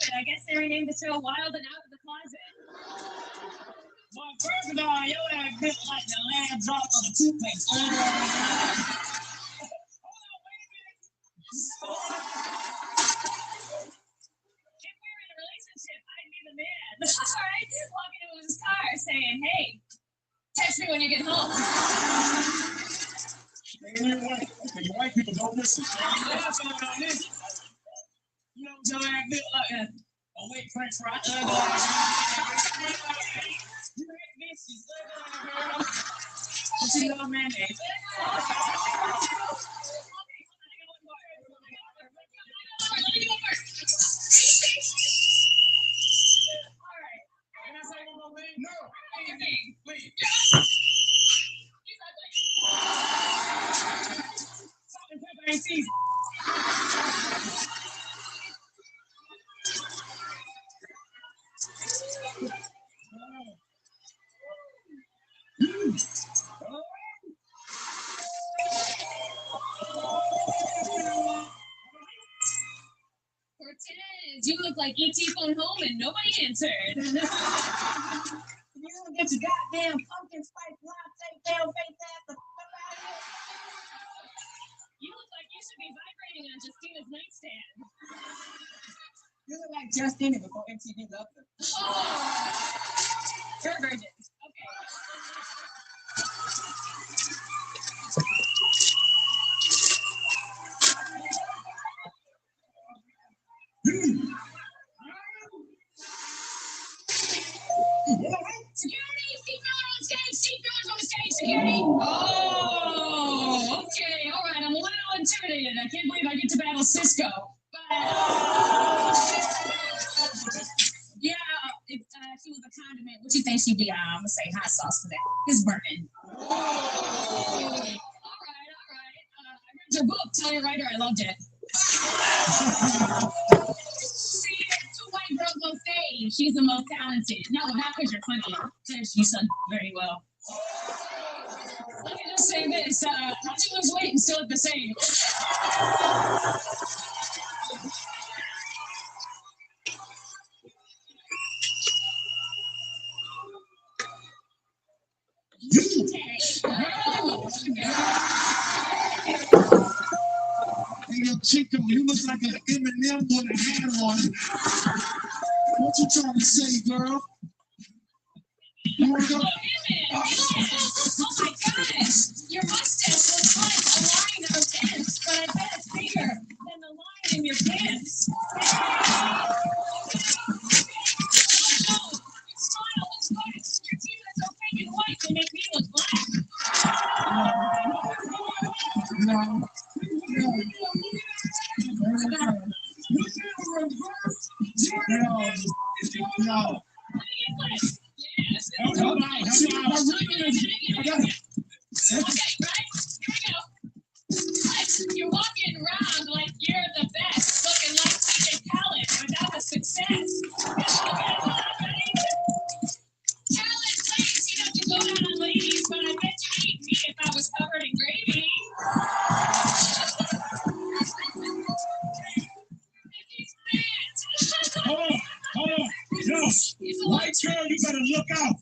I guess they renamed the show Wild and Out of the Closet. Well, first of all, your ass built like the last drop of the toothpaste. If we were in a relationship, I'd be the man. All right, walking into his car saying, "Hey, text me when you get home." You're white. Okay, you white people don't listen. That's all about this. You know what your ass built like a wet French fry. You hate this, you girl. But you love mayonnaise. No. Please. Salt and pepper ain't seasoned. Cortez, you look like ET phone home and nobody answered. You don't get your goddamn pumpkin spice latte, pale face ass the fuck out of here. You look like you should be vibrating on Justina's nightstand. You look like Justina before MTV loved her. You're a virgin. Okay. Security, seatbelt on stage, seatbelt on stage, security. Oh, okay, all right. I'm a little intimidated. I can't believe I get to battle Cisco. But yeah, if she was a condiment, what you think she'd be? I'm gonna say hot sauce to that. It's burning. All right. I read your book. Tell your writer I loved it. See, two white girls on stage. She's the most talented. No, not because you're funny. Because you sung very well. Let me just say this. How'd you lose weight and still look the same? Hey, yo, Chico, you look like an Eminem with a hat on. What you trying to say, girl? You wanna go? Oh my gosh! Your mustache looks like a line of ants, but I bet it's bigger than the line in your pants. No, your smile looks good. Your teeth are so pink and white, they make me look black. No. Yes. Hold on. Okay, right? Here we go. Flex, you're walking around like you're the best, looking like TJ Khaled without the success. Talent claims you have to go down on ladies, but I bet you'd eat me if I was covered in gravy. Hold on. Yo, white girl, you better look out.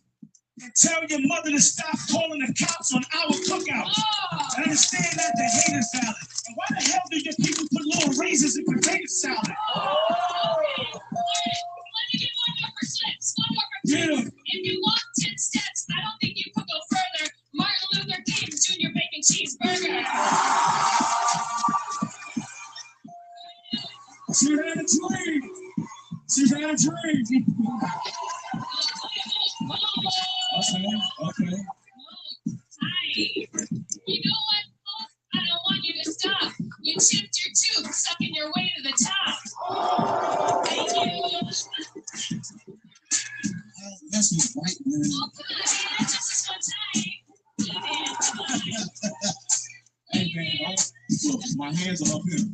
And tell your mother to stop calling the cops on our cookouts. I understand that the haters salad. And why the hell do your people put little raisins in potato salad? Okay. Let me get one more for slips. One more for Yeah. tips. If you walk 10 steps, I don't think you could go further. Martin Luther King Jr. bacon cheeseburger. See that it's lame. She's had a drink. Okay. Hi. You know what? I don't want you to stop. You chipped your tooth, sucking your way to the top. Thank you. That's what's right, man. Oh, come on, man. That's just one time. Hey, man, look, my hands are up here.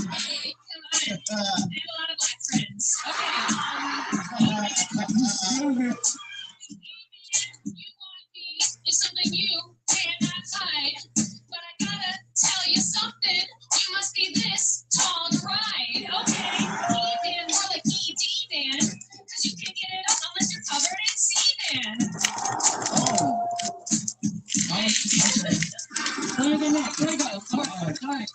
Okay. Come on. I have a lot of black friends. Okay. It's something you cannot hide. But I gotta tell you something. You must be this tall to ride. Okay, E-Man, more like E-D-Man. Cause you can't get it up unless you're covered in seaman. Okay. There we go. All right.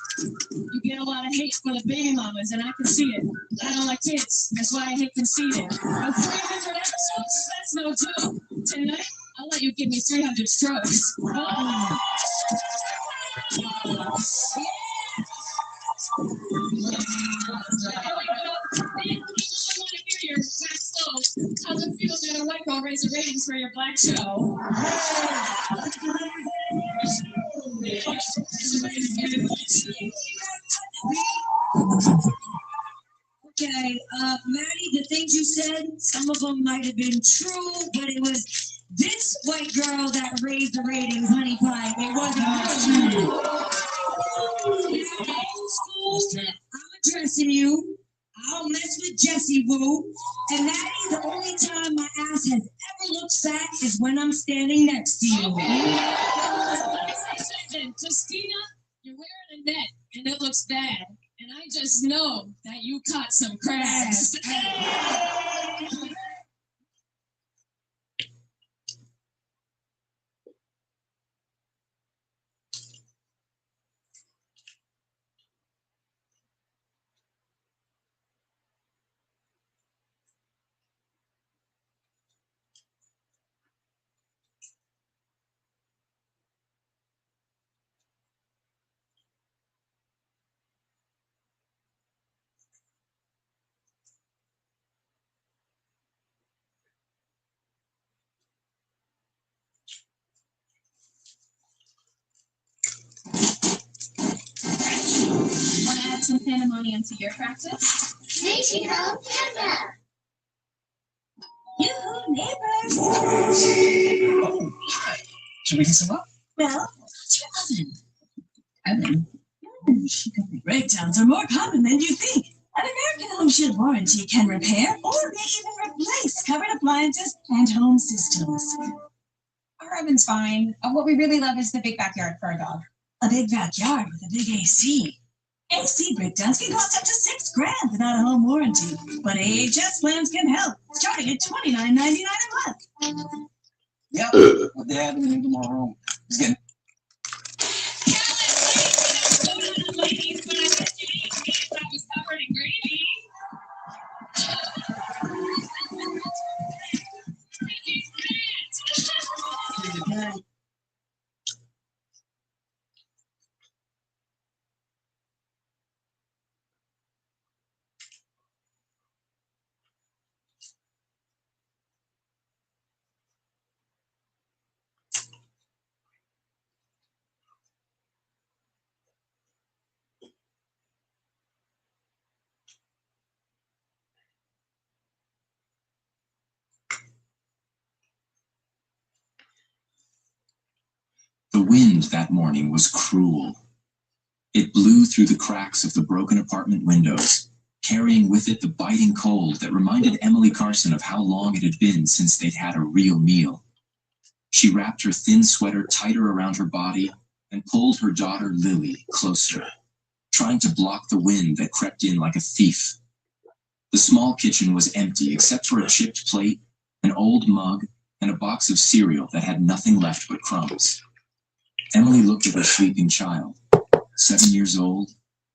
You get a lot of hate for the baby mamas, and I can see it. I don't like kids. That's why I hate conceding. But 300 episodes, that's no joke. Tonight, I'll let you give me 300 strokes. Oh. How's it feel that a white girl raise the ratings for your black show? Okay, Maddie, the things you said, some of them might have been true, but it was this white girl that raised the ratings, honey pie. It wasn't you. Old school, I'm addressing you. I don't mess with Jessie Woo. And Maddie, the only time my ass has ever looked fat is when I'm standing next to you. Justina, you're wearing a net and it looks bad. And I just know that you caught some crabs. Want to add some pandemonium to your practice? Nation of Canada. Yoo-hoo, neighbors. Oh, should we heat some up? Well, what's your oven? Evan, Breakdowns are more common than you think. An American Home Shield warranty can repair or may even replace covered appliances and home systems. Our oven's fine. What we really love is the big backyard for our dog. A big backyard with a big AC. AC breakdowns can cost up to $6,000 without a home warranty, but AHS plans can help, starting at $29.99 a month. Yep. My dad went into my room. He's getting. Ladies, but I bet you didn't see if I was covered in gravy. The wind that morning was cruel. It blew through the cracks of the broken apartment windows, carrying with it the biting cold that reminded Emily Carson of how long it had been since they'd had a real meal. She wrapped her thin sweater tighter around her body and pulled her daughter Lily closer, trying to block the wind that crept in like a thief. The small kitchen was empty except for a chipped plate, an old mug, and a box of cereal that had nothing left but crumbs. Emily looked at her sleeping child, 7 years old,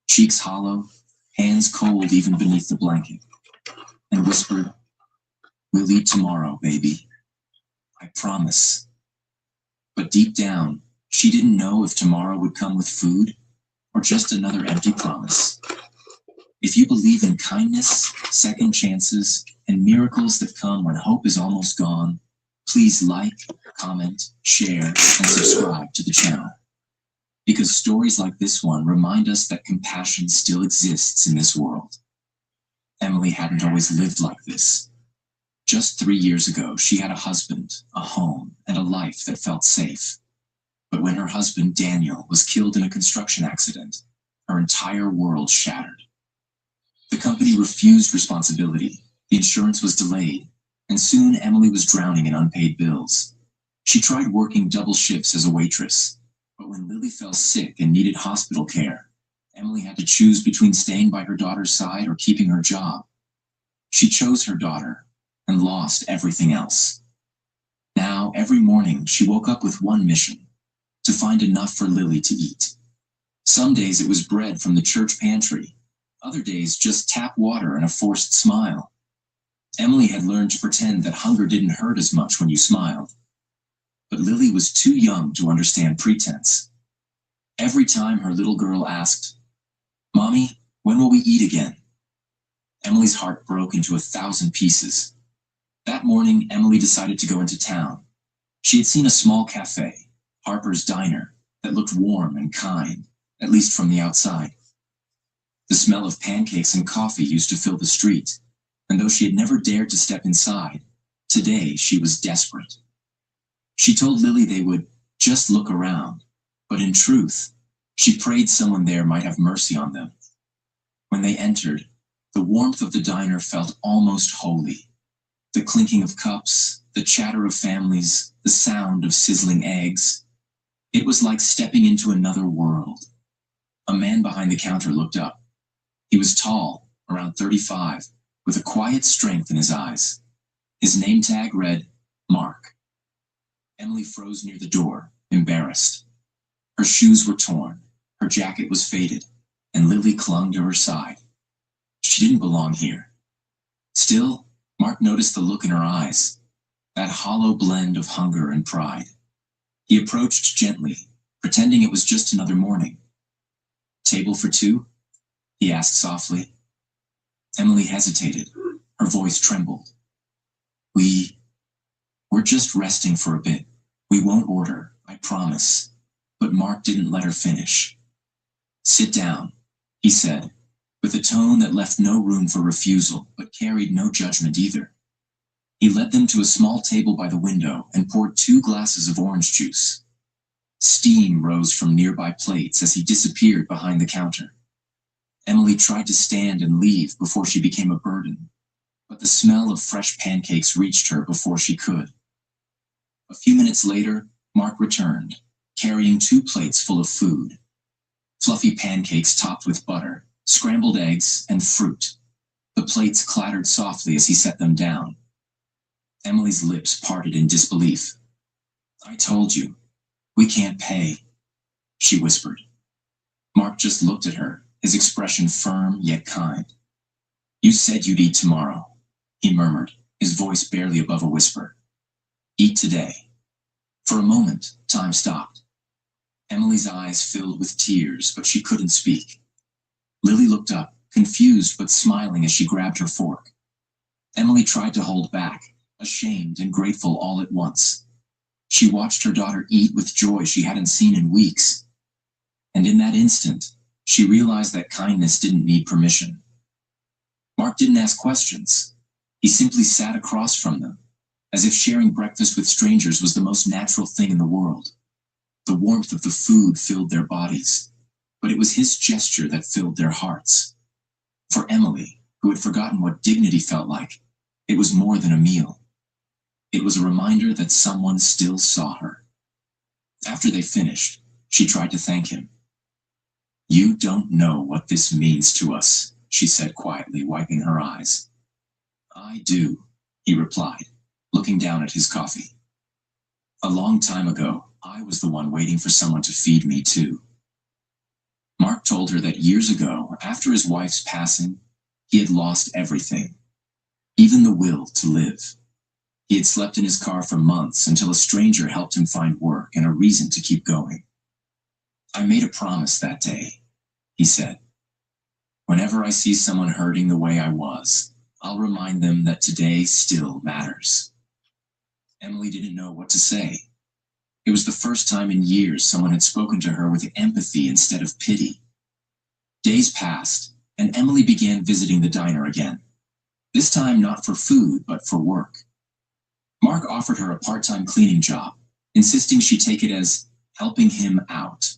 cheeks hollow, hands cold even beneath the blanket, and whispered, "We'll eat tomorrow, baby. I promise." But deep down, she didn't know if tomorrow would come with food or just another empty promise. If you believe in kindness, second chances, and miracles that come when hope is almost gone, please like, comment, share, and subscribe to the channel. Because stories like this one remind us that compassion still exists in this world. Emily hadn't always lived like this. Just 3 years ago, she had a husband, a home, and a life that felt safe. But when her husband, Daniel, was killed in a construction accident, her entire world shattered. The company refused responsibility, the insurance was delayed, and soon Emily was drowning in unpaid bills. She tried working double shifts as a waitress, but when Lily fell sick and needed hospital care, Emily had to choose between staying by her daughter's side or keeping her job. She chose her daughter and lost everything else. Now, every morning, she woke up with one mission: to find enough for Lily to eat. Some days it was bread from the church pantry. Other days, just tap water and a forced smile. Emily had learned to pretend that hunger didn't hurt as much when you smiled. But Lily was too young to understand pretense. Every time her little girl asked, "Mommy, when will we eat again?" Emily's heart broke into 1,000 pieces. That morning, Emily decided to go into town. She had seen a small cafe, Harper's Diner, that looked warm and kind, at least from the outside. The smell of pancakes and coffee used to fill the street, and though she had never dared to step inside, today she was desperate. She told Lily they would just look around, but in truth, she prayed someone there might have mercy on them. When they entered, the warmth of the diner felt almost holy. The clinking of cups, the chatter of families, the sound of sizzling eggs. It was like stepping into another world. A man behind the counter looked up. He was tall, around 35, with a quiet strength in his eyes. His name tag read, Mark. Emily froze near the door, embarrassed. Her shoes were torn, her jacket was faded, and Lily clung to her side. She didn't belong here. Still, Mark noticed the look in her eyes, that hollow blend of hunger and pride. He approached gently, pretending it was just another morning. "Table for two?" he asked softly. Emily hesitated. Her voice trembled. We're just resting for a bit. We won't order, I promise." But Mark didn't let her finish. "Sit down," he said, with a tone that left no room for refusal, but carried no judgment either. He led them to a small table by the window and poured 2 glasses of orange juice. Steam rose from nearby plates as he disappeared behind the counter. Emily tried to stand and leave before she became a burden, but the smell of fresh pancakes reached her before she could. A few minutes later, Mark returned, carrying 2 plates full of food. Fluffy pancakes topped with butter, scrambled eggs, and fruit. The plates clattered softly as he set them down. Emily's lips parted in disbelief. "I told you, we can't pay," she whispered. Mark just looked at her, his expression firm yet kind. "You said you'd eat tomorrow," he murmured, his voice barely above a whisper. "Eat today." For a moment, time stopped. Emily's eyes filled with tears, but she couldn't speak. Lily looked up, confused but smiling as she grabbed her fork. Emily tried to hold back, ashamed and grateful all at once. She watched her daughter eat with joy she hadn't seen in weeks. And in that instant, she realized that kindness didn't need permission. Mark didn't ask questions. He simply sat across from them, as if sharing breakfast with strangers was the most natural thing in the world. The warmth of the food filled their bodies, but it was his gesture that filled their hearts. For Emily, who had forgotten what dignity felt like, it was more than a meal. It was a reminder that someone still saw her. After they finished, she tried to thank him. "You don't know what this means to us," she said quietly, wiping her eyes. "I do," he replied, looking down at his coffee. "A long time ago, I was the one waiting for someone to feed me too." Mark told her that years ago, after his wife's passing, he had lost everything, even the will to live. He had slept in his car for months until a stranger helped him find work and a reason to keep going. "I made a promise that day," he said. Whenever I see someone hurting the way I was, I'll remind them that today still matters. Emily didn't know what to say. It was the first time in years someone had spoken to her with empathy instead of pity. Days passed, and Emily began visiting the diner again. This time not for food, but for work. Mark offered her a part-time cleaning job, insisting she take it as helping him out.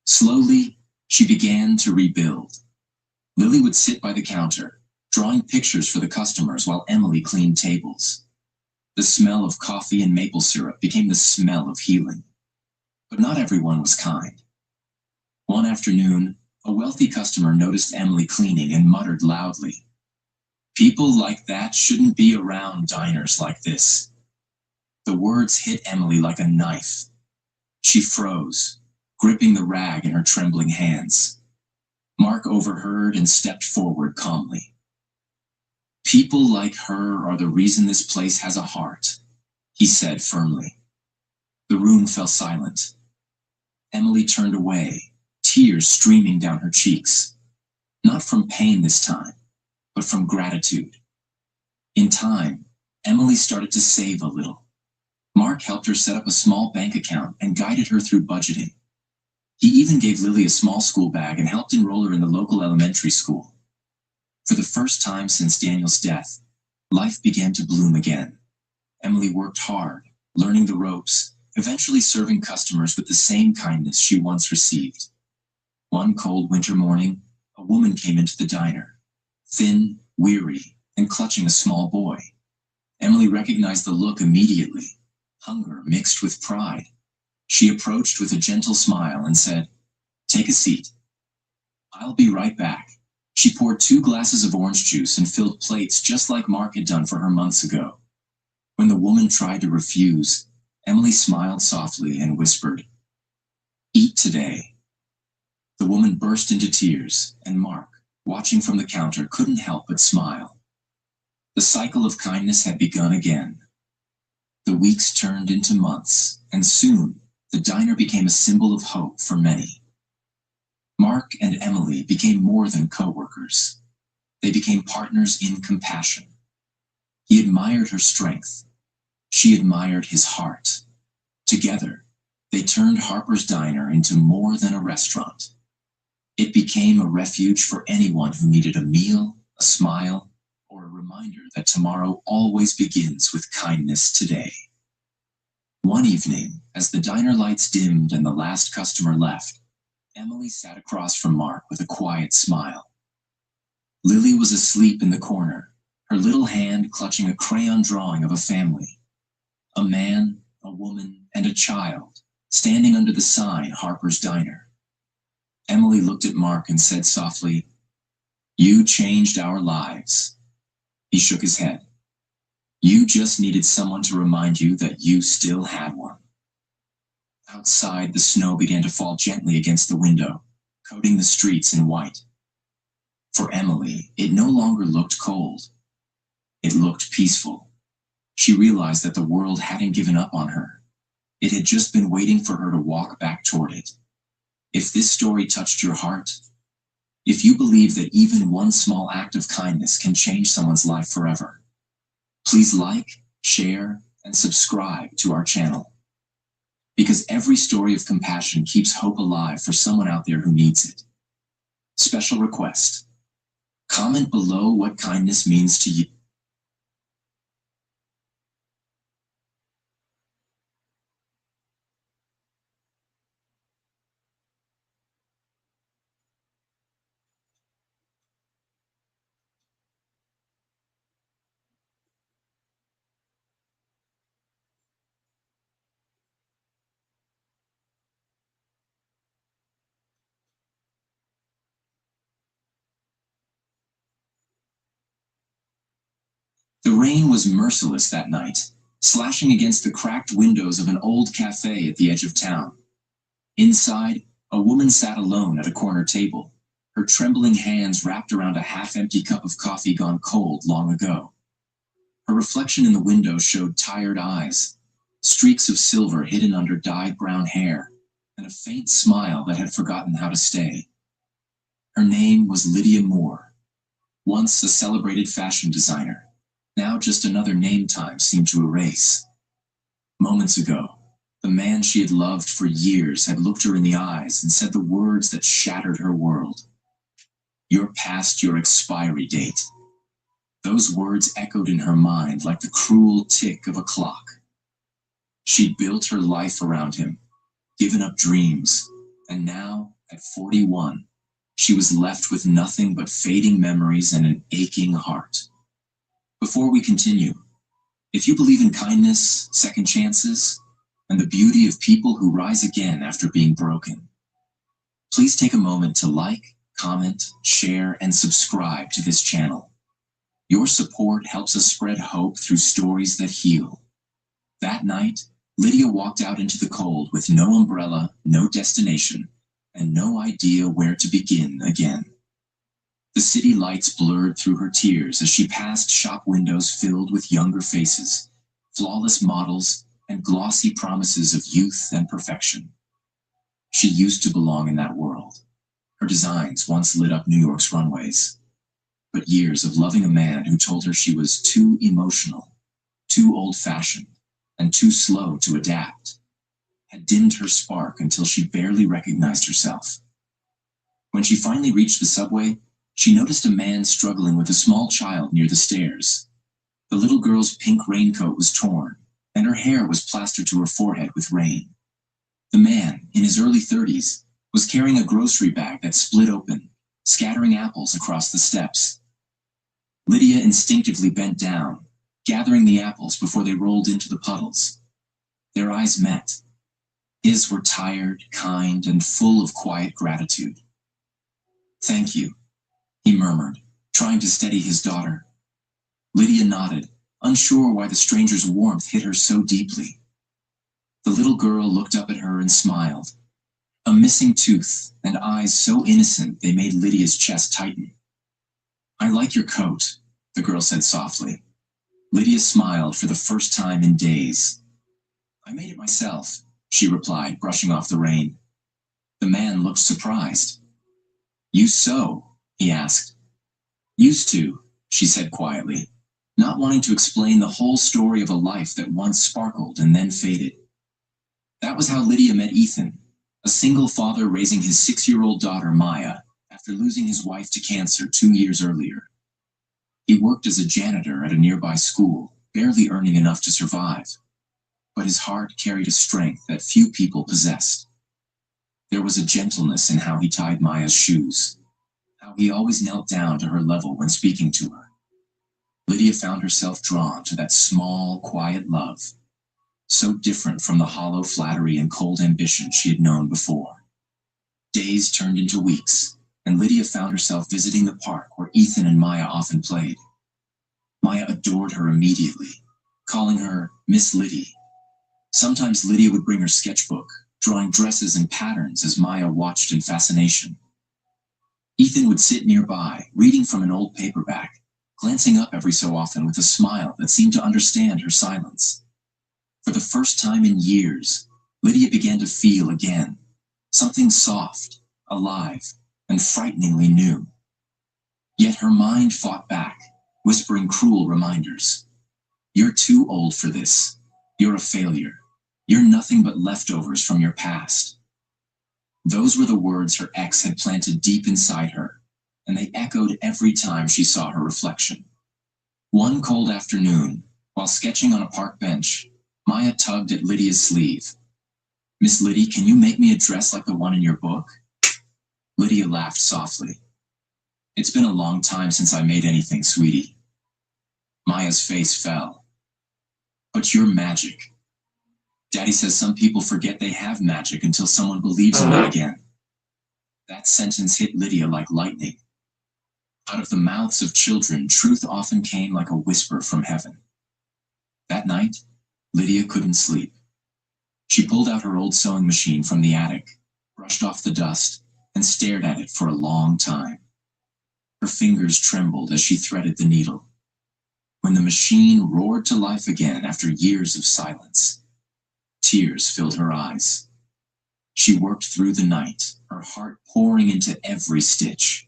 Slowly, she began to rebuild. Lily would sit by the counter, drawing pictures for the customers while Emily cleaned tables. The smell of coffee and maple syrup became the smell of healing. But not everyone was kind. One afternoon, a wealthy customer noticed Emily cleaning and muttered loudly, "People like that shouldn't be around diners like this." The words hit Emily like a knife. She froze, gripping the rag in her trembling hands. Mark overheard and stepped forward calmly. "People like her are the reason this place has a heart," he said firmly. The room fell silent. Emily turned away, tears streaming down her cheeks. Not from pain this time, but from gratitude. In time, Emily started to save a little. Mark helped her set up a small bank account and guided her through budgeting. He even gave Lily a small school bag and helped enroll her in the local elementary school. For the first time since Daniel's death, life began to bloom again. Emily worked hard, learning the ropes, eventually serving customers with the same kindness she once received. One cold winter morning, a woman came into the diner, thin, weary, and clutching a small boy. Emily recognized the look immediately, hunger mixed with pride. She approached with a gentle smile and said, "Take a seat." "I'll be right back." She poured 2 glasses of orange juice and filled plates just like Mark had done for her months ago. When the woman tried to refuse, Emily smiled softly and whispered, "Eat today." The woman burst into tears, and Mark, watching from the counter, couldn't help but smile. The cycle of kindness had begun again. The weeks turned into months, and soon the diner became a symbol of hope for many. Mark and Emily became more than co-workers. They became partners in compassion. He admired her strength. She admired his heart. Together, they turned Harper's Diner into more than a restaurant. It became a refuge for anyone who needed a meal, a smile, or a reminder that tomorrow always begins with kindness today. One evening, as the diner lights dimmed and the last customer left, Emily sat across from Mark with a quiet smile. Lily was asleep in the corner, her little hand clutching a crayon drawing of a family. A man, a woman, and a child, standing under the sign Harper's Diner. Emily looked at Mark and said softly, "You changed our lives." He shook his head. "You just needed someone to remind you that you still had one." Outside, the snow began to fall gently against the window, coating the streets in white. For Emily, it no longer looked cold. It looked peaceful. She realized that the world hadn't given up on her. It had just been waiting for her to walk back toward it. If this story touched your heart, if you believe that even one small act of kindness can change someone's life forever, please like, share, and subscribe to our channel. Because every story of compassion keeps hope alive for someone out there who needs it. Special request: comment below what kindness means to you. The rain was merciless that night, slashing against the cracked windows of an old cafe at the edge of town. Inside, a woman sat alone at a corner table, her trembling hands wrapped around a half-empty cup of coffee gone cold long ago. Her reflection in the window showed tired eyes, streaks of silver hidden under dyed brown hair, and a faint smile that had forgotten how to stay. Her name was Lydia Moore, once a celebrated fashion designer. Now just another name time seemed to erase. Moments ago, the man she had loved for years had looked her in the eyes and said the words that shattered her world. "You're past your expiry date." Those words echoed in her mind like the cruel tick of a clock. She'd built her life around him, given up dreams, and now, at 41, she was left with nothing but fading memories and an aching heart. Before we continue, if you believe in kindness, second chances, and the beauty of people who rise again after being broken, please take a moment to like, comment, share, and subscribe to this channel. Your support helps us spread hope through stories that heal. That night, Lydia walked out into the cold with no umbrella, no destination, and no idea where to begin again. The city lights blurred through her tears as she passed shop windows filled with younger faces, flawless models, and glossy promises of youth and perfection. She used to belong in that world. Her designs once lit up New York's runways. But years of loving a man who told her she was too emotional, too old-fashioned, and too slow to adapt had dimmed her spark until she barely recognized herself. When she finally reached the subway, she noticed a man struggling with a small child near the stairs. The little girl's pink raincoat was torn, and her hair was plastered to her forehead with rain. The man, in his early 30s, was carrying a grocery bag that split open, scattering apples across the steps. Lydia instinctively bent down, gathering the apples before they rolled into the puddles. Their eyes met. His were tired, kind, and full of quiet gratitude. "Thank you," he murmured, trying to steady his daughter. Lydia nodded, unsure why the stranger's warmth hit her so deeply. The little girl looked up at her and smiled. A missing tooth and eyes so innocent they made Lydia's chest tighten. "I like your coat," the girl said softly. Lydia smiled for the first time in days. "I made it myself," she replied, brushing off the rain. The man looked surprised. "You sew?" he asked. "Used to," she said quietly, not wanting to explain the whole story of a life that once sparkled and then faded. That was how Lydia met Ethan, a single father raising his 6-year-old daughter, Maya, after losing his wife to cancer 2 years earlier. He worked as a janitor at a nearby school, barely earning enough to survive. But his heart carried a strength that few people possessed. There was a gentleness in how he tied Maya's shoes, how he always knelt down to her level when speaking to her. Lydia found herself drawn to that small, quiet love, so different from the hollow flattery and cold ambition she had known before. Days turned into weeks, and Lydia found herself visiting the park where Ethan and Maya often played. Maya adored her immediately, calling her Miss Liddy. Sometimes Lydia would bring her sketchbook, drawing dresses and patterns as Maya watched in fascination. Ethan would sit nearby, reading from an old paperback, glancing up every so often with a smile that seemed to understand her silence. For the first time in years, Lydia began to feel again, something soft, alive, and frighteningly new. Yet her mind fought back, whispering cruel reminders. "You're too old for this. You're a failure. You're nothing but leftovers from your past." Those were the words her ex had planted deep inside her, and they echoed every time she saw her reflection. One cold afternoon, while sketching on a park bench, Maya tugged at Lydia's sleeve. "Miss Liddy, can you make me a dress like the one in your book?" Lydia laughed softly. "It's been a long time since I made anything, sweetie." Maya's face fell. "But you're magic. Daddy says some people forget they have magic until someone believes in them again." That sentence hit Lydia like lightning. Out of the mouths of children, truth often came like a whisper from heaven. That night, Lydia couldn't sleep. She pulled out her old sewing machine from the attic, brushed off the dust, and stared at it for a long time. Her fingers trembled as she threaded the needle. When the machine roared to life again after years of silence, tears filled her eyes. She worked through the night, her heart pouring into every stitch.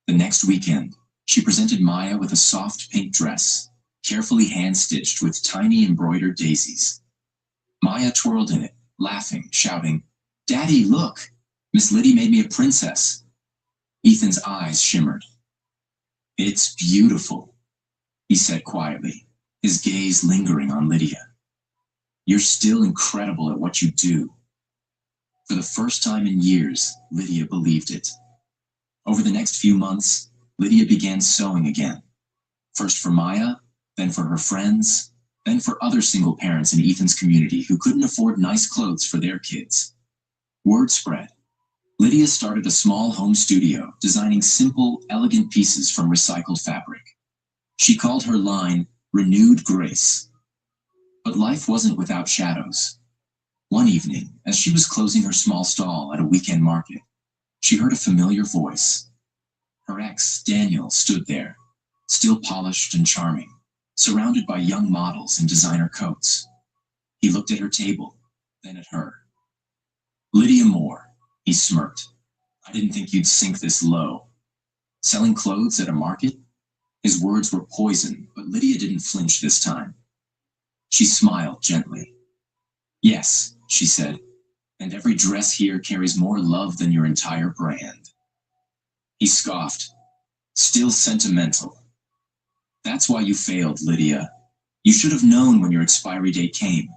The next weekend, she presented Maya with a soft pink dress, carefully hand-stitched with tiny embroidered daisies. Maya twirled in it, laughing, shouting, "Daddy, look! Miss Liddy made me a princess." Ethan's eyes shimmered. "It's beautiful," he said quietly, his gaze lingering on Lydia. "You're still incredible at what you do." For the first time in years, Lydia believed it. Over the next few months, Lydia began sewing again. First for Maya, then for her friends, then for other single parents in Ethan's community who couldn't afford nice clothes for their kids. Word spread. Lydia started a small home studio, designing simple, elegant pieces from recycled fabric. She called her line Renewed Grace. But life wasn't without shadows. One evening, as she was closing her small stall at a weekend market, she heard a familiar voice. Her ex, Daniel, stood there, still polished and charming, surrounded by young models in designer coats. He looked at her table, then at her. "Lydia Moore," he smirked. "I didn't think you'd sink this low." Selling clothes at a market? His words were poison, but Lydia didn't flinch this time. She smiled gently. "Yes," she said, "and every dress here carries more love than your entire brand." He scoffed. "Still sentimental. That's why you failed, Lydia. You should have known when your expiry date came."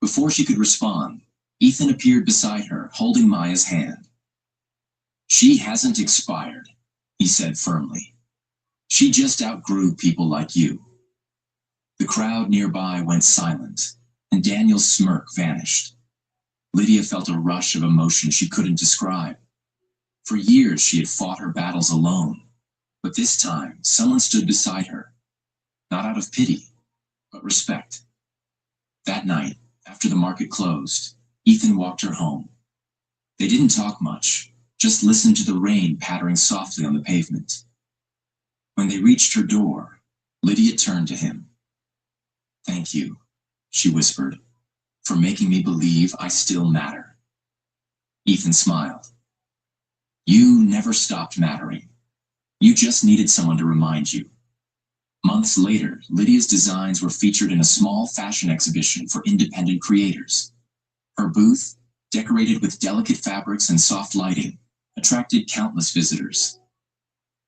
Before she could respond, Ethan appeared beside her, holding Maya's hand. "She hasn't expired," he said firmly. "She just outgrew people like you." The crowd nearby went silent, and Daniel's smirk vanished. Lydia felt a rush of emotion she couldn't describe. For years she had fought her battles alone, but this time someone stood beside her, not out of pity, but respect. That night, after the market closed, Ethan walked her home. They didn't talk much, just listened to the rain pattering softly on the pavement. When they reached her door, Lydia turned to him. "Thank you," she whispered, "for making me believe I still matter." Ethan smiled. "You never stopped mattering. You just needed someone to remind you." Months later, Lydia's designs were featured in a small fashion exhibition for independent creators. Her booth, decorated with delicate fabrics and soft lighting, attracted countless visitors.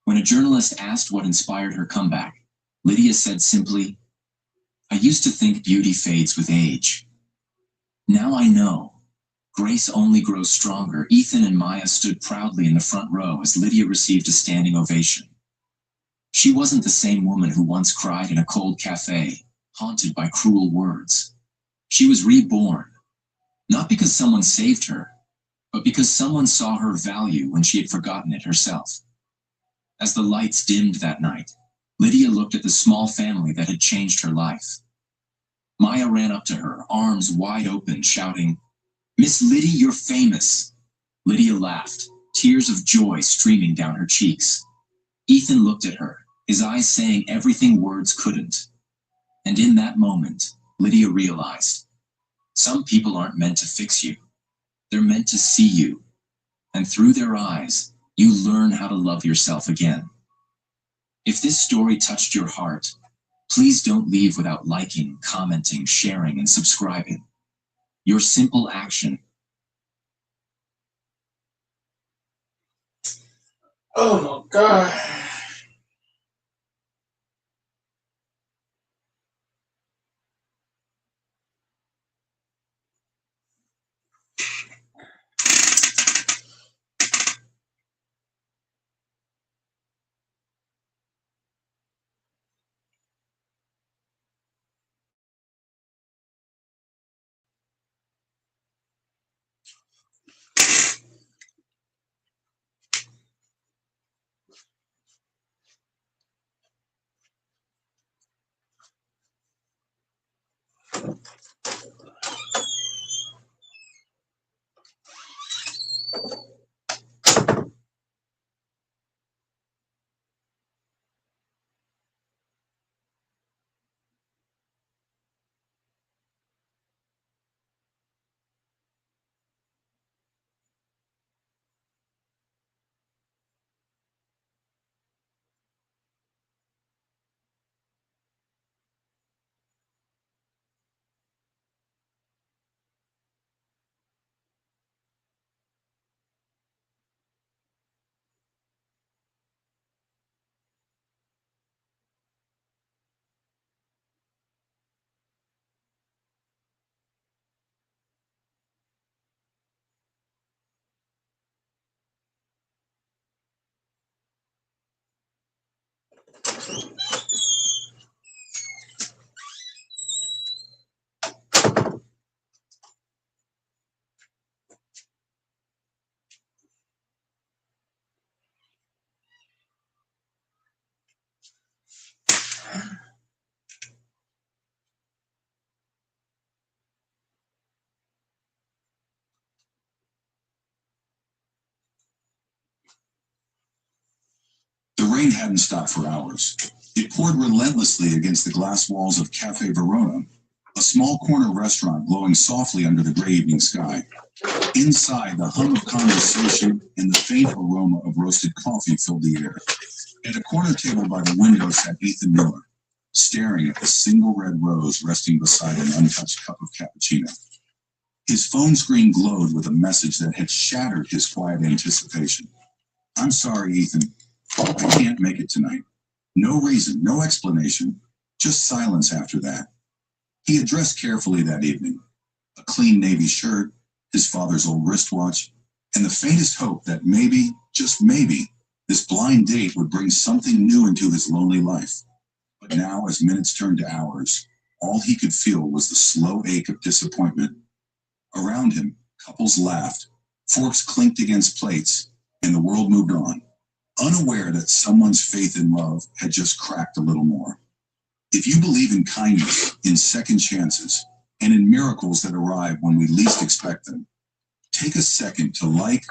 When a journalist asked what inspired her comeback, Lydia said simply, "I used to think beauty fades with age. Now I know. Grace only grows stronger." Ethan and Maya stood proudly in the front row as Lydia received a standing ovation. She wasn't the same woman who once cried in a cold cafe, haunted by cruel words. She was reborn, not because someone saved her, but because someone saw her value when she had forgotten it herself. As the lights dimmed that night, Lydia looked at the small family that had changed her life. Maya ran up to her, arms wide open, shouting, "Miss Liddy, you're famous." Lydia laughed, tears of joy streaming down her cheeks. Ethan looked at her, his eyes saying everything words couldn't. And in that moment, Lydia realized, some people aren't meant to fix you. They're meant to see you. And through their eyes, you learn how to love yourself again. If this story touched your heart, please don't leave without liking, commenting, sharing, and subscribing. Your simple action. Oh my God. The rain hadn't stopped for hours. It poured relentlessly against the glass walls of Cafe Verona, a small corner restaurant glowing softly under the gray evening sky. Inside, the hum of conversation and the faint aroma of roasted coffee filled the air. At a corner table by the window sat Ethan Miller, staring at the single red rose resting beside an untouched cup of cappuccino. His phone screen glowed with a message that had shattered his quiet anticipation. "I'm sorry, Ethan. I can't make it tonight." No reason, no explanation, just silence after that. He had dressed carefully that evening. A clean navy shirt, his father's old wristwatch, and the faintest hope that maybe, just maybe, this blind date would bring something new into his lonely life. But now, as minutes turned to hours, all he could feel was the slow ache of disappointment. Around him, couples laughed, forks clinked against plates, and the world moved on, unaware that someone's faith in love had just cracked a little more. If you believe in kindness, in second chances, and in miracles that arrive when we least expect them, take a second to like,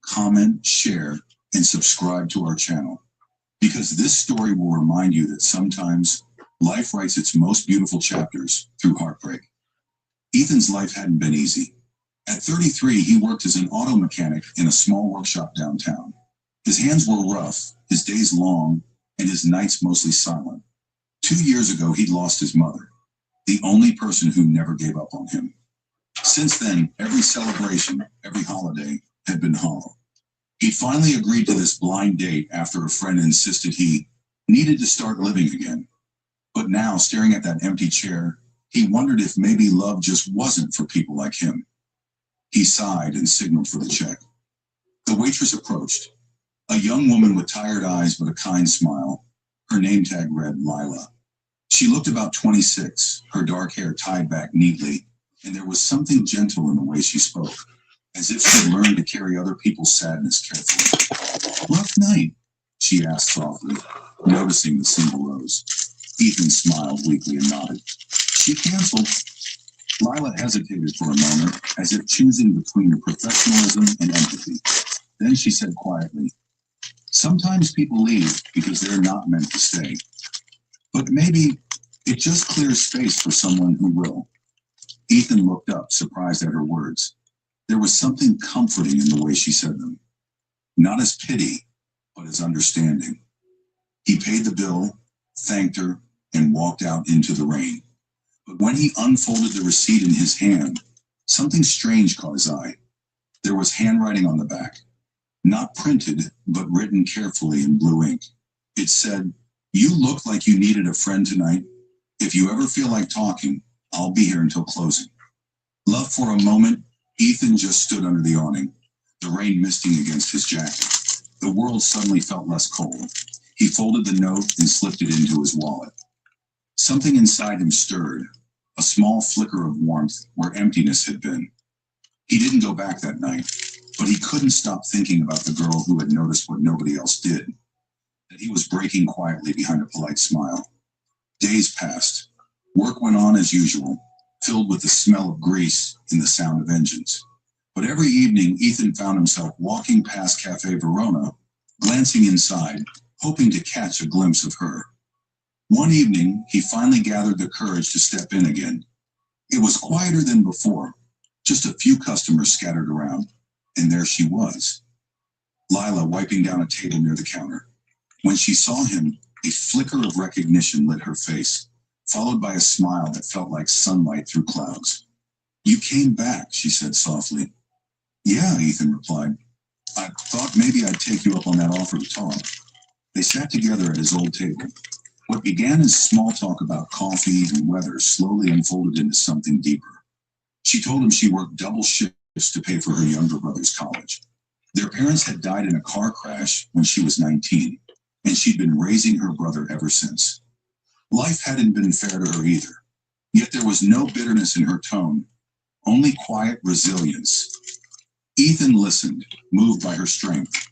comment, share, and subscribe to our channel, because this story will remind you that sometimes life writes its most beautiful chapters through heartbreak. Ethan's life hadn't been easy. At 33, he worked as an auto mechanic in a small workshop downtown. His hands were rough, his days long, and his nights mostly silent. 2 years ago, he'd lost his mother, the only person who never gave up on him. Since then, every celebration, every holiday had been hollow. He finally agreed to this blind date after a friend insisted he needed to start living again. But now, staring at that empty chair, he wondered if maybe love just wasn't for people like him. He sighed and signaled for the check. The waitress approached. A young woman with tired eyes but a kind smile. Her name tag read Lila. She looked about 26, her dark hair tied back neatly, and there was something gentle in the way she spoke, as if she'd learned to carry other people's sadness carefully. "Rough night?" she asked softly, noticing the single rose. Ethan smiled weakly and nodded. "She canceled." Lila hesitated for a moment, as if choosing between professionalism and empathy. Then she said quietly, "Sometimes people leave because they're not meant to stay. But maybe it just clears space for someone who will." Ethan looked up, surprised at her words. There was something comforting in the way she said them. Not as pity, but as understanding. He paid the bill, thanked her, and walked out into the rain. But when he unfolded the receipt in his hand, something strange caught his eye. There was handwriting on the back. Not printed, but written carefully in blue ink. It said, "You look like you needed a friend tonight. If you ever feel like talking, I'll be here until closing." Love for a moment, Ethan just stood under the awning, the rain misting against his jacket. The world suddenly felt less cold. He folded the note and slipped it into his wallet. Something inside him stirred, a small flicker of warmth where emptiness had been. He didn't go back that night, but he couldn't stop thinking about the girl who had noticed what nobody else did, that he was breaking quietly behind a polite smile. Days passed. Work went on as usual, filled with the smell of grease and the sound of engines. But every evening, Ethan found himself walking past Cafe Verona, glancing inside, hoping to catch a glimpse of her. One evening, he finally gathered the courage to step in again. It was quieter than before, just a few customers scattered around, and there she was, Lila wiping down a table near the counter. When she saw him, a flicker of recognition lit her face, followed by a smile that felt like sunlight through clouds. "You came back," she said softly. "Yeah," Ethan replied. "I thought maybe I'd take you up on that offer to talk." They sat together at his old table. What began as small talk about coffee and weather slowly unfolded into something deeper. She told him she worked double shifts to pay for her younger brother's college. Their parents had died in a car crash when she was 19. and she'd been raising her brother ever since. Life hadn't been fair to her either, yet there was no bitterness in her tone, only quiet resilience. Ethan listened, moved by her strength.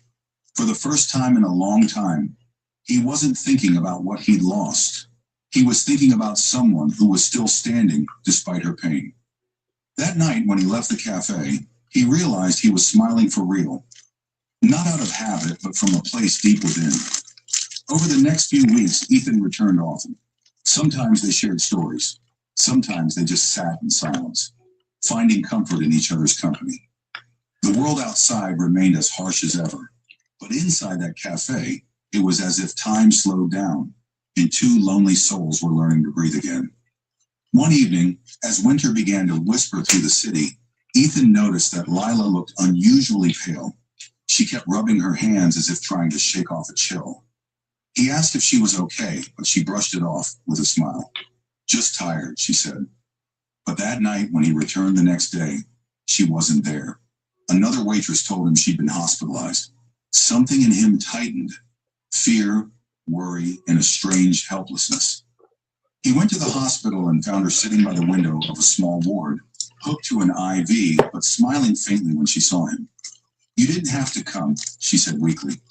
For the first time in a long time, he wasn't thinking about what he'd lost. He was thinking about someone who was still standing despite her pain. That night, when he left the cafe, he realized he was smiling for real. Not out of habit, but from a place deep within. Over the next few weeks, Ethan returned often. Sometimes they shared stories. Sometimes they just sat in silence, finding comfort in each other's company. The world outside remained as harsh as ever, but inside that cafe, it was as if time slowed down, and two lonely souls were learning to breathe again. One evening, as winter began to whisper through the city, Ethan noticed that Lila looked unusually pale. She kept rubbing her hands as if trying to shake off a chill. He asked if she was okay, but she brushed it off with a smile. Just tired, she said. But that night, when he returned the next day, she wasn't there. Another waitress told him she'd been hospitalized. Something in him tightened. Fear, worry, and a strange helplessness. He went to the hospital and found her sitting by the window of a small ward, hooked to an IV, but smiling faintly when she saw him. "You didn't have to come," she said weakly.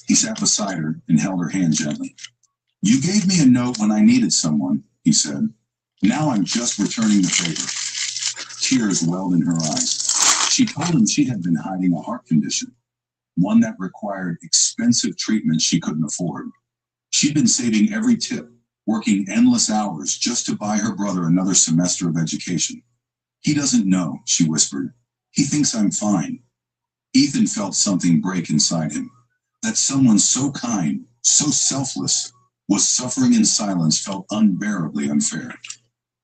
He sat beside her and held her hand gently. "You gave me a note when I needed someone," he said. "Now I'm just returning the favor." Tears welled in her eyes. She told him she had been hiding a heart condition, one that required expensive treatment she couldn't afford. She'd been saving every tip, working endless hours just to buy her brother another semester of education. "He doesn't know," she whispered. "He thinks I'm fine." Ethan felt something break inside him. That someone so kind, so selfless, was suffering in silence felt unbearably unfair.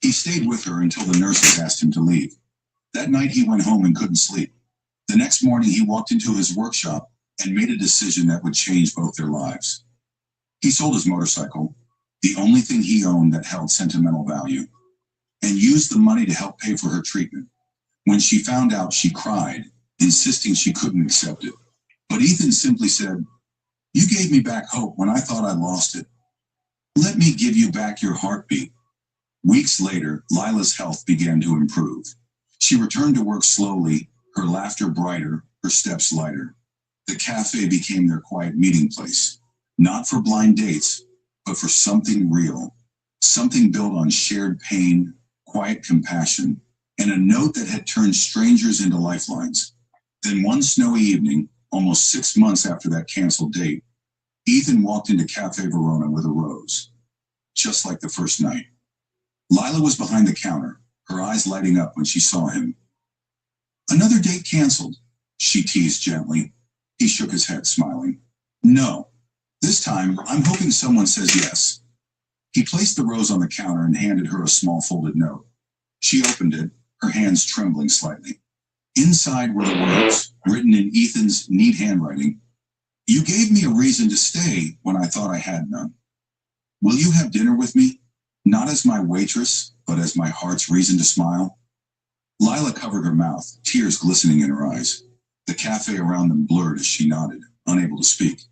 He stayed with her until the nurses asked him to leave. That night he went home and couldn't sleep. The next morning he walked into his workshop and made a decision that would change both their lives. He sold his motorcycle, the only thing he owned that held sentimental value, and used the money to help pay for her treatment. When she found out, she cried, insisting she couldn't accept it. But Ethan simply said, "You gave me back hope when I thought I lost it. Let me give you back your heartbeat." Weeks later, Lila's health began to improve. She returned to work slowly, her laughter brighter, her steps lighter. The cafe became their quiet meeting place, not for blind dates, but for something real, something built on shared pain, quiet compassion, and a note that had turned strangers into lifelines. Then one snowy evening, almost 6 months after that canceled date, Ethan walked into Cafe Verona with a rose, just like the first night. Lila was behind the counter, her eyes lighting up when she saw him. "Another date canceled," she teased gently. He shook his head, smiling. "No, this time I'm hoping someone says yes." He placed the rose on the counter and handed her a small folded note. She opened it, her hands trembling slightly. Inside were the words, written in Ethan's neat handwriting. "You gave me a reason to stay when I thought I had none. Will you have dinner with me? Not as my waitress, but as my heart's reason to smile." Lila covered her mouth, tears glistening in her eyes. The cafe around them blurred as she nodded, unable to speak.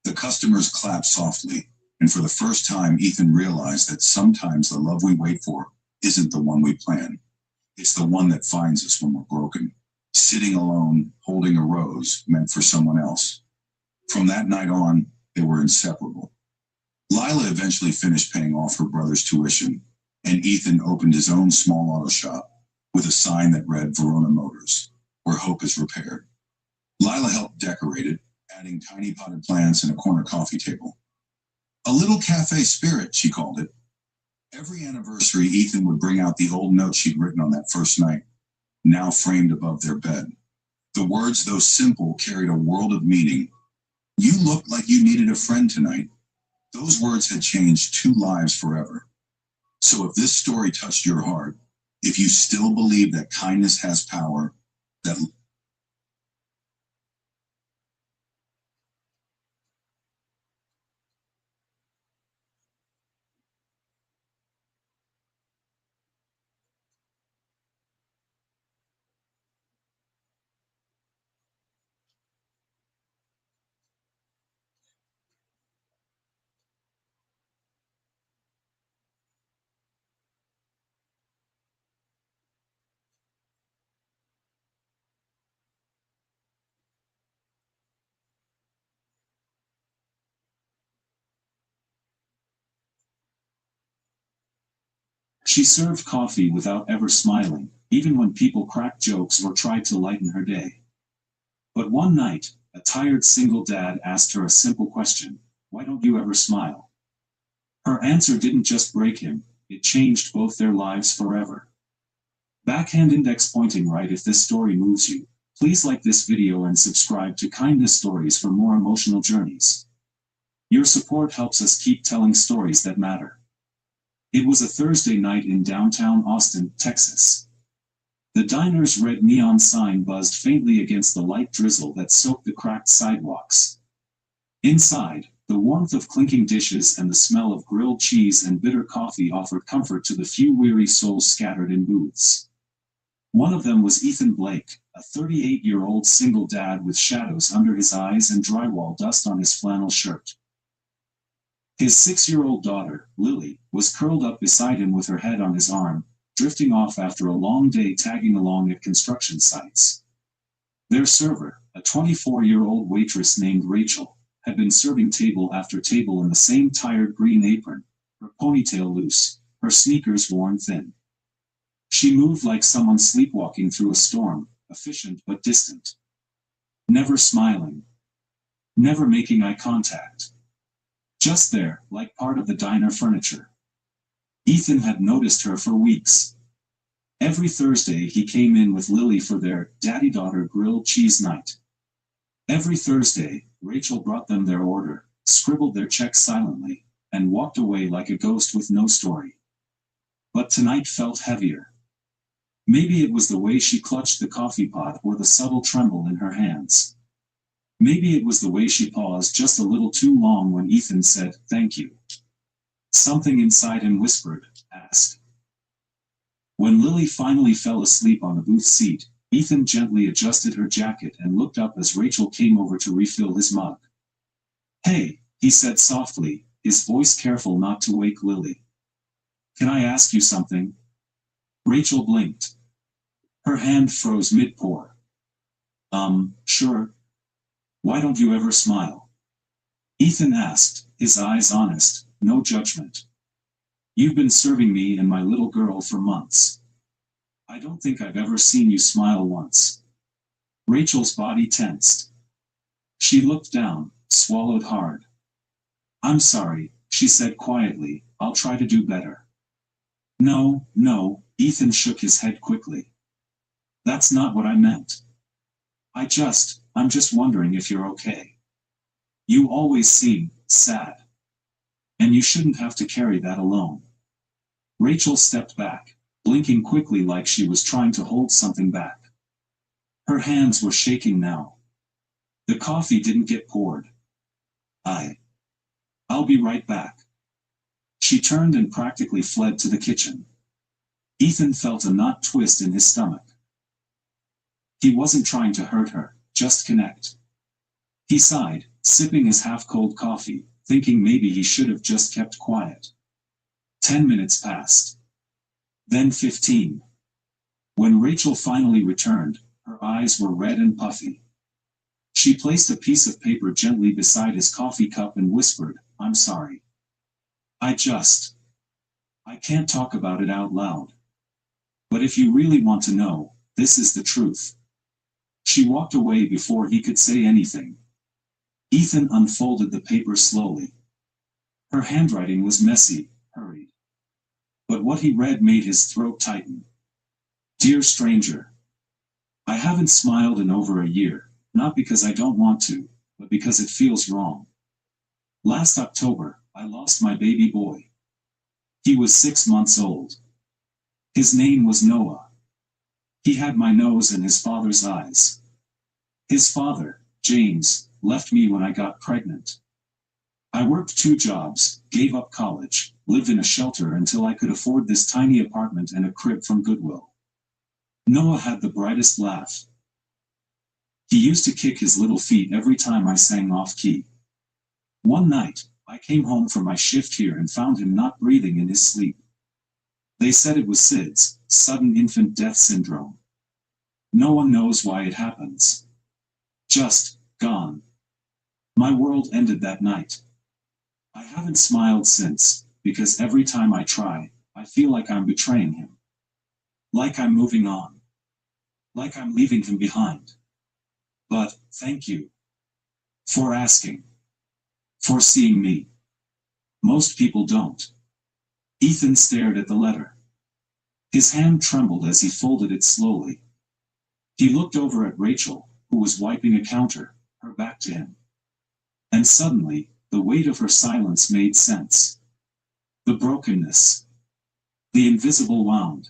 The customers clapped softly, and for the first time, Ethan realized that sometimes the love we wait for isn't the one we plan. It's the one that finds us when we're broken. Sitting alone, holding a rose meant for someone else. From that night on, they were inseparable. Lila eventually finished paying off her brother's tuition, and Ethan opened his own small auto shop with a sign that read Verona Motors, where hope is repaired. Lila helped decorate it, adding tiny potted plants and a corner coffee table. "A little cafe spirit," she called it. Every anniversary, Ethan would bring out the old note she'd written on that first night, now framed above their bed. The words, though simple, carried a world of meaning. "You looked like you needed a friend tonight." Those words had changed two lives forever. So if this story touched your heart, if you still believe that kindness has power, that She served coffee without ever smiling, even when people cracked jokes or tried to lighten her day. But one night, a tired single dad asked her a simple question: "Why don't you ever smile?" Her answer didn't just break him, it changed both their lives forever. Backhand index pointing right. If this story moves you, please like this video and subscribe to Kindness Stories for more emotional journeys. Your support helps us keep telling stories that matter. It was a Thursday night in downtown Austin, Texas. The diner's red neon sign buzzed faintly against the light drizzle that soaked the cracked sidewalks. Inside, the warmth of clinking dishes and the smell of grilled cheese and bitter coffee offered comfort to the few weary souls scattered in booths. One of them was Ethan Blake, a 38-year-old single dad with shadows under his eyes and drywall dust on his flannel shirt. His 6-year-old daughter, Lily, was curled up beside him with her head on his arm, drifting off after a long day tagging along at construction sites. Their server, a 24-year-old waitress named Rachel, had been serving table after table in the same tired green apron, her ponytail loose, her sneakers worn thin. She moved like someone sleepwalking through a storm, efficient but distant. Never smiling. Never making eye contact. Just there, like part of the diner furniture. Ethan had noticed her for weeks. Every Thursday he came in with Lily for their daddy-daughter grilled cheese night. Every Thursday, Rachel brought them their order, scribbled their checks silently, and walked away like a ghost with no story. But tonight felt heavier. Maybe it was the way she clutched the coffee pot or the subtle tremble in her hands. Maybe it was the way she paused just a little too long when Ethan said, "Thank you." Something inside him whispered, "Ask." When Lily finally fell asleep on the booth seat, Ethan gently adjusted her jacket and looked up as Rachel came over to refill his mug. "Hey," he said softly, his voice careful not to wake Lily. "Can I ask you something?" Rachel blinked. Her hand froze mid-pour. Sure. Why don't you ever smile?" Ethan asked, his eyes honest, no judgment. "You've been serving me and my little girl for months. I don't think I've ever seen you smile once." Rachel's body tensed. She looked down, swallowed hard. "I'm sorry," she said quietly, "I'll try to do better." No, Ethan shook his head quickly. "That's not what I meant. I'm just wondering if you're okay. You always seem sad. And you shouldn't have to carry that alone." Rachel stepped back, blinking quickly like she was trying to hold something back. Her hands were shaking now. The coffee didn't get poured. I'll be right back." She turned and practically fled to the kitchen. Ethan felt a knot twist in his stomach. He wasn't trying to hurt her, just connect. He sighed, sipping his half-cold coffee, thinking maybe he should have just kept quiet. 10 minutes passed. Then 15. When Rachel finally returned, her eyes were red and puffy. She placed a piece of paper gently beside his coffee cup and whispered, "I'm sorry. I can't talk about it out loud. But if you really want to know, this is the truth." She walked away before he could say anything. Ethan unfolded the paper slowly. Her handwriting was messy, hurried. But what he read made his throat tighten. "Dear stranger, I haven't smiled in over a year, not because I don't want to, but because it feels wrong. Last October, I lost my baby boy. He was 6 months old. His name was Noah. He had my nose and his father's eyes. His father, James, left me when I got pregnant. I worked 2 jobs, gave up college, lived in a shelter until I could afford this tiny apartment and a crib from Goodwill. Noah had the brightest laugh. He used to kick his little feet every time I sang off-key. One night, I came home from my shift here and found him not breathing in his sleep. They said it was SIDS, sudden infant death syndrome. No one knows why it happens. Just gone. My world ended that night. I haven't smiled since, because every time I try, I feel like I'm betraying him. Like I'm moving on. Like I'm leaving him behind. But, thank you. For asking. For seeing me. Most people don't. Ethan stared at the letter. His hand trembled as he folded it slowly. He looked over at Rachel, who was wiping a counter, her back to him. And suddenly, the weight of her silence made sense. The brokenness. The invisible wound.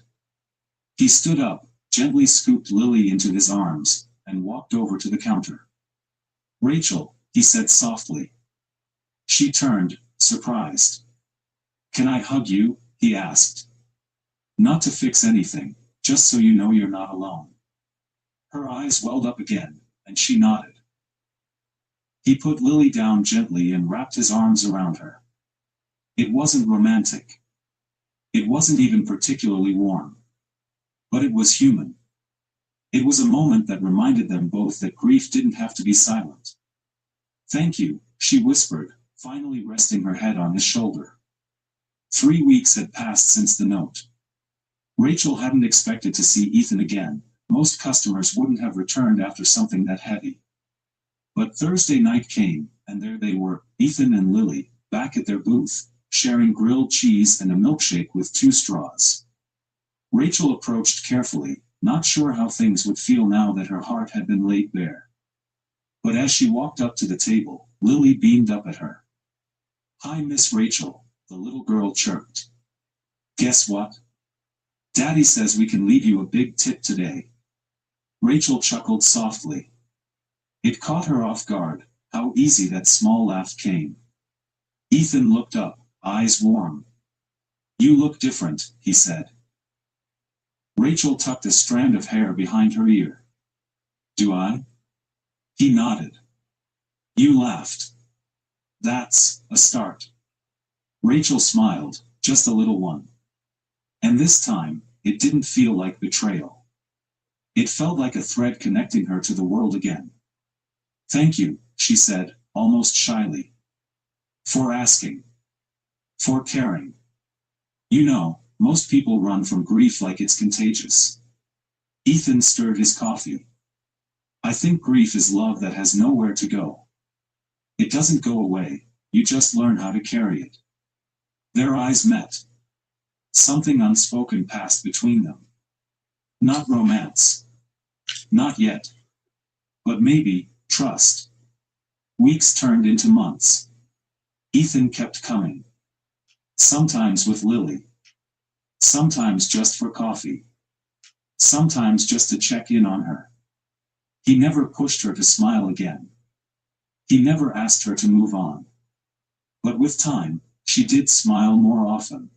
He stood up, gently scooped Lily into his arms, and walked over to the counter. Rachel, he said softly. She turned, surprised. Can I hug you? He asked. Not to fix anything, just so you know you're not alone. Her eyes welled up again, and she nodded. He put Lily down gently and wrapped his arms around her. It wasn't romantic. It wasn't even particularly warm. But it was human. It was a moment that reminded them both that grief didn't have to be silent. Thank you, she whispered, finally resting her head on his shoulder. 3 weeks had passed since the note. Rachel hadn't expected to see Ethan again. Most customers wouldn't have returned after something that heavy. But Thursday night came, and there they were, Ethan and Lily, back at their booth, sharing grilled cheese and a milkshake with 2 straws. Rachel approached carefully, not sure how things would feel now that her heart had been laid bare. But as she walked up to the table, Lily beamed up at her. Hi, Miss Rachel, the little girl chirped. Guess what? Daddy says we can leave you a big tip today. Rachel chuckled softly. It caught her off guard, how easy that small laugh came. Ethan looked up, eyes warm. You look different, he said. Rachel tucked a strand of hair behind her ear. Do I? He nodded. You laughed. That's a start. Rachel smiled, just a little one. And this time, it didn't feel like betrayal. It felt like a thread connecting her to the world again. Thank you, she said, almost shyly. For asking. For caring. You know, most people run from grief like it's contagious. Ethan stirred his coffee. I think grief is love that has nowhere to go. It doesn't go away, you just learn how to carry it. Their eyes met. Something unspoken passed between them. Not romance. Not yet. But maybe, trust. Weeks turned into months. Ethan kept coming. Sometimes with Lily. Sometimes just for coffee. Sometimes just to check in on her. He never pushed her to smile again. He never asked her to move on. But with time, she did smile more often.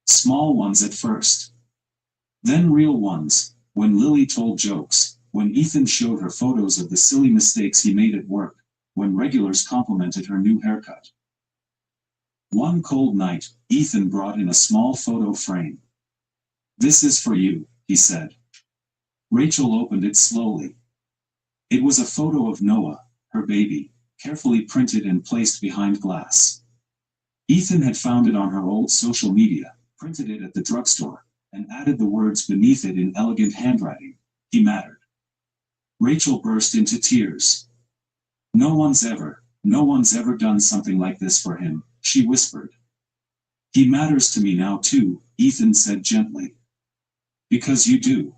Small ones at first. Then real ones, when Lily told jokes, when Ethan showed her photos of the silly mistakes he made at work, when regulars complimented her new haircut. One cold night, Ethan brought in a small photo frame. This is for you, he said. Rachel opened it slowly. It was a photo of Noah, her baby, carefully printed and placed behind glass. Ethan had found it on her old social media, printed it at the drugstore, and added the words beneath it in elegant handwriting, he mattered. Rachel burst into tears. No one's ever done something like this for him, she whispered. He matters to me now too, Ethan said gently. Because you do.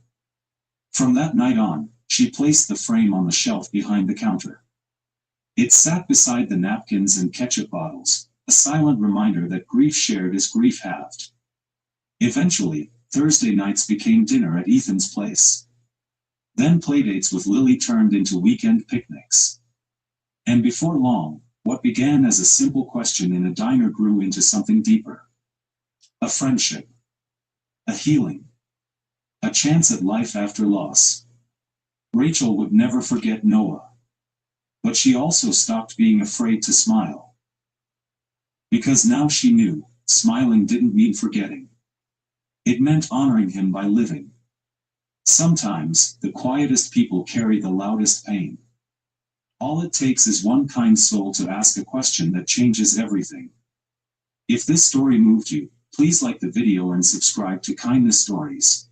From that night on, she placed the frame on the shelf behind the counter. It sat beside the napkins and ketchup bottles, a silent reminder that grief shared is grief halved. Eventually, Thursday nights became dinner at Ethan's place. Then playdates with Lily turned into weekend picnics. And before long, what began as a simple question in a diner grew into something deeper. A friendship. A healing. A chance at life after loss. Rachel would never forget Noah. But she also stopped being afraid to smile. Because now she knew, smiling didn't mean forgetting. It meant honoring him by living. Sometimes, the quietest people carry the loudest pain. All it takes is one kind soul to ask a question that changes everything. If this story moved you, Please like the video and subscribe to Kindness Stories.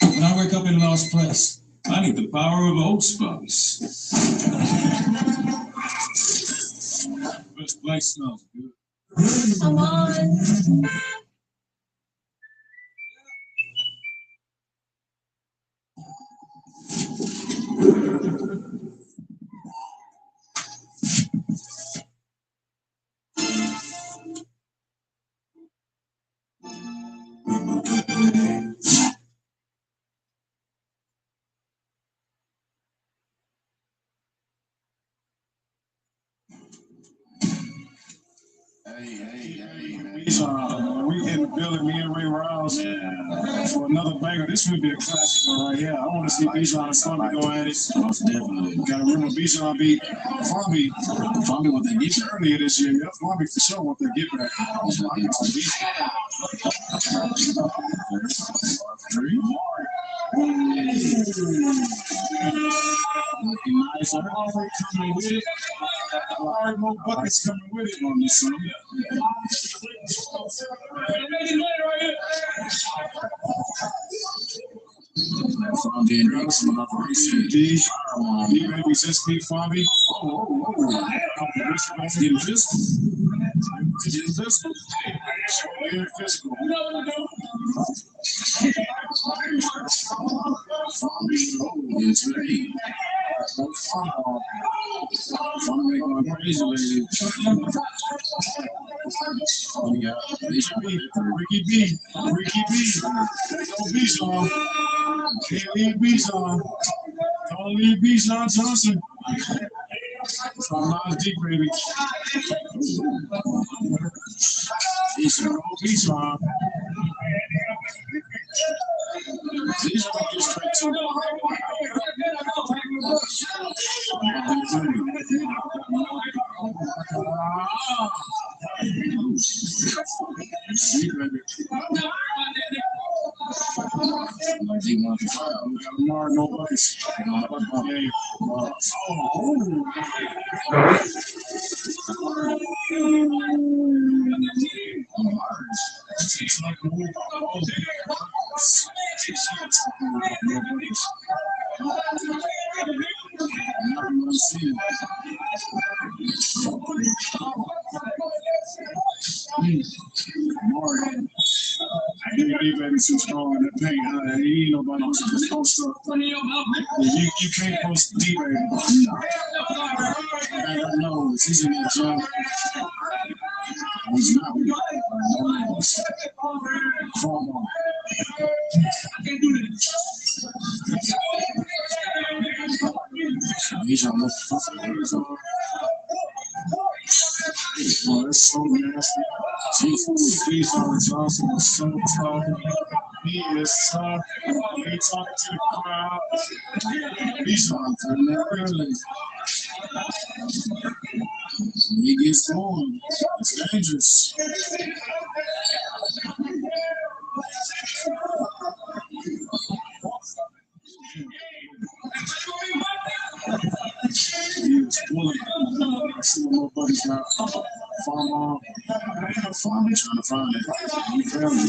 When I wake up in Lost Place, I need the power of oat spice. This place smells good. Come on. We in the building, me and Ray Rouse, for another banger. This would be a classic right here. I want to see Bijan and Farmy go at it. Most definitely. Got to remember Bijan beat Farmy with the get earlier this year. Yeah, Farmy for sure want to get back. Looking nice. Already coming with it. Already more buckets coming with it on this song. D-Baby just beat Farmy. Getting physical. Getting physical. Getting physical. It's ready. Farmy going crazy lately. Ricky B. Don't be so. Can't leave Bijan. Don't leave Bijan Johnson. From Nas Deep, baby. Bijan. Bijan gets straight to it. No buckets. D-Baby too strong in the paint. Ain't nobody else to post up. You can't post D-Baby. I know he's in that job. He's not. Come on. He's on the oh, that's so nasty. Jesus, Bijan Johnson is so tough. He is tough. He talking to the crowd. Bijan from that early. He gets going. It's dangerous. He is pulling. I see my buddies now. Farmer trying to find it. He found it.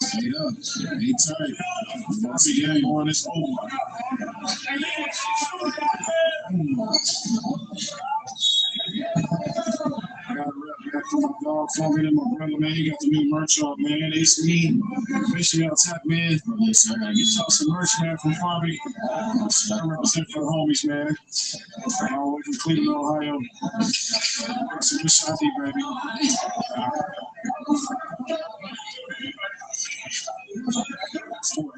Stay up. Stay tight. Once again, going, it's over. I got a rep back from my dog, Funky, and my brother, man. He got the new merch up, man. It's me, officially out top, man. Yes, I gotta get y'all some merch, man, from Bobby. I represent for the homies, man. All the way from Cleveland, Ohio. Some good shot, baby.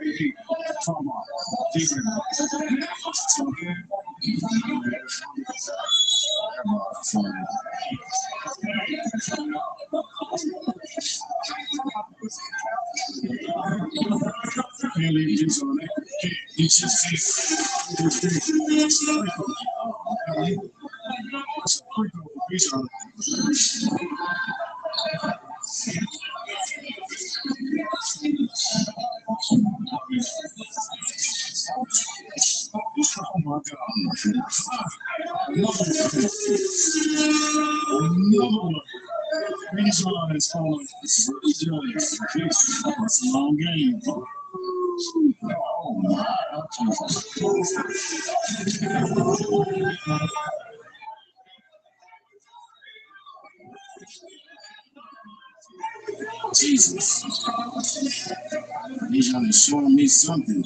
Hey, come on. Keep it. It's okay. Can't leave this on it. It's just oh my God. Another one. These on is calling. It's a long game. Oh my. Jesus. He's gonna show me something.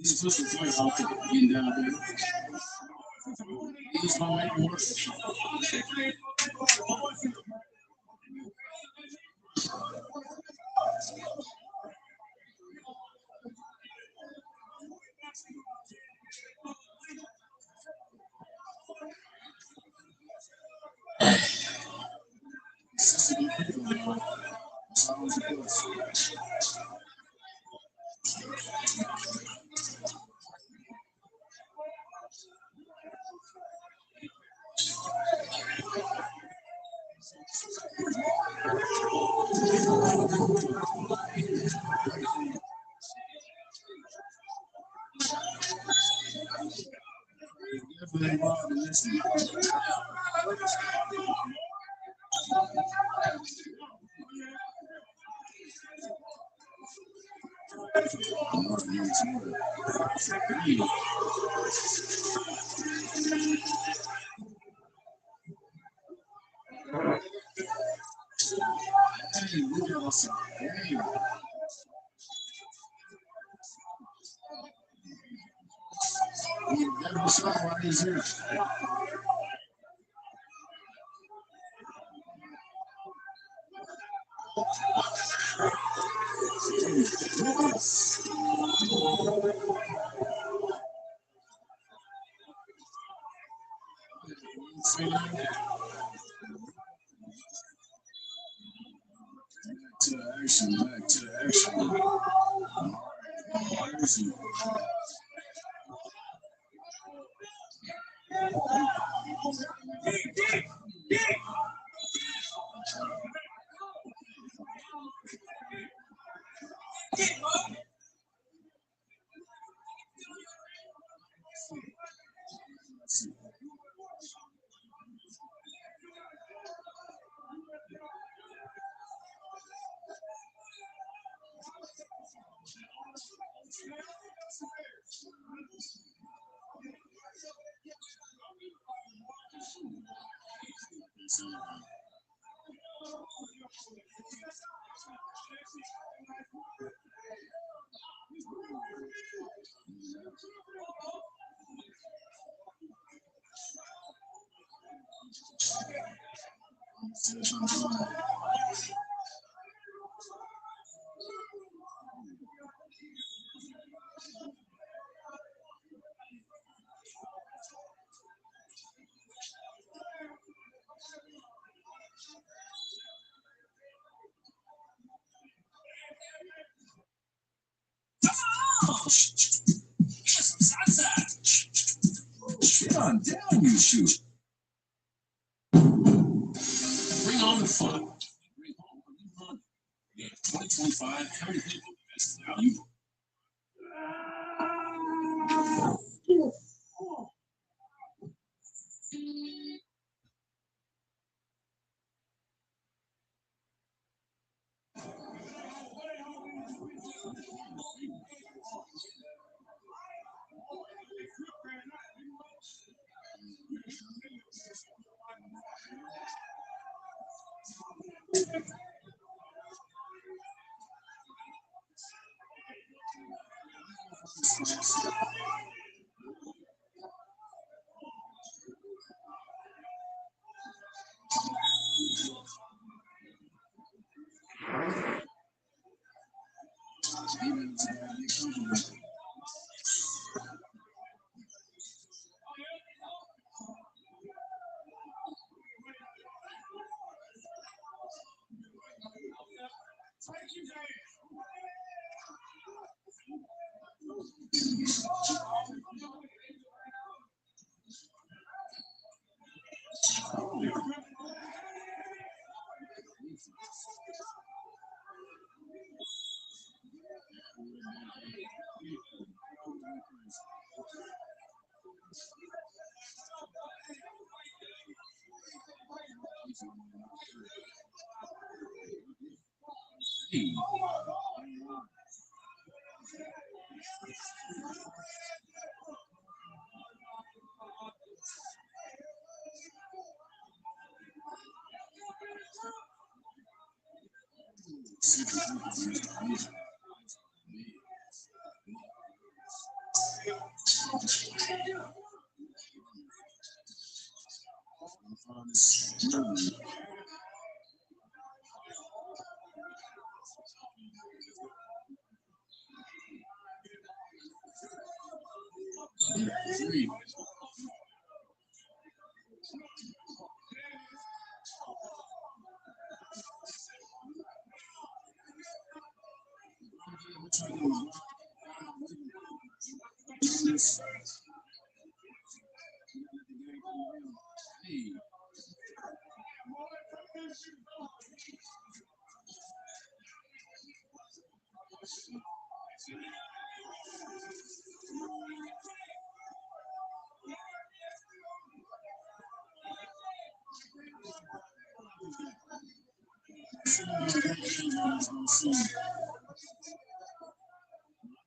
These pussies like out there getting down there. This gonna make it worse. Definitely involved in this one. Hey, we got us some game. That was something right here. See that? To the action, back to the action. Crazy. Get on down, you shoot. Bring on the fun. Yeah, 2025, how many people best value?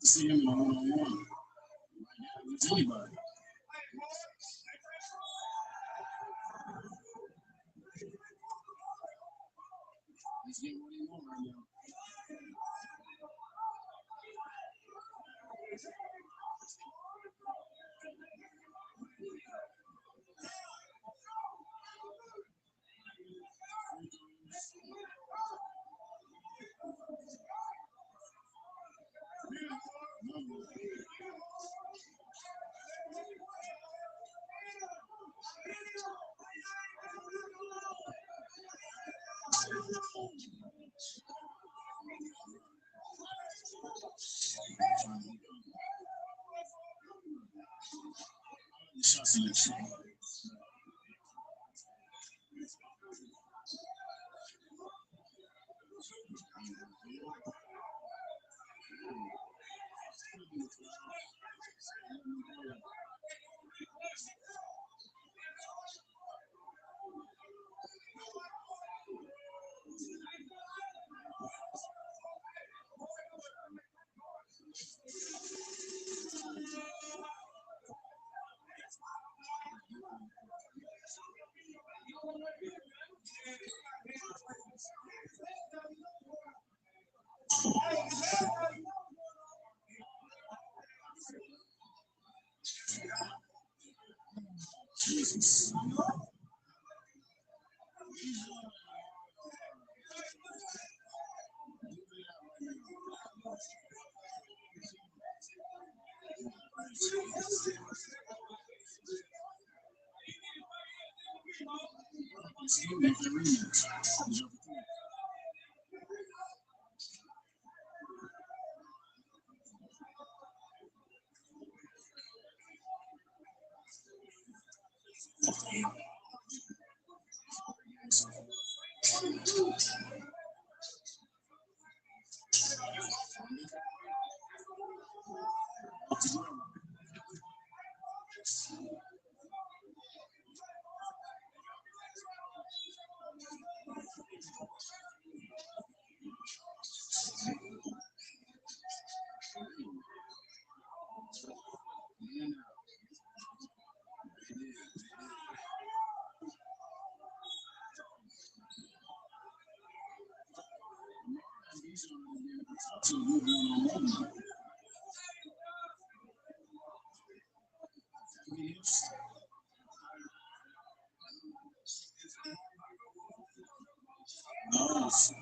See him in a one-on-one. It's anybody. He's getting what he wants right now. Jesus. Nice.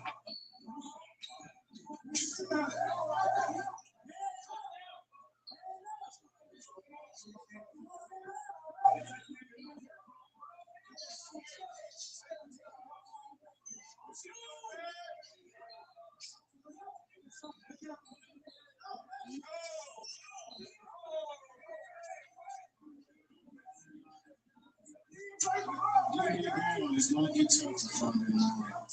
It's gonna get tough to find it.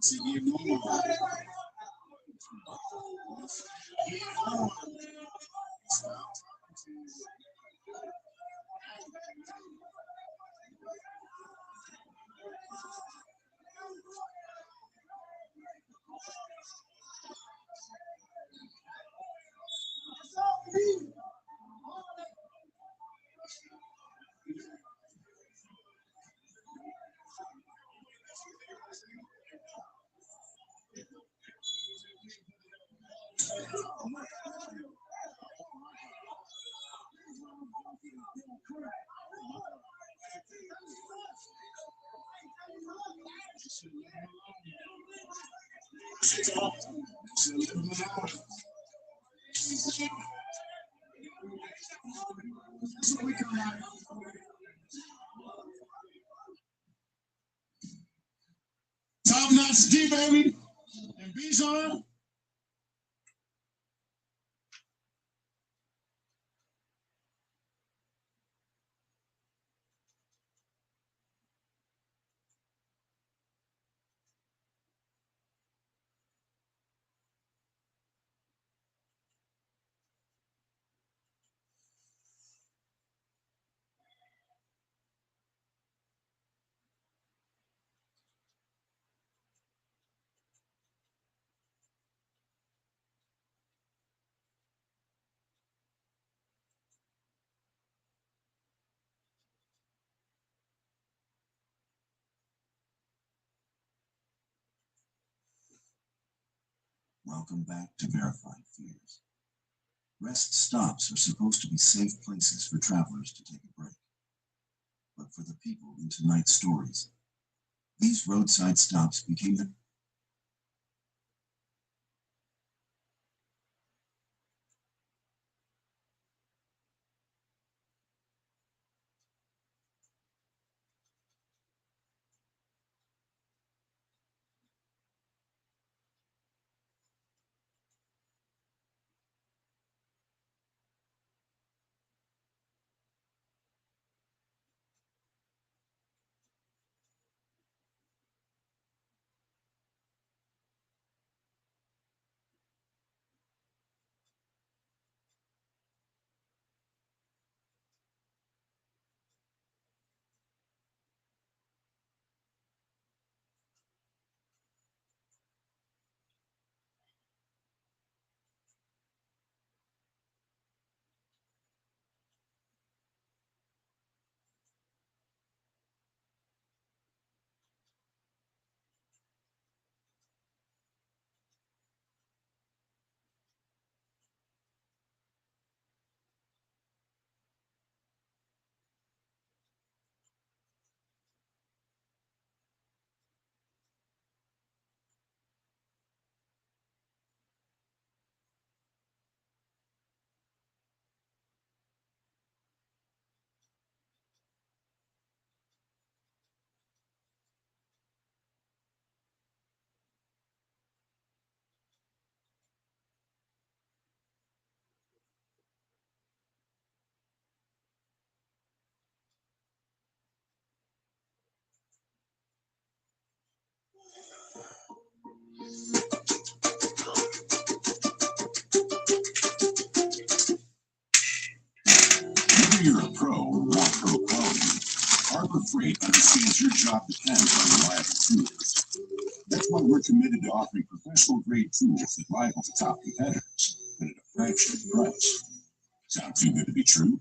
To get more. Top notch D baby and Bijan. Welcome back to Verified Fears. Rest stops are supposed to be safe places for travelers to take a break. But for the people in tonight's stories, these roadside stops became the Whether you're a pro or want pro quality, Harbor Freight understands your job depends on reliable tools. That's why we're committed to offering professional grade tools that rival the top competitors, but at a fraction of the price. Sound too good to be true?